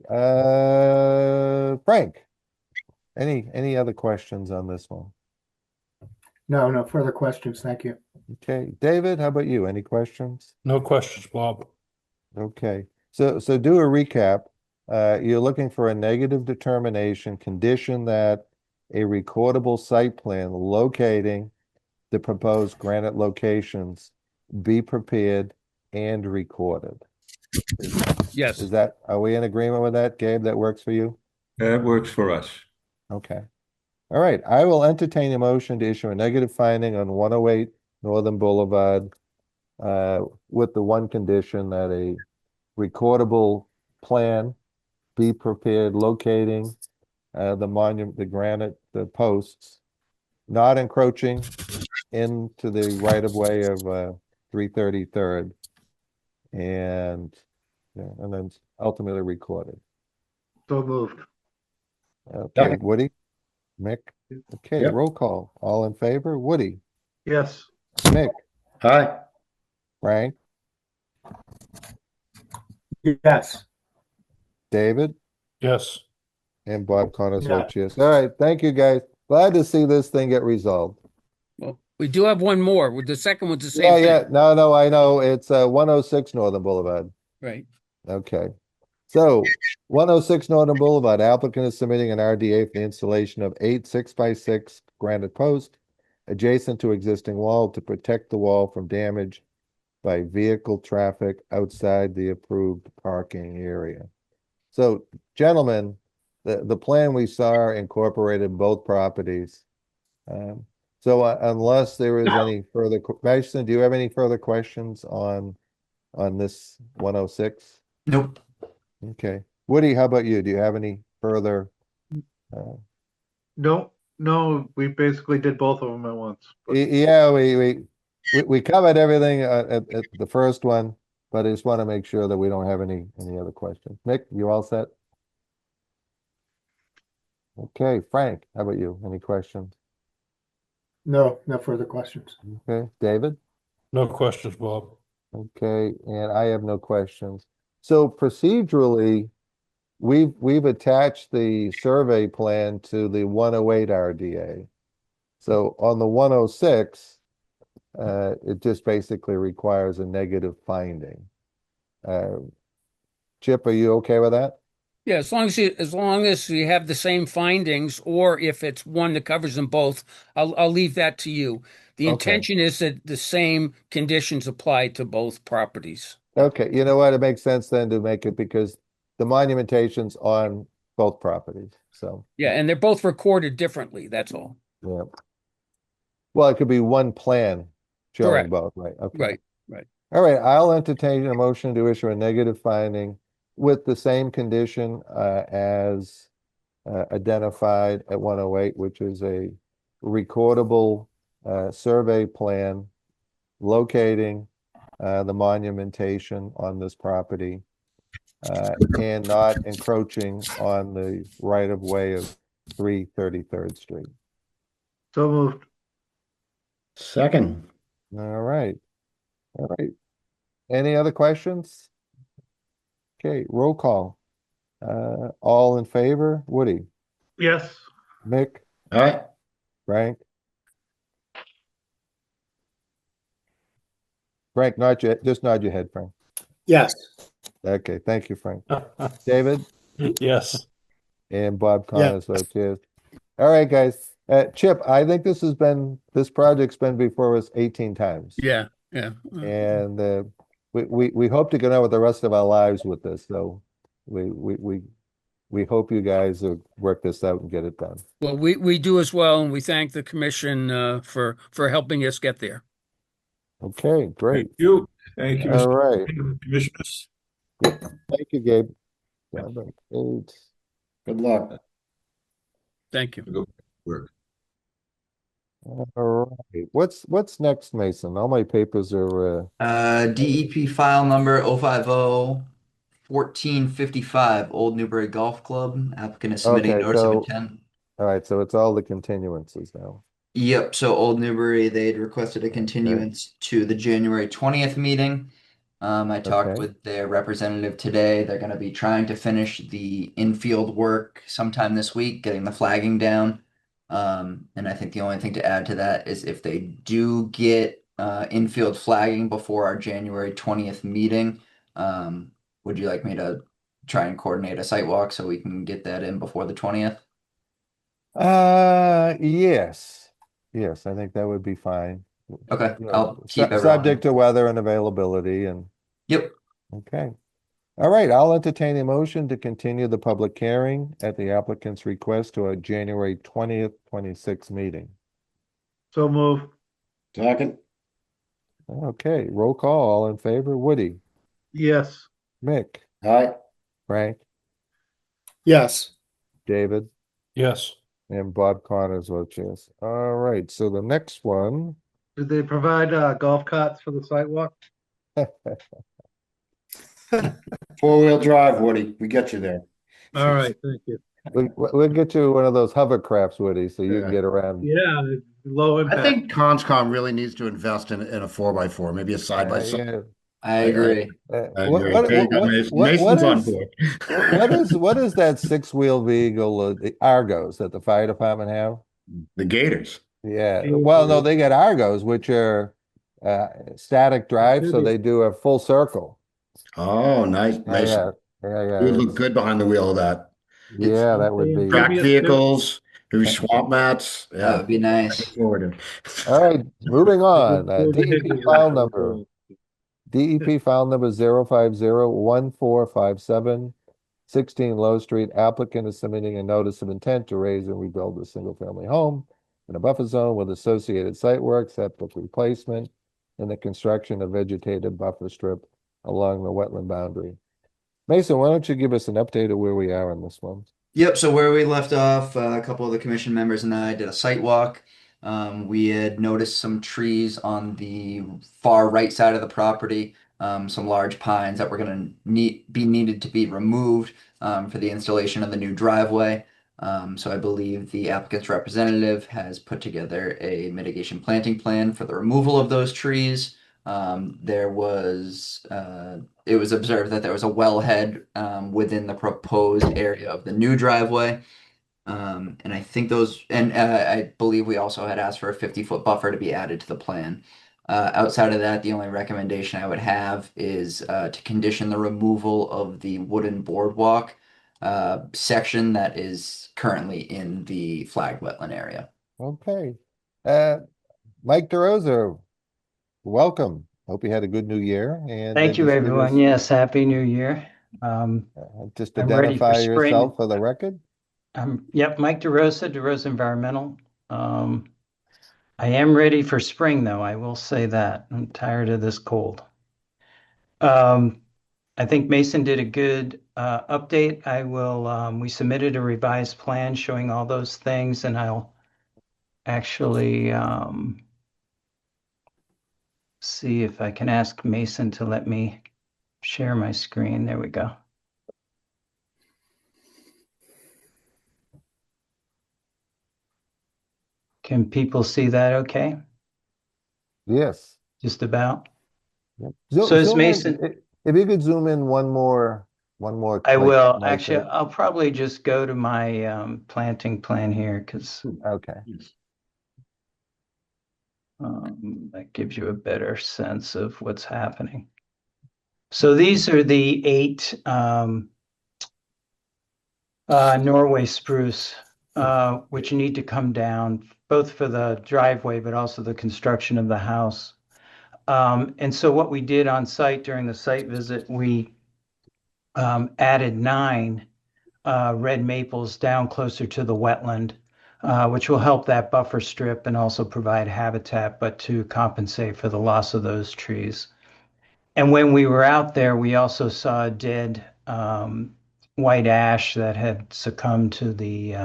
Frank, any other questions on this one? No, no further questions. Thank you. Okay, David, how about you? Any questions? No questions, Bob. Okay, so do a recap. You're looking for a negative determination, condition that a recordable site plan locating the proposed granite locations be prepared and recorded. Yes. Are we in agreement with that, Gabe? That works for you? That works for us. Okay. All right, I will entertain a motion to issue a negative finding on 108 Northern Boulevard with the one condition that a recordable plan be prepared locating the monument, the granite, the posts, not encroaching into the right-of-way of 333rd, and then ultimately recorded. So moved. Okay, Woody, Mick. Okay, Yep. roll call. All in favor? Woody, Yes. Mick, Aye. Frank, Yes. David, Yes. and Bob Connors Yeah. votes yes. All right, thank you, guys. Glad to see this thing get resolved. Well, we do have one more. The second one's the same Yeah, thing. yeah. No, I know. It's 106 Northern Boulevard. Right. Okay. So 106 Northern Boulevard, applicant is submitting an RDA for the installation of 8 6x6 granite posts adjacent to existing wall to protect the wall from damage by vehicle traffic outside the approved parking area. So, gentlemen, the plan we saw incorporated both properties. So unless there is any further, Mason, do you have any further questions on this 106? Nope. Okay. Woody, how about you? Do you have any further? No, we basically did both of them at once. But Yeah, we covered everything at the first one, but I just want to make sure that we don't have any other questions. Nick, you all set? Okay, Frank, how about you? Any questions? No, no further questions. Okay, David? No questions, Bob. Okay, and I have no questions. So procedurally, we've attached the survey plan to the 108 RDA. So on the 106, it just basically requires a negative finding. Chip, are you okay with that? Yeah, as long as you have the same findings, or if it's one that covers them both, I'll leave that to you. The Okay. intention is that the same conditions apply to both properties. Okay, you know what? It makes sense then to make it because the monumentation's on both properties. So, Yeah, and they're both recorded differently, that's all. yeah. Well, it could be one plan showing Correct. both, right? Okay. Right. All right, I'll entertain a motion to issue a negative finding with the same condition as identified at 108, which is a recordable survey plan locating the monumentation on this property and not encroaching on the right-of-way of 333rd Street. so moved. Second. All right. Any other questions? Okay, roll call. All in favor? Woody, Yes. Mick, Aye. Frank? Frank, just nod your head, Frank. Yes. Okay, thank you, Frank. David Yes. and Bob Connors vote yes. All right, guys. Chip, I think this project's been before us 18 times. Yeah. And we hope to get on with the rest of our lives with this. So we hope you guys will work this out and get it done. Well, we do as well, and we thank the commission for helping us get there. Okay, great. Thank you. Thank you, All Mr. right. Commissioners. Thank you, Gabe. 7, 8. Good luck. Thank you. Go work. All right. What's next, Mason? All my papers are DEP file number 050-1455, Old Newbury Golf Club. Applicant is submitting Okay, notice of so- intent. all right, so it's all the continuances now. Yep, so Old Newbury, they'd requested a continuance to the January 20th meeting. I talked Okay. with their representative today. They're going to be trying to finish the infield work sometime this week, getting the flagging down. And I think the only thing to add to that is if they do get infield flagging before our January 20th meeting, would you like me to try and coordinate a site walk so we can get that in before the 20th? Yes. Yes, I think that would be fine. Okay, You know, I'll keep everyone. subject to weather and availability and, Yep. okay. All right, I'll entertain a motion to continue the public hearing at the applicant's request to a January 20th, 26 meeting. So move. Second, Okay, roll call, all in favor? Woody, Yes. Mick, aye. Frank, Yes. David, Yes. and Bob Connors votes yes. All right, so the next one, Did they provide golf carts for the sidewalk? Four-wheel drive, Woody. We get you there. All right, thank you. we'll get you one of those hovercrafts, Woody, so you can Yeah. get around. Yeah, low I impact. think Conscom really needs to invest in a 4x4, maybe a side-by-side. Yeah. I agree. I agree. Okay, you got Mason's on board. What is that six-wheel vehicle, the Argos that the fire department have? The Gators. Yeah, well, no, they got Argos, which are static drive, so they do a full circle. Oh, nice. Yeah, Mason. yeah, You would look good behind the wheel of that. yeah, that would be. Track vehicles, maybe swamp mats. That Yeah. would be nice. Looking forward to. All right, moving on. DEP file number. DEP file number 0501457, 16 Low Street. Applicant is submitting a notice of intent to raise and rebuild a single-family home in a buffer zone with associated site work, septic replacement, and the construction of vegetated buffer strip along the wetland boundary. Mason, why don't you give us an update of where we are on this one? Yep, so where we left off, a couple of the commission members and I did a site walk. We had noticed some trees on the far right side of the property, some large pines that were going to be needed to be removed for the installation of the new driveway. So I believe the applicant's representative has put together a mitigation planting plan for the removal of those trees. It was observed that there was a wellhead within the proposed area of the new driveway. And I think I believe we also had asked for a 50-foot buffer to be added to the plan. Outside of that, the only recommendation I would have is to condition the removal of the wooden boardwalk section that is currently in the flagged wetland area. Okay. Mike DeRosa, welcome. Hope you had a good new year. And Thank you, just give everyone. us- Yes, Happy New Year. Just I'm ready for identify spring. yourself for the record. Yep, Mike DeRosa, DeRosa Environmental. I am ready for spring, though. I will say that. I'm tired of this cold. I think Mason did a good update. We submitted a revised plan showing all those things, and I'll actually see if I can ask Mason to let me share my screen. There we go. Can people see that okay? Yes. Just about? Yep. So is zoom in. Mason- If you could zoom in one more I click, will. Mason. Actually, I'll probably just go to my planting plan here because Okay. that gives you a better sense of what's happening. So these are the 8 Norway spruce, which need to come down both for the driveway, but also the construction of the house. And so what we did on site during the site visit, we added 9 red maples down closer to the wetland, which will help that buffer strip and also provide habitat, but to compensate for the loss of those trees. And when we were out there, we also saw a dead white ash that had succumbed to the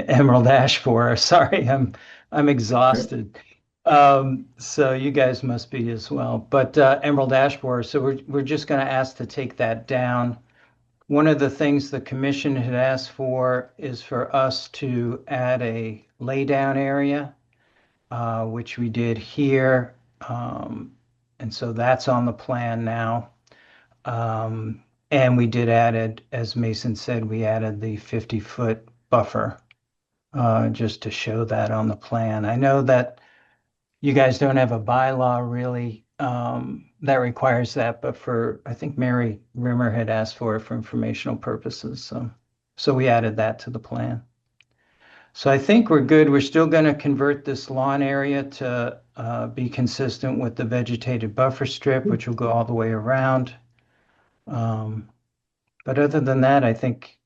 emerald ash borer. Sorry, I'm exhausted. So you guys must be as well. But emerald ash borer. So we're just going to ask to take that down. One of the things the commission had asked for is for us to add a laydown area which we did here. And so that's on the plan now. And we did added, as Mason said, we added the 50-foot buffer just to show that on the plan. I know that you guys don't have a bylaw really that requires that, but I think Mary Rimmer had asked for it for informational purposes. So we added that to the plan. So I think we're good. We're still going to convert this lawn area to be consistent with the vegetated buffer strip, which will go all the way around. But other than that, I think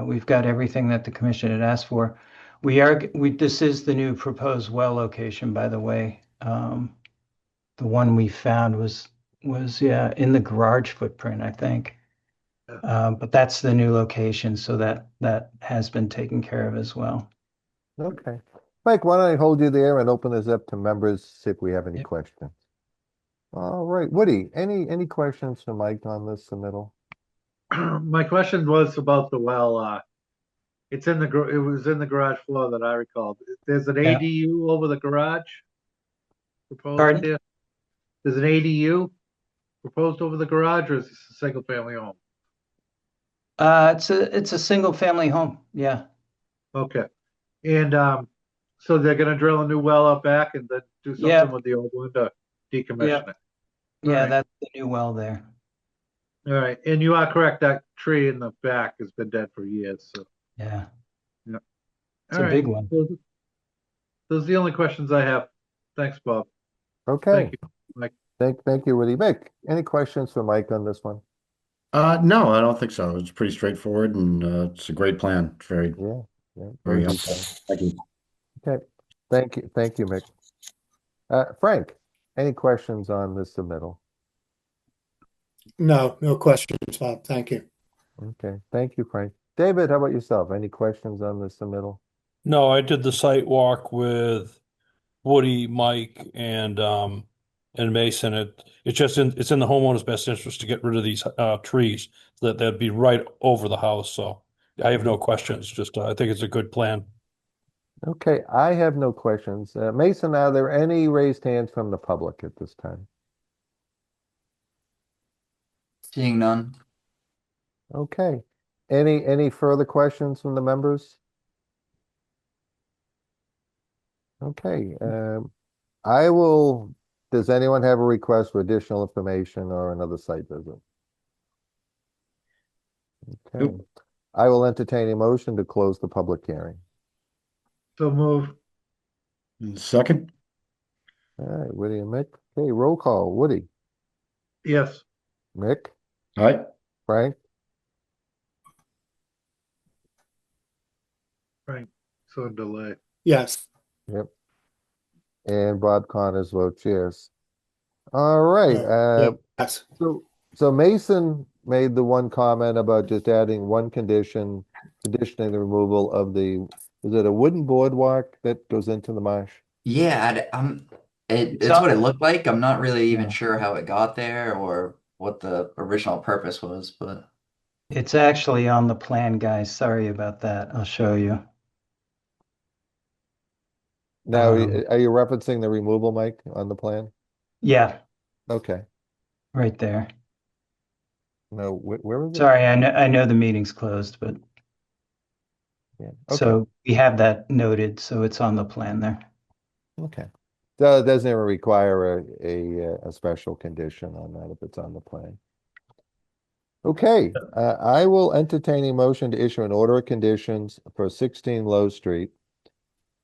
we've got everything that the commission had asked for. This is the new proposed well location, by the way. The one we found was in the garage footprint, I think. But that's the new location, so that has been taken care of as well. Okay. Mike, why don't I hold you there and open this up to members, see if we have any Yep. questions. All right, Woody, any questions for Mike on this submittal? My question was about the well. It was in the garage floor that I recalled. There's an Yeah. ADU over the garage proposed Pardon? here. There's an ADU proposed over the garage, or is this a single family home? It's a single family home. Yeah. Okay. And so they're gonna drill a new well out back and then do something Yeah. with the old one to decommission it. Yeah, Alright. that's the new well there. All right, and you are correct, that tree in the back has been dead for years, so. Yeah. Yeah. It's All a right. big one. Those are the only questions I have. Thanks, Bob. Okay, Thank you, Mike. thank you, Woody. Mike, any questions for Mike on this one? No, I don't think so. It's pretty straightforward and it's a great plan. Very, Yeah, very very helpful. detailed. Thank you. Okay, thank you, Mick. Frank, any questions on this submittal? No questions, Bob. Thank you. Okay, thank you, Frank. David, how about yourself? Any questions on this submittal? No, I did the site walk with Woody, Mike, and Mason. It's in the homeowner's best interest to get rid of these trees that'd be right over the house. So I have no questions. Just I think it's a good plan. Okay, I have no questions. Mason, are there any raised hands from the public at this time? Seeing none. Okay, any further questions from the members? Okay, does anyone have a request for additional information or another site visit? Okay, Nope. I will entertain a motion to close the public hearing. So move. Second? All right, Woody and Mick. Okay, roll call. Woody, Yes. Mick, All right. Frank, Frank, so delay. Yes. yep, and Bob Connors votes yes. All right, Yes. so Mason made the one comment about just adding one conditioning the removal of is it a wooden boardwalk that goes into the marsh? Yeah, it's So- what it looked like. I'm not really even Yeah. sure how it got there or what the original purpose was, but It's actually on the plan, guys. Sorry about that. I'll show you. Now, Um, are you referencing the removal, Mike, on the plan? Yeah, Okay, right there. no, where is it? Sorry, I know the meeting's closed, but Yeah, okay, so we have that noted, so it's on the plan there. okay. So it doesn't even require a special condition on that if it's on the plan. Okay, I will entertain a motion to issue an order of conditions for 16 Low Street.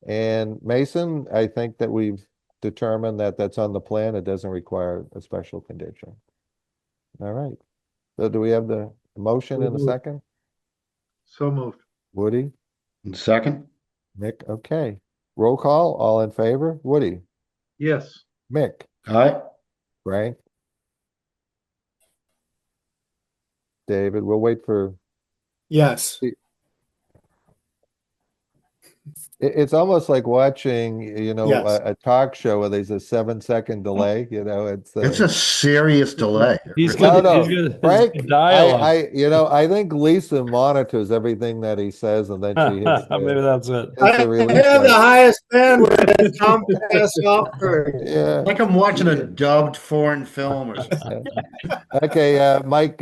And Mason, I think that we've determined that that's on the plan. It doesn't require a special condition. All right. So do we have the motion in a Mhm. second? So moved. Woody, Second? Mick, okay. Roll call, all in favor? Woody, Yes. Mick, All right. Frank? David, we'll wait for, Yes. It's almost like watching, Yes. a talk show where there's a 7-second delay, it's It's a serious delay. He's no, good. He's no, good. Frank, His dialogue. I think Lisa monitors everything that he says and then she hits Maybe that's it. hits the I release have the button. highest bandwidth that Comcast offers. Yeah. Like I'm watching a dubbed foreign film or something. Okay, Mike,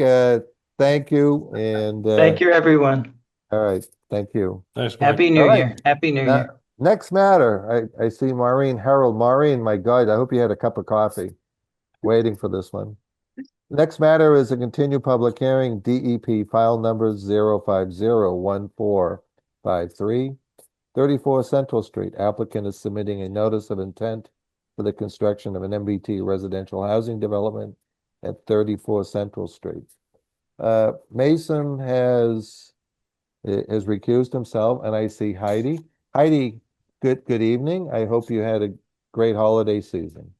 thank you. And Thank you, everyone. all right, thank you. Thanks, Mike. Happy New All right. Year. Happy New Now, Year. next matter, I see Maureen Harold. Maureen, my God, I hope you had a cup of coffee waiting for this one. Next matter is a continued public hearing, DEP file number 0501453, 34 Central Street. Applicant is submitting a notice of intent for the construction of an MBT residential housing development at 34 Central Street. Mason has recused himself, and I see Heidi. Heidi, good evening. I hope you had a great holiday season.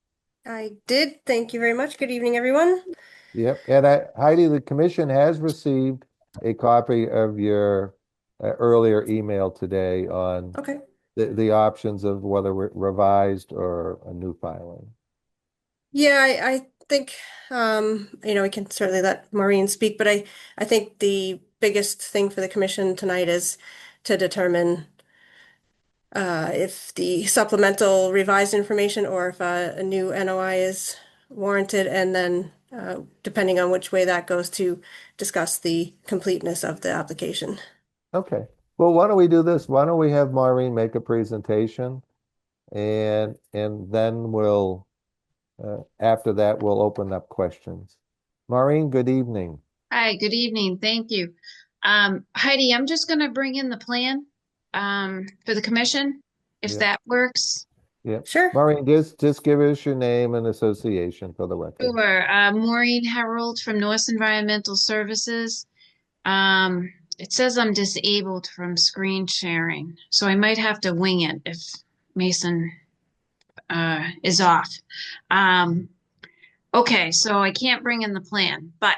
I did. Thank you very much. Good evening, everyone. Yep. And Heidi, the commission has received a copy of your earlier email today on Okay. the options of whether we're revised or a new filing. Yeah, I think we can certainly let Maureen speak, but I think the biggest thing for the commission tonight is to determine if the supplemental revised information or if a new NOI is warranted, and then depending on which way that goes, to discuss the completeness of the application. Okay. Well, why don't we do this? Why don't we have Maureen make a presentation, and then we'll after that we'll open up questions. Maureen, good evening. Hi, good evening. Thank you. Heidi, I'm just going to bring in the plan for the commission, if Yeah. that works. Yeah. Sure. Maureen, just give us your name and association for the record. Sure. Maureen Harold from Norse Environmental Services. It says I'm disabled from screen sharing, so I might have to wing it if Mason is off. Okay, so I can't bring in the plan, but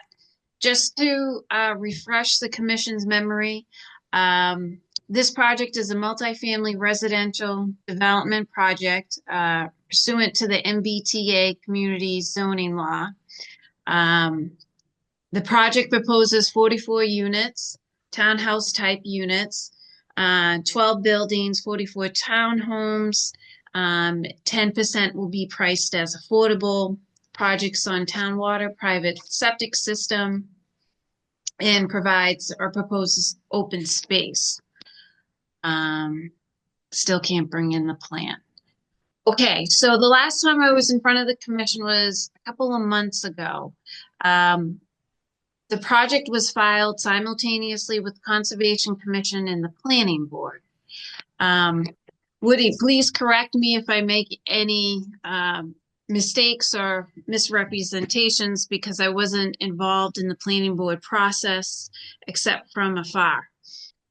just to refresh the commission's memory, this project is a multifamily residential development project pursuant to the MBTA community zoning law. The project proposes 44 units, townhouse type units, 12 buildings, 44 townhomes. 10% will be priced as affordable. Projects on town water, private septic system, and provides or proposes open space. Still can't bring in the plan. Okay, so the last time I was in front of the commission was a couple of months ago. The project was filed simultaneously with Conservation Commission and the Planning Board. Woody, please correct me if I make any mistakes or misrepresentations, because I wasn't involved in the Planning Board process except from afar.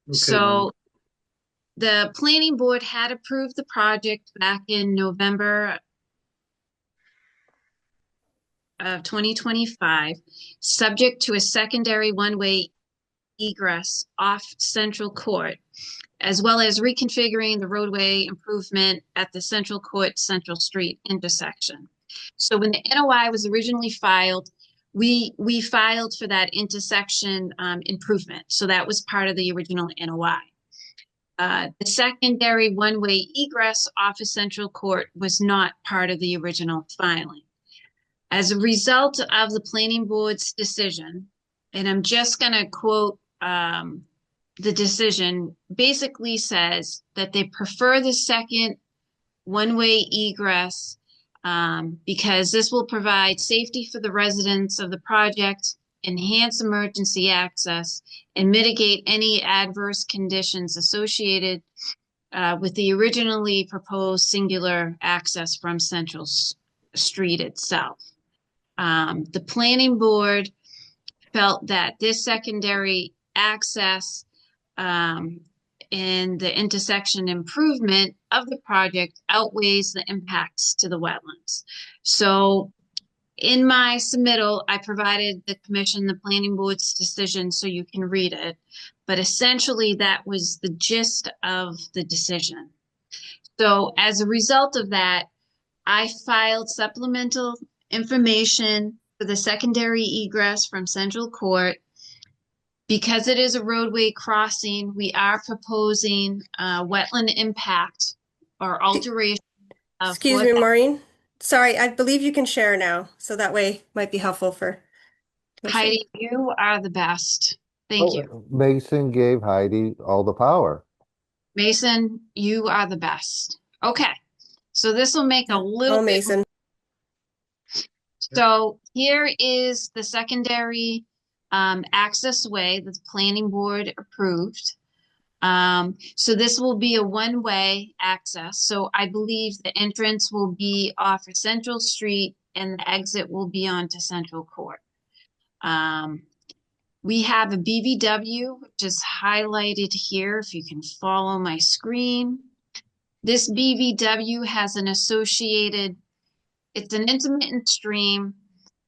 Okay, So the Planning Board had approved the project back in November of 2025, subject to a secondary one-way egress off Central Court, as well as reconfiguring the roadway improvement at the Central Court Central Street intersection. So when the NOI was originally filed, we filed for that intersection improvement. So that was part of the original NOI. The secondary one-way egress off of Central Court was not part of the original filing. As a result of the Planning Board's decision, and I'm just going to quote the decision, basically says that they prefer the second one-way egress because this will provide safety for the residents of the project, enhance emergency access, and mitigate any adverse conditions associated with the originally proposed singular access from Central Street itself. The Planning Board felt that this secondary access and the intersection improvement of the project outweighs the impacts to the wetlands. So In my submittal, I provided the commission the planning board's decision so you can read it. But essentially, that was the gist of the decision. So as a result of that, I filed supplemental information for the secondary egress from Central Court. Because it is a roadway crossing, we are proposing wetland impact or alteration. Excuse me, Maureen. Sorry, I believe you can share now, so that way might be helpful for. Heidi, you are the best. Thank you. Mason gave Heidi all the power. Mason, you are the best. Okay, so this will make a little bit. Mason. So here is the secondary access way that the planning board approved. So this will be a one-way access. So I believe the entrance will be off of Central Street and the exit will be onto Central Court. We have a BVW, which is highlighted here, if you can follow my screen. This BVW has an associated, it's an intermittent stream,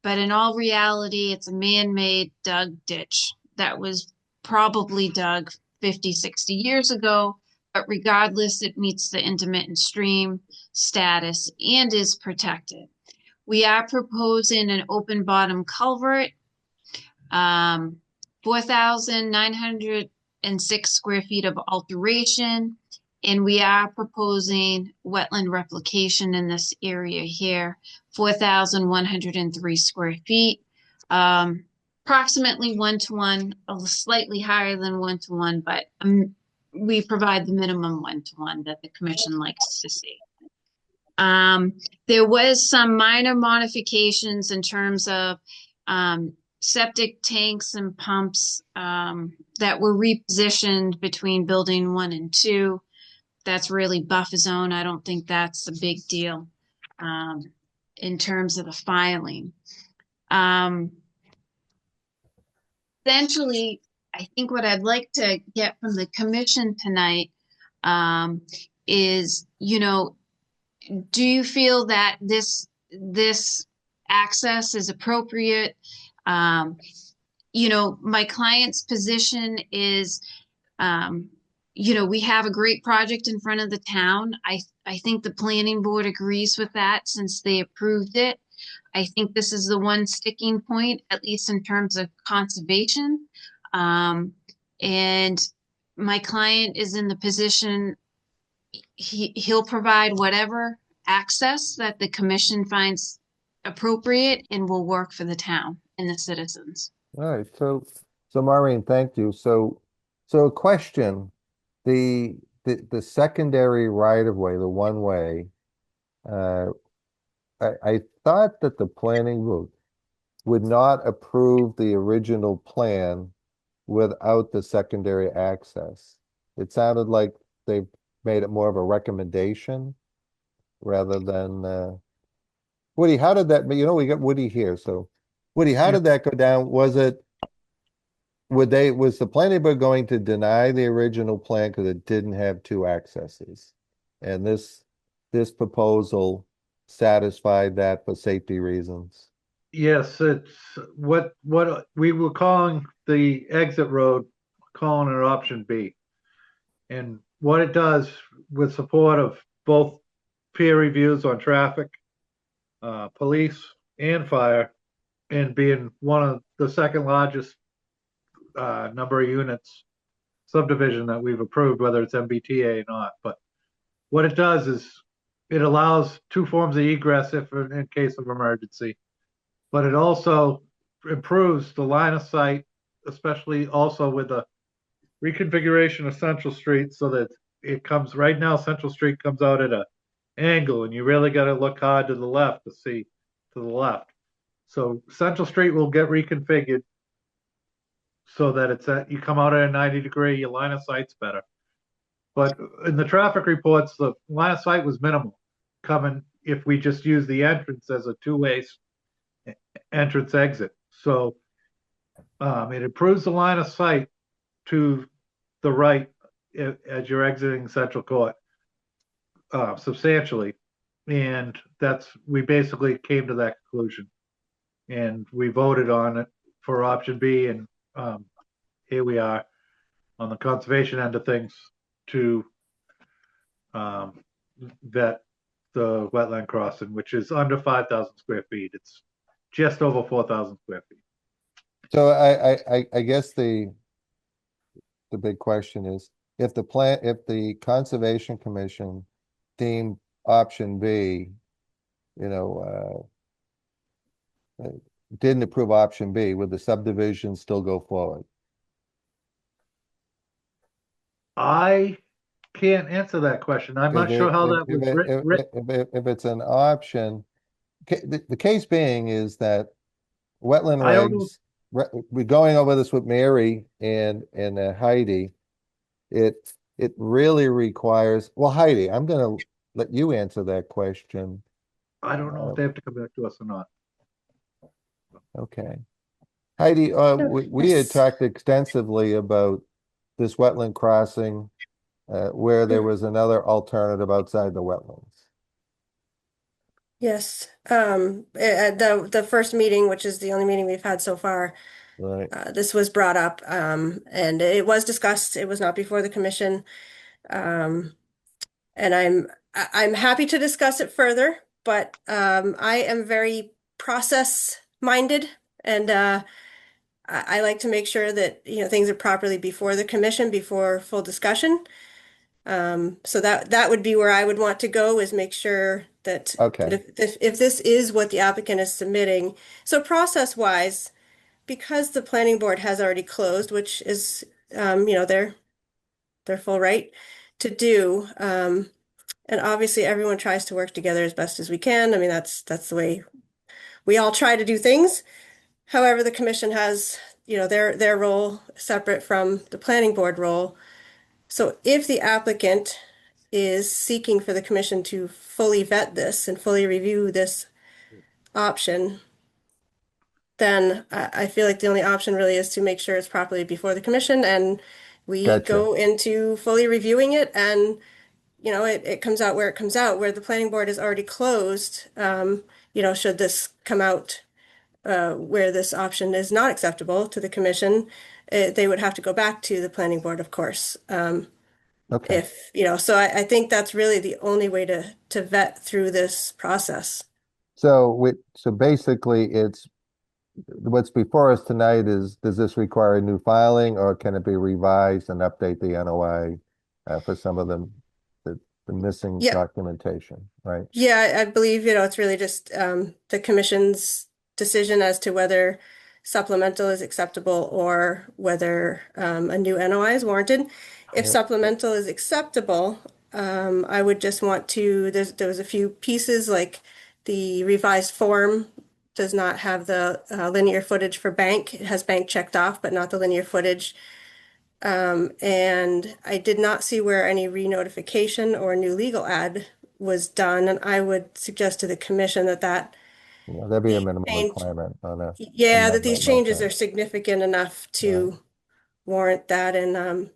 but in all reality, it's a man-made dug ditch that was probably dug 50, 60 years ago, but regardless, it meets the intermittent stream status and is protected. We are proposing an open bottom culvert, 4,906 square feet of alteration, and we are proposing wetland replication in this area here, 4,103 square feet, approximately 1-to-1, slightly higher than 1-to-1, but we provide the minimum 1-to-1 that the commission likes to see. There was some minor modifications in terms of septic tanks and pumps that were repositioned between building 1 and 2. That's really buffer zone. I don't think that's a big deal in terms of the filing. Essentially, I think what I'd like to get from the commission tonight is, you know, do you feel that this access is appropriate? You know, my client's position is, you know, we have a great project in front of the town. I think the planning board agrees with that since they approved it. I think this is the one sticking point, at least in terms of conservation. And my client is in the position, he'll provide whatever access that the commission finds appropriate and will work for the town and the citizens. All right, so Maureen, thank you. So a question, the secondary right-of-way, the one-way, I thought that the planning board would not approve the original plan without the secondary access. It sounded like they made it more of a recommendation rather than, Woody, how did that, you know, we got Woody here, so Woody, how did that go down? Was the planning board going to deny the original plan because it didn't have 2 accesses? And this proposal satisfied that for safety reasons? Yes, it's what we were calling the exit road, calling it option B. And what it does, with support of both peer reviews on traffic, police and fire, and being one of the second largest number of units subdivision that we've approved, whether it's MBTA or not. But what it does is it allows 2 forms of egress if in case of emergency, but it also improves the line of sight, especially also with the reconfiguration of Central Street so that it comes, right now Central Street comes out at an angle and you really got to look hard to the left to see to the left. So Central Street will get reconfigured so that it's you come out at a 90-degree, your line of sight's better. But in the traffic reports, the line of sight was minimal coming if we just use the entrance as a 2-way entrance exit. So it improves the line of sight to the right as you're exiting Central Court substantially. And we basically came to that conclusion. and we voted on it for option B, and here we are on the conservation end of things to vet the wetland crossing, which is under 5,000 square feet. It's just over 4,000 square feet. So I guess the big question is, if the Conservation Commission deemed option B, didn't approve option B, would the subdivision still go forward? I can't answer that question. I'm not sure how that was written. If it's an option, the case being is that wetland I don't know. regs, we're going over this with Mary and Heidi. It really requires, well, Heidi, I'm gonna let you answer that question. I don't know if they have to come back to us or not. Okay. Heidi, we had talked extensively about this wetland crossing, where there was another alternative outside the wetlands. Yes. At the first meeting, which is the only meeting we've had so far, Right. this was brought up, and it was discussed. It was not before the commission. And I'm happy to discuss it further, but I am very process minded, and I like to make sure that things are properly before the commission, before full discussion. So that would be where I would want to go, is make sure that Okay. if this is what the applicant is submitting, so process wise, because the planning board has already closed, which is their full right to do. And obviously everyone tries to work together as best as we can. I mean, that's the way we all try to do things. However, the commission has, their role separate from the planning board role. So if the applicant is seeking for the commission to fully vet this and fully review this option, then I feel like the only option really is to make sure it's properly before the commission, and we Gotcha. go into fully reviewing it, and it comes out where it comes out, where the planning board is already closed. Should this come out where this option is not acceptable to the commission, they would have to go back to the planning board, of course. Okay. So I think that's really the only way to vet through this process. So basically it's what's before us tonight is, does this require a new filing, or can it be revised and update the NOI for some of the missing documentation, right? Yeah, I believe, it's really just the commission's decision as to whether supplemental is acceptable or whether a new NOI is warranted. If supplemental is acceptable, I would just want to, there was a few pieces, like the revised form does not have the linear footage for bank. It has bank checked off, but not the linear footage. And I did not see where any re-notification or new legal ad was done. And I would suggest to the commission that that'd be a minimum requirement on a. that these changes are significant enough to warrant that, and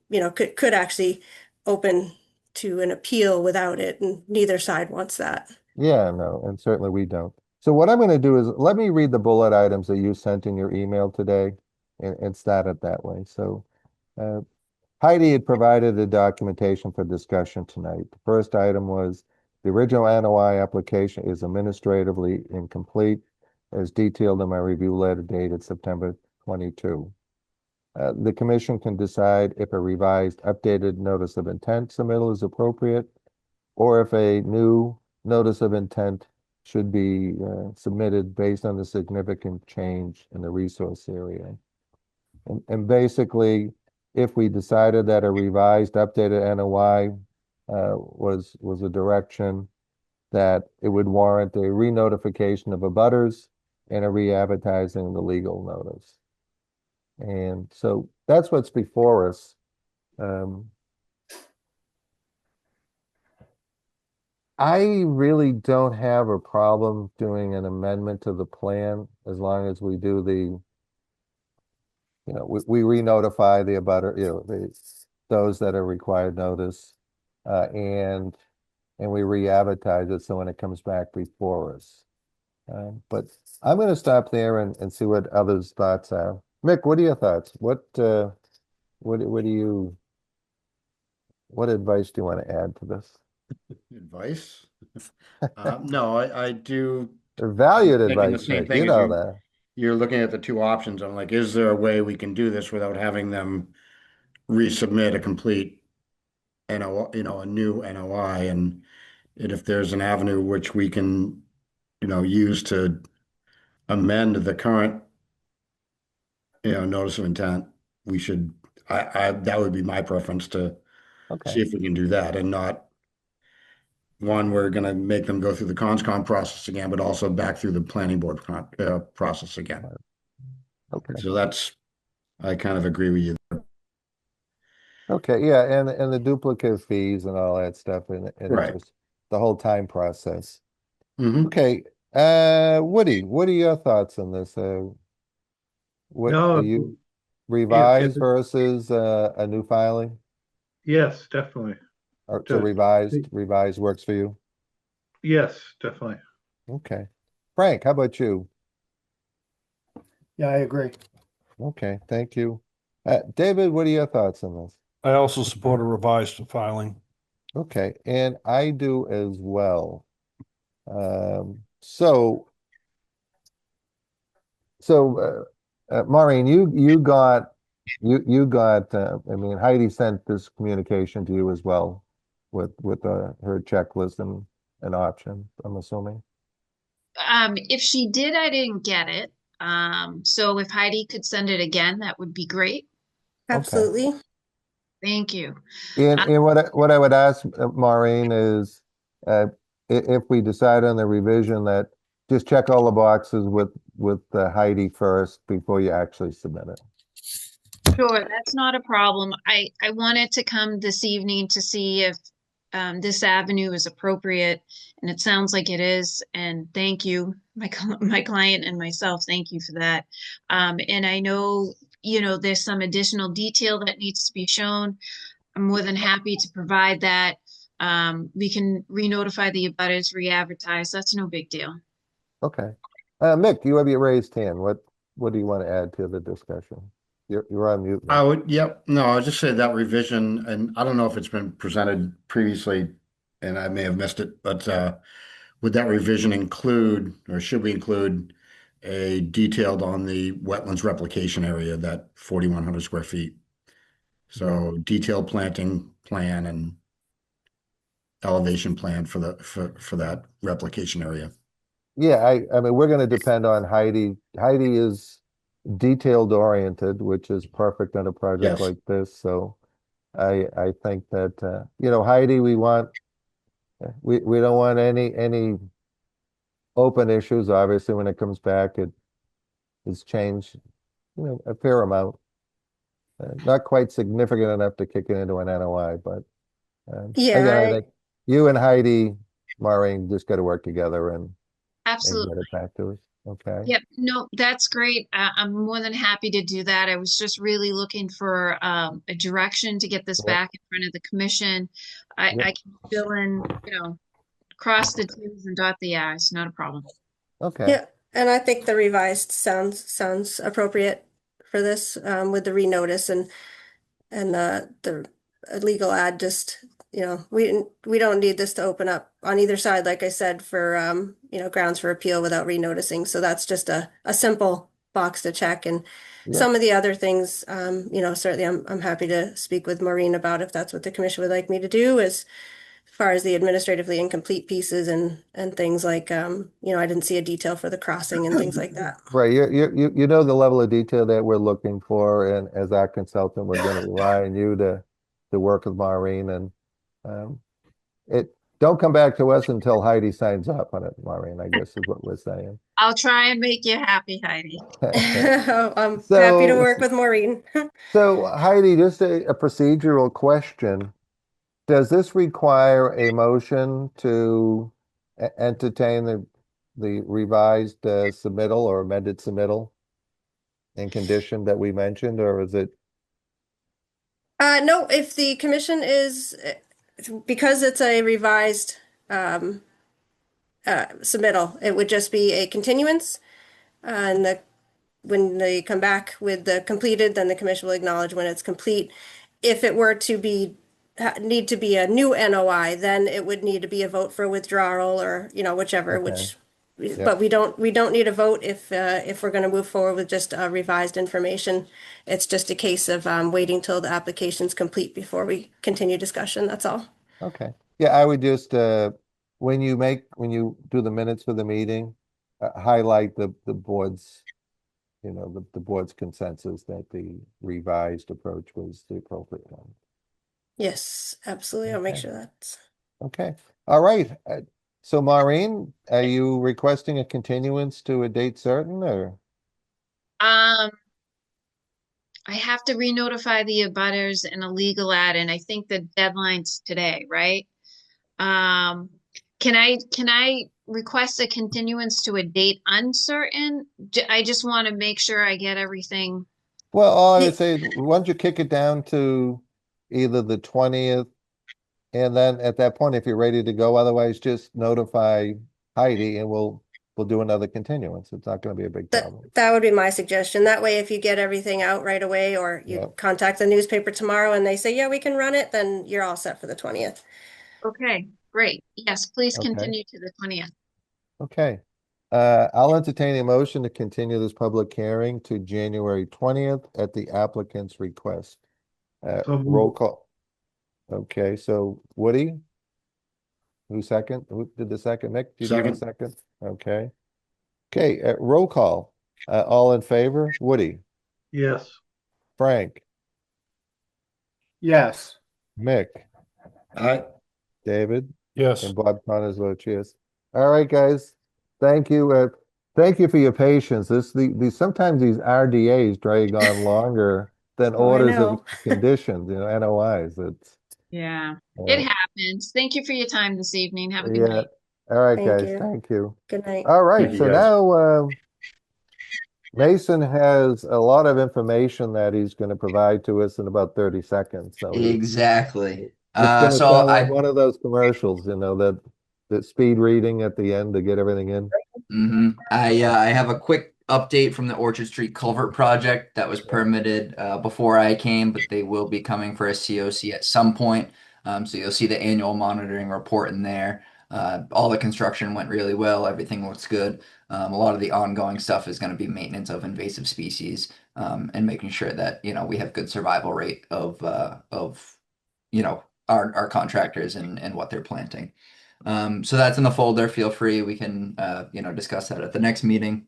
could actually open to an appeal without it, and neither side wants that. Yeah, no, and certainly we don't. So what I'm going to do is, let me read the bullet items that you sent in your email today and start it that way. So Heidi had provided the documentation for discussion tonight. The first item was the original NOI application is administratively incomplete, as detailed in my review letter dated September 22. The commission can decide if a revised, updated notice of intent submittal is appropriate, or if a new notice of intent should be submitted based on the significant change in the resource area. And basically, if we decided that a revised, updated NOI was a direction, that it would warrant a re-notification of abutters and a re-advertising of the legal notice. And so that's what's before us. I really don't have a problem doing an amendment to the plan, as long as we do we re-notify the abutter, those that are required notice, and we re-advertise it, so when it comes back before us. But I'm going to stop there and see what others' thoughts are. Mick, what are your thoughts? What do you, what advice do you want to add to this? Advice? No, I do. Valued I'm thinking advice, the same Mick, thing you as know you. that. You're looking at the two options. I'm like, is there a way we can do this without having them resubmit a complete NO, a new NOI? And if there's an avenue which we can, use to amend the current, notice of intent, we should, that would be my preference to see Okay. if we can do that and not one, we're going to make them go through the conscom process again, but also back through the planning board process again. Okay. So I kind of agree with you. Okay, yeah, and the duplicate fees and all that stuff and Right. just the whole time process. Mhm. Okay, Woody, what are your thoughts on this? What No, are you if revised versus a new filing? yes, definitely. Or so revised works for you? Yes, definitely. Okay. Frank, how about you? Yeah, I agree. Okay, thank you. David, what are your thoughts on this? I also support a revised filing. Okay, and I do as well. So Maureen, you got I mean, Heidi sent this communication to you as well with her checklist and option, I'm assuming. If she did, I didn't get it. So if Heidi could send it again, that would be great. Absolutely. Thank you. And what I would ask Maureen is if we decide on the revision that just check all the boxes with Heidi first before you actually submit it. Sure, that's not a problem. I wanted to come this evening to see if this avenue is appropriate, and it sounds like it is. And thank you, my client and myself. Thank you for that. And I know, there's some additional detail that needs to be shown. I'm more than happy to provide that. We can re-notify the abutters, re-advertise. That's no big deal. Okay. Mick, you have your raised hand. What do you want to add to the discussion? You're on mute. I would, yep. No, I would just say that revision, and I don't know if it's been presented previously, and I may have missed it, but would that revision include, or should we include a detailed on the wetlands replication area, that 4,100 square feet? So detailed planting plan and elevation plan for that replication area. Yeah, I mean, we're going to depend on Heidi. Heidi is detailed oriented, which is perfect on a project Yes. like this. So I think that Heidi, we don't want any open issues. Obviously, when it comes back, it's changed a fair amount. Not quite significant enough to kick it into an NOI, but again, I think you and Heidi, Maureen, just got to work together and Absolutely. get it back to us. Okay. Yep. No, that's great. I'm more than happy to do that. I was just really looking for a direction to get this back in front of the commission. I can fill in, cross the T's and dot the I's. Not a problem. Okay. Yeah, and I think the revised sounds appropriate for this with the renotice and the legal ad. Just we don't need this to open up on either side, like I said, for grounds for appeal without renoticing. So that's just a simple box to check. And some of the other things, certainly I'm happy to speak with Maureen about if that's what the commission would like me to do as far as the administratively incomplete pieces and things like I didn't see a detail for the crossing and things like that. Right. You know the level of detail that we're looking for, and as our consultant, we're going to rely on you to work with Maureen, and don't come back to us until Heidi signs up on it, Maureen, I guess is what we're saying. I'll try and make you happy, Heidi. I'm happy to work with Maureen. So Heidi, just a procedural question. Does this require a motion to entertain the revised submittal or amended submittal and condition that we mentioned, or is it? No, if the commission is, because it's a revised submittal. It would just be a continuance. And when they come back with the completed, then the commission will acknowledge when it's complete. If it were to need to be a new NOI, then it would need to be a vote for withdrawal or, whichever, Okay. but we don't need a vote if we're going to move forward with just revised information. It's just a case of waiting till the application's complete before we continue discussion. That's all. Okay. Yeah, I would just, when you do the minutes for the meeting, highlight the board's, the board's consensus that the revised approach was the appropriate one. Yes, absolutely. I'll make Okay. sure that's. Okay. All right. So Maureen, are you requesting a continuance to a date certain or? I have to re-notify the abutters and a legal ad, and I think the deadline's today, right? Can I request a continuance to a date uncertain? I just want to make sure I get everything. Well, all I would say, why don't you kick it down to either the 20th, and then at that point, if you're ready to go, otherwise just notify Heidi and we'll do another continuance. It's not going to be a big problem. That would be my suggestion. That way, if you get everything out right away, or you Yep. contact the newspaper tomorrow and they say, yeah, we can run it, then you're all set for the 20th. Okay, great. Yes, please Okay. continue to the 20th. Okay. I'll entertain a motion to continue this public hearing to January 20th at the applicant's request. So moved. Roll call. Okay, so Woody? Who second? Who did the second? Nick, did you do the second? Okay. Okay, roll call. All in favor? Woody? Yes. Frank? Yes. Mick? Aye. David? Yes. And Bob Connors votes yes. All right, guys. Thank you. Thank you for your patience. Sometimes these RDAs drag on longer than Oh, I orders know. of conditions, NOIs. Yeah, it happens. Thank you for your time this evening. Have a good Yeah. night. All right, Thank guys. you. Thank you. Good night. All right. Thank you, So guys. now Mason has a lot of information that he's going to provide to us in about 30 seconds. So Exactly. it's going to So sound like I one of those commercials, that speed reading at the end to get everything in. I have a quick update from the Orchard Street Culvert project that was permitted before I came, but they will be coming for a COC at some point. So you'll see the annual monitoring report in there. All the construction went really well. Everything looks good. A lot of the ongoing stuff is going to be maintenance of invasive species and making sure that we have good survival rate of our contractors and what they're planting. So that's in the folder. Feel free. We can discuss that at the next meeting.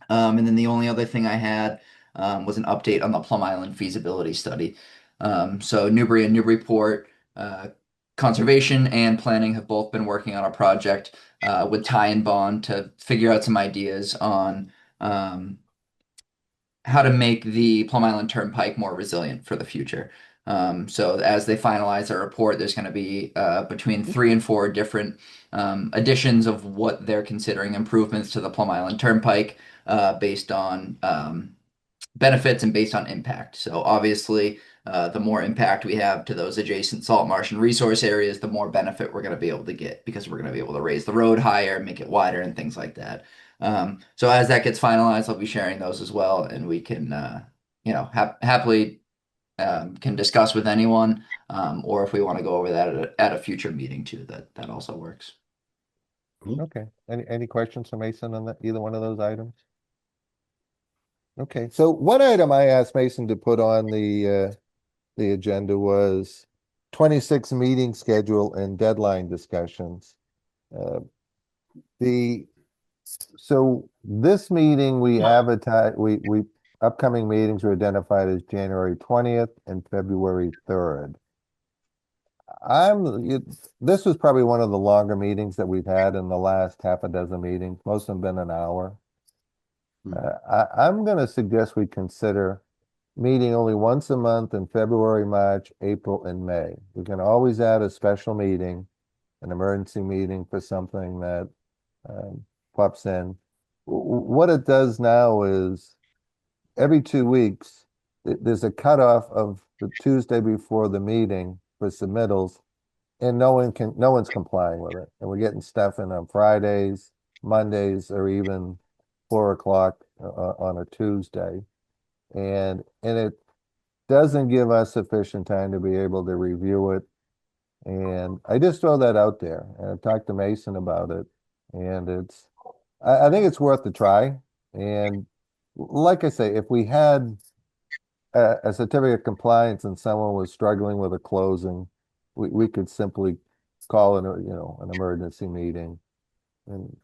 And then the only other thing I had was an update on the Plum Island feasibility study. So Newbury and Newburyport Conservation and Planning have both been working on a project with Ty and Bond to figure out some ideas on how to make the Plum Island Turnpike more resilient for the future. So as they finalize their report, there's going to be between 3 and 4 different additions of what they're considering improvements to the Plum Island Turnpike based on benefits and based on impact. So obviously, the more impact we have to those adjacent salt marsh and resource areas, the more benefit we're going to be able to get because we're going to be able to raise the road higher, make it wider, and things like that. So as that gets finalized, I'll be sharing those as well, and we can, happily can discuss with anyone, or if we want to go over that at a future meeting too, that also works. Okay. Any questions for Mason on either one of those items? Okay. So one item I asked Mason to put on the agenda was 26 meeting schedule and deadline discussions. So this meeting we advertised, we upcoming meetings were identified as January 20th and February 3rd. This was probably one of the longer meetings that we've had in the last half a dozen meetings. Most of them been an hour. I'm going to suggest we consider meeting only once a month in February, March, April, and May. We can always add a special meeting, an emergency meeting for something that pops in. What it does now is every 2 weeks, there's a cutoff of the Tuesday before the meeting for submittals. and no one's complying with it. And we're getting stuff in on Fridays, Mondays, or even 4 o'clock on a Tuesday. And it doesn't give us sufficient time to be able to review it. And I just throw that out there. And I've talked to Mason about it. And I think it's worth a try. And like I say, if we had a certificate of compliance and someone was struggling with a closing, we could simply call an emergency meeting and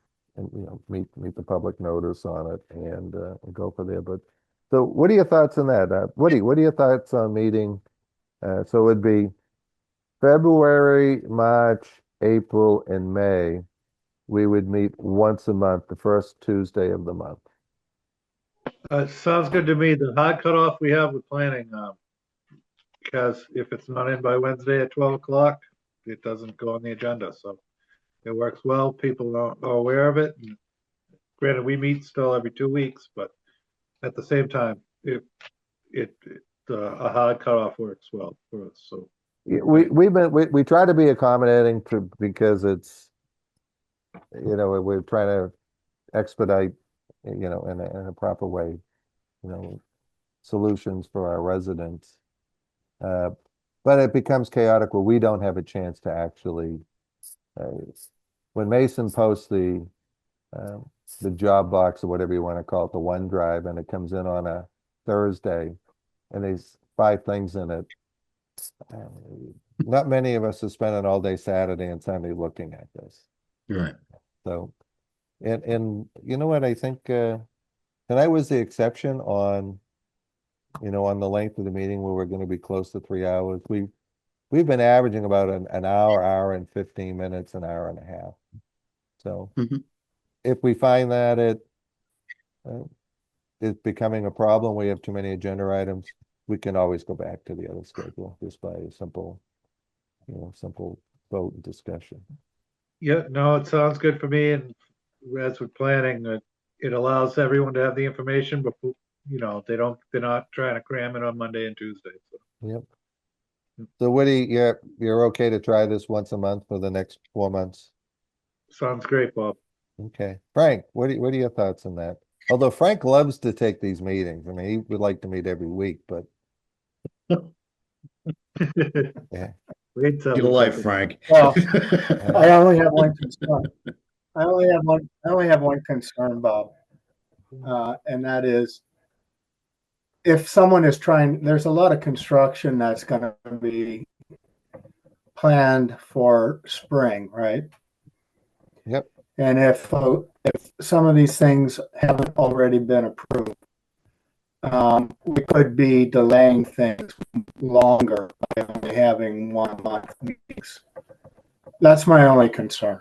meet the public notice on it and go for there. But so what are your thoughts on that? Woody, what are your thoughts on meeting? So it would be February, March, April, and May. We would meet once a month, the first Tuesday of the month. Sounds good to me. The hard cutoff we have with planning, because if it's not in by Wednesday at 12 o'clock, it doesn't go on the agenda. So it works well. People are aware of it. And granted, we meet still every 2 weeks, but at the same time, a hard cutoff works well for us. So we try to be accommodating because it's we're trying to expedite in a proper way solutions for our residents, but it becomes chaotic where we don't have a chance to actually when Mason posts the job box or whatever you want to call it, the OneDrive, and it comes in on a Thursday and there's 5 things in it. Not many of us are spending all day Saturday and Sunday looking at this. Right. So, and you know what, I think tonight was the exception on the length of the meeting where we're going to be close to 3 hours. We've been averaging about an hour and 15 minutes, an hour and a half. So if we find that it's becoming a problem, we have too many agenda items, we can always go back to the other schedule just by a simple vote and discussion. yeah, no, it sounds good for me. And as with planning, it allows everyone to have the information before, they're not trying to cram it on Monday and Tuesday. So. Yep. So Woody, you're okay to try this once a month for the next 4 months? Sounds great, Bob. Okay. Frank, what are your thoughts on that? Although Frank loves to take these meetings. I mean, he would like to meet every week, but yeah. Wait till Get a life, Frank. Well, I only have one concern. I only have one concern, Bob, and that is if someone is there's a lot of construction that's going to be planned for spring, right? Yep. And if some of these things haven't already been approved, we could be delaying things longer by only having 1 month meetings. That's my only concern.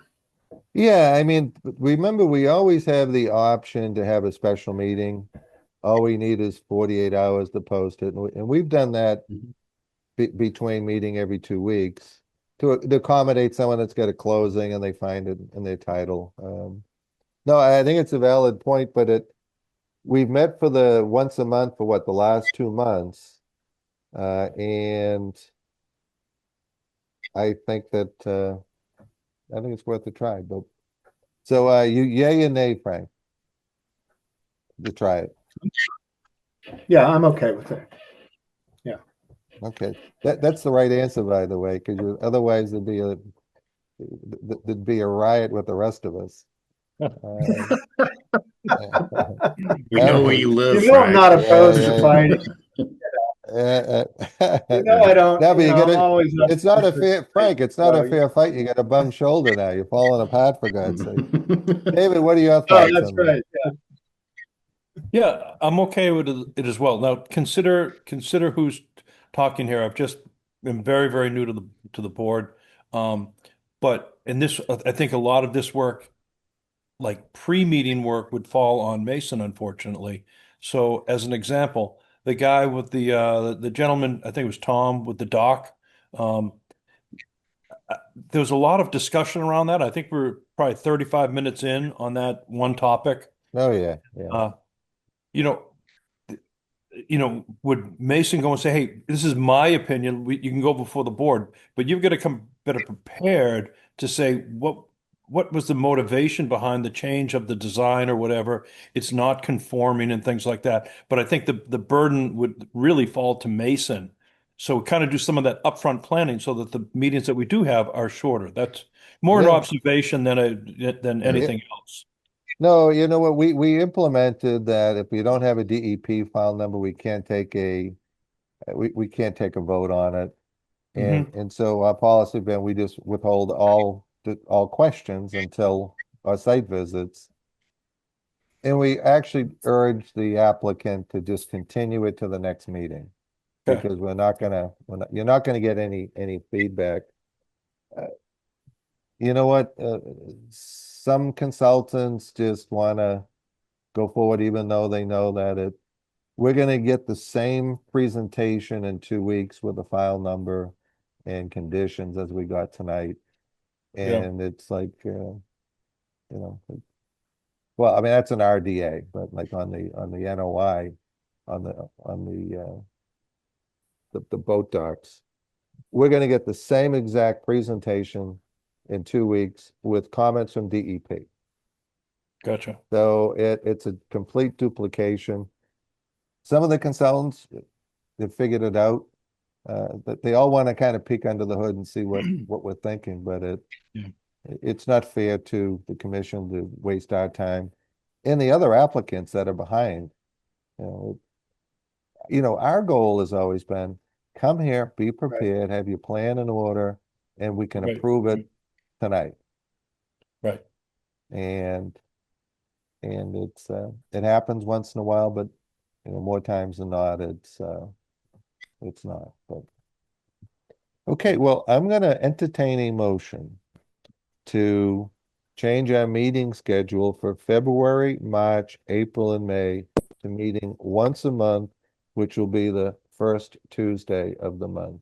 Yeah, I mean, remember, we always have the option to have a special meeting. All we need is 48 hours to post it. And we've done that between meeting every 2 weeks to accommodate someone that's got a closing and they find it in their title. No, I think it's a valid point, but we've met for the once a month for the last 2 months. And I think that I think it's worth a try. But so you yay and nay, Frank, to try it. Yeah, I'm okay with it. Yeah. Okay, that's the right answer, by the way, because otherwise there'd be a riot with the rest of us. We know where you live. I'm not opposed to fighting. I don't. No, but it's not a fair, Frank. It's not a So, fair fight. You got a bum shoulder now. You're falling apart, for God's sake. David, what are your thoughts? That's on that? right. Yeah. Yeah, I'm okay with it as well. Now consider who's talking here. I've just been very, very new to the board. But in this, I think a lot of this work, like pre-meeting work, would fall on Mason, unfortunately. So as an example, the guy with the gentleman, I think it was Tom with the dock. There was a lot of discussion around that. I think we're probably 35 minutes in on that one topic. Oh yeah, yeah. would Mason go and say, hey, this is my opinion, you can go before the board, but you've got to come better prepared to say what was the motivation behind the change of the design or whatever? It's not conforming and things like that. But I think the burden would really fall to Mason. So kind of do some of that upfront planning so that the meetings that we do have are shorter. That's more an Yeah. observation than anything else. No, you know what, we implemented that if we don't have a DEP file number, we can't take a vote on it. And so our policy been, we just withhold all questions until our site visits. And we actually urge the applicant to just continue it to the next meeting. Okay. Because you're not gonna get any feedback. You know what, some consultants just wanna go forward even though they know that we're gonna get the same presentation in 2 weeks with a file number and conditions as we got tonight. Yeah. And it's like, well, I mean, that's an RDA, but like on the NOI, on the boat docks, we're gonna get the same exact presentation in 2 weeks with comments from DEP. Gotcha. So it's a complete duplication. Some of the consultants, they figured it out. But they all want to kind of peek under the hood and see what we're thinking, but it's not fair to the commission to waste our time and the other applicants that are behind. Our goal has always been, come here, be prepared, have your plan in order, and we can Right. approve it tonight. Right. And it happens once in a while, but more times than not, it's not. But okay, well, I'm gonna entertain a motion to change our meeting schedule for February, March, April, and May to meeting once a month, which will be the first Tuesday of the month.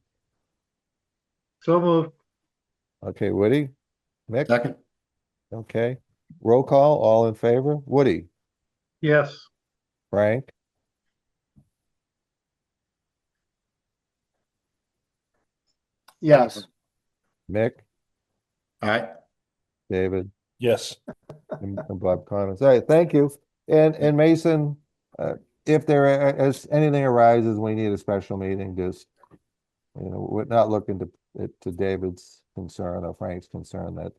So moved. Okay, Woody? Mick? Second. Okay. Roll call, all in favor? Woody? Yes. Frank? Yes. Mick? All right. David? Yes. And Bob Connors. All right, thank you. And Mason, if as anything arises, we need a special meeting, just, we're not looking to David's concern or Frank's concern that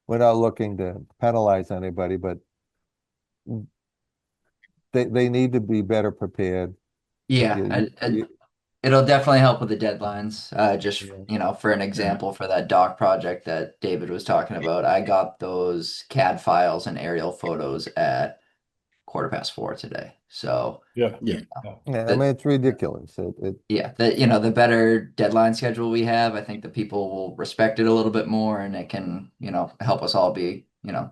we're not looking to penalize anybody, but they need to be better prepared. Yeah, it'll definitely help with the deadlines. For an example, for that dock project that David was talking about, I got those CAD files and aerial photos at 4:15 today. So Yeah. I mean, it's ridiculous. the better deadline schedule we have, I think the people will respect it a little bit more, and it can, help us all be,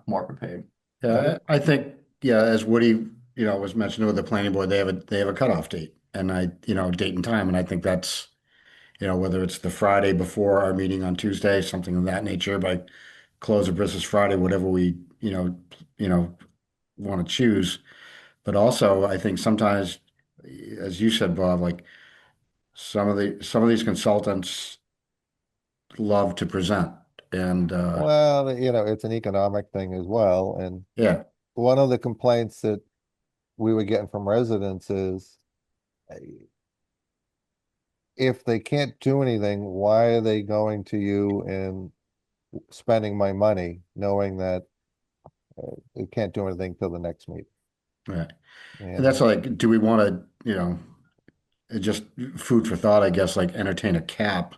more prepared. Yeah, I think, as Woody, was mentioned with the planning board, they have a cutoff date and date and time. And I think that's, whether it's the Friday before our meeting on Tuesday, something of that nature, by close of business Friday, whatever we, want to choose. But also, I think sometimes, as you said, Bob, like some of these consultants love to present, and Well, it's an economic thing as well. And yeah, one of the complaints that we were getting from residents is, if they can't do anything, why are they going to you and spending my money knowing that they can't do anything till the next meeting? right. And that's like, do we want to, just food for thought, I guess, like entertain a cap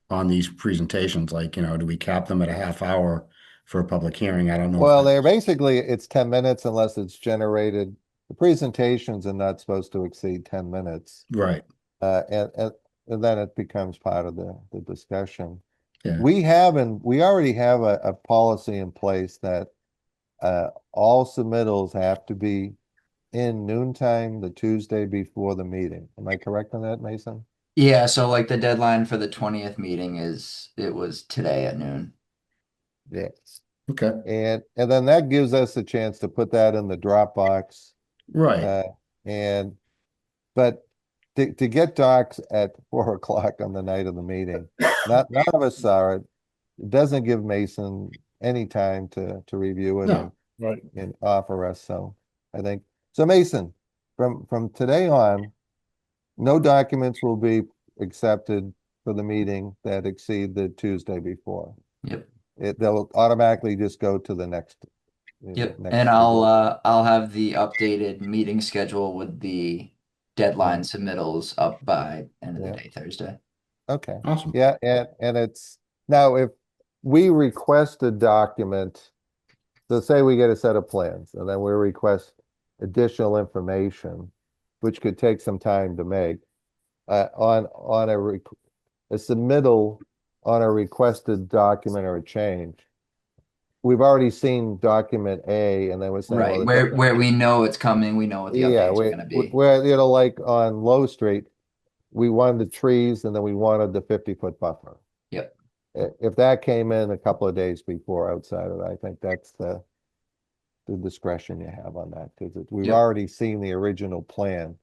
on these presentations? Like, do we cap them at a half hour for a public hearing? I don't know. Well, it's 10 minutes unless it's generated. The presentations are not supposed to exceed 10 minutes. Right. And then it becomes part of the discussion. Yeah. We already have a policy in place that all submittals have to be in noontime the Tuesday before the meeting. Am I correct on that, Mason? Yeah, so like the deadline for the 20th meeting was today at noon. Yes. Okay. And then that gives us a chance to put that in the Dropbox. Right. And But to get docs at 4 o'clock on the night of the meeting, none of us saw it. It doesn't give Mason any time to review it No, right. and offer us. So I think, so Mason, from today on, no documents will be accepted for the meeting that exceed the Tuesday before. Yep. They'll automatically just go to the next. Yep. next And meeting. I'll have the updated meeting schedule with the deadline submittals up by end of the Yeah. day Thursday. Okay. Awesome. Yeah, and it's now if we request a document, so say we get a set of plans and then we request additional information, which could take some time to make, on a submittal on a requested document or a change. We've already seen document A, and then we're saying, Right. well, Where we know it's coming, we know what the yeah, updates are going to be. where, like on Low Street, we wanted the trees and then we wanted the 50-foot buffer. Yep. If that came in a couple of days before outside of that, I think that's the discretion you have on that, because we've Yep. already seen the original plan.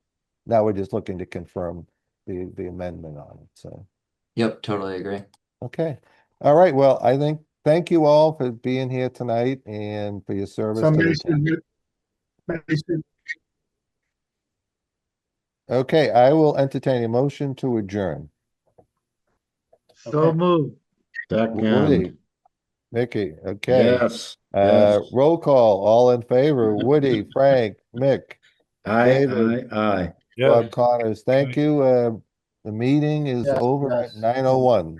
Now we're just looking to confirm the amendment on it, so. Yep, totally agree. Okay. All right. Well, I think, thank you all for being here tonight and for your service So to the Mason, town. Mason, Okay, I will entertain a motion to adjourn. So moved. Woody, Second. Mickey, okay. Yes. Yes. Roll call, all in favor, Woody, Frank, Mick, Aye, David. aye, aye. Bob Connors, thank you. The meeting is Yes, over at yes. 9:01.